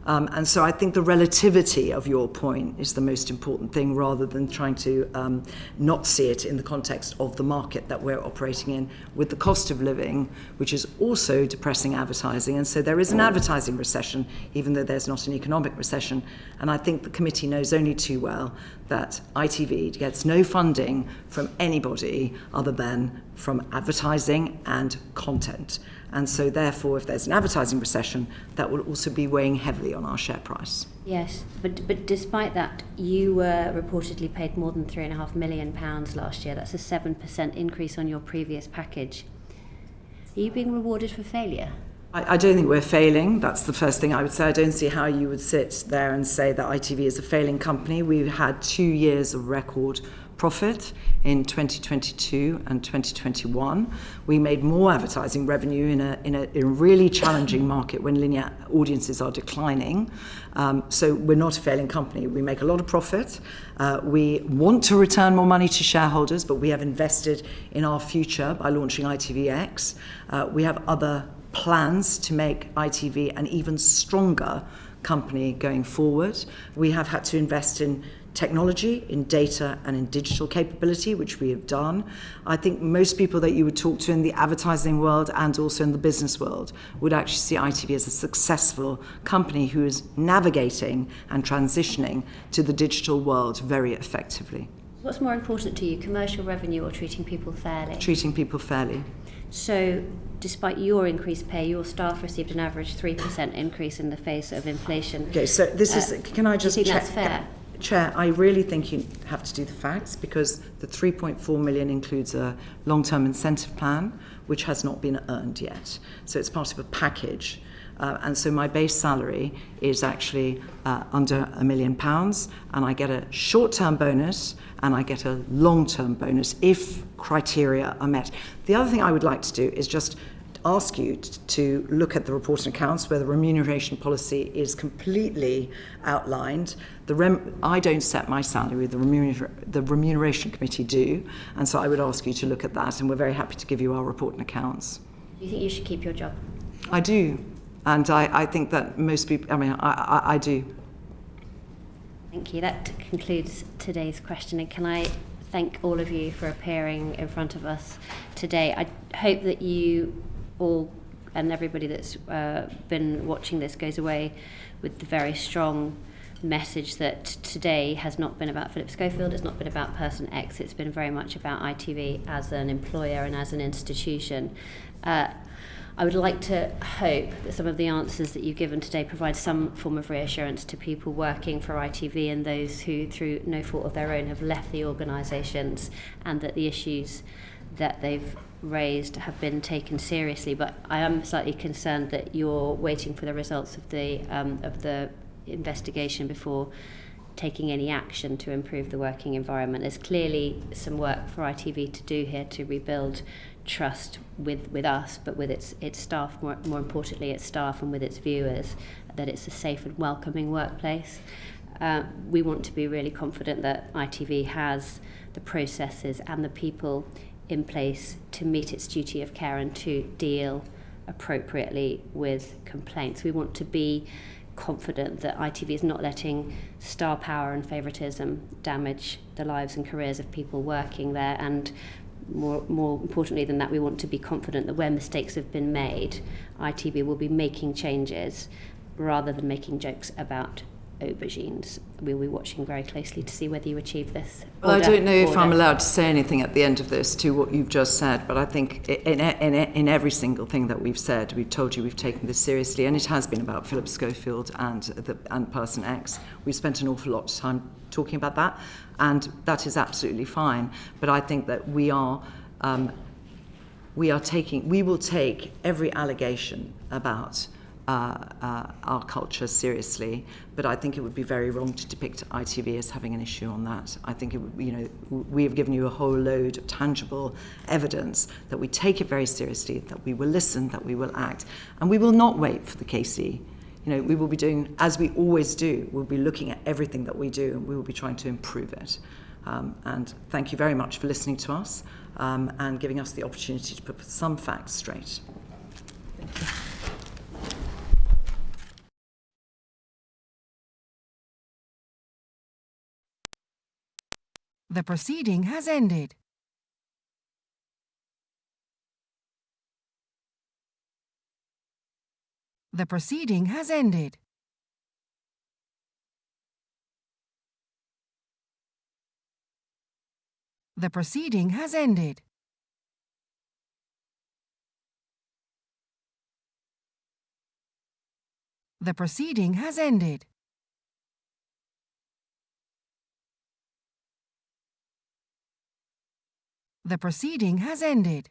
And so I think the relativity of your point is the most important thing, rather than trying to not see it in the context of the market that we're operating in, with the cost of living, which is also depressing advertising. And so there is an advertising recession, even though there's not an economic recession. And I think the committee knows only too well that ITV gets no funding from anybody other than from advertising and content. And so therefore, if there's an advertising recession, that will also be weighing heavily on our share price. Yes, but despite that, you were reportedly paid more than £3.5 million last year. That's a 7% increase on your previous package. Are you being rewarded for failure? I don't think we're failing. That's the first thing I would say. I don't see how you would sit there and say that ITV is a failing company. We've had 2 years of record profit in 2022 and 2021. We made more advertising revenue in a really challenging market when linear audiences are declining. So we're not a failing company. We make a lot of profit. We want to return more money to shareholders, but we have invested in our future by launching ITVX. We have other plans to make ITV an even stronger company going forward. We have had to invest in technology, in data and in digital capability, which we have done. I think most people that you would talk to in the advertising world and also in the business world would actually see ITV as a successful company who is navigating and transitioning to the digital world very effectively. What's more important to you, commercial revenue or treating people fairly? Treating people fairly. So, despite your increased pay, your staff received an average 3% increase in the face of inflation. Okay, so this is, can I just do you think check? That's fair? Chair, I really think you have to do the facts, because the 3.4 million includes a long-term incentive plan, which has not been earned yet. So it's part of a package. And so my base salary is actually under £1 million, and I get a short-term bonus and I get a long-term bonus if criteria are met. The other thing I would like to do is just ask you to look at the report and accounts where the remuneration policy is completely outlined. I don't set my salary, the remuneration committee do, and so I would ask you to look at that, and we're very happy to give you our report and accounts. Do you think you should keep your job? I do, and I think that most people, I do. Thank you. That concludes today's questioning. Can I thank all of you for appearing in front of us today? I hope that you all and everybody that's been watching this goes away with the very strong message that today has not been about Phillip Schofield, it's not been about person X, it's been very much about ITV as an employer and as an institution. I would like to hope that some of the answers that you've given today provide some form of reassurance to people working for ITV and those who, through no fault of their own, have left the organisations, and that the issues that they've raised have been taken seriously. But I am slightly concerned that you're waiting for the results of the investigation before taking any action to improve the working environment. There's clearly some work for ITV to do here to rebuild trust with us, but with its staff, more importantly its staff, and with its viewers, that it's a safe and welcoming workplace. We want to be really confident that ITV has the processes and the people in place to meet its duty of care and to deal appropriately with complaints. We want to be confident that ITV is not letting star power and favouritism damage the lives and careers of people working there, and more importantly than that, we want to be confident that where mistakes have been made, ITV will be making changes rather than making jokes about aubergines. We'll be watching very closely to see whether you achieve this. Well, I don't know if I'm allowed to say anything at the end of this to what you've just said, but I think in every single thing that we've said, we've told you we've taken this seriously, and it has been about Phillip Schofield and person X. We've spent an awful lot of time talking about that, and that is absolutely fine. But I think that we will take every allegation about our culture seriously, but I think it would be very wrong to depict ITV as having an issue on that. I think it would, we have given you a whole load of tangible evidence that we take it very seriously, that we will listen, that we will act, and we will not wait for the KC. We will be doing, as we always do, we'll be looking at everything that we do, and we will be trying to improve it. And thank you very much for listening to us and giving us the opportunity to put some facts straight. Thank you. The proceeding has ended. The proceeding has ended. The proceeding has ended. The proceeding has ended. The proceeding has ended.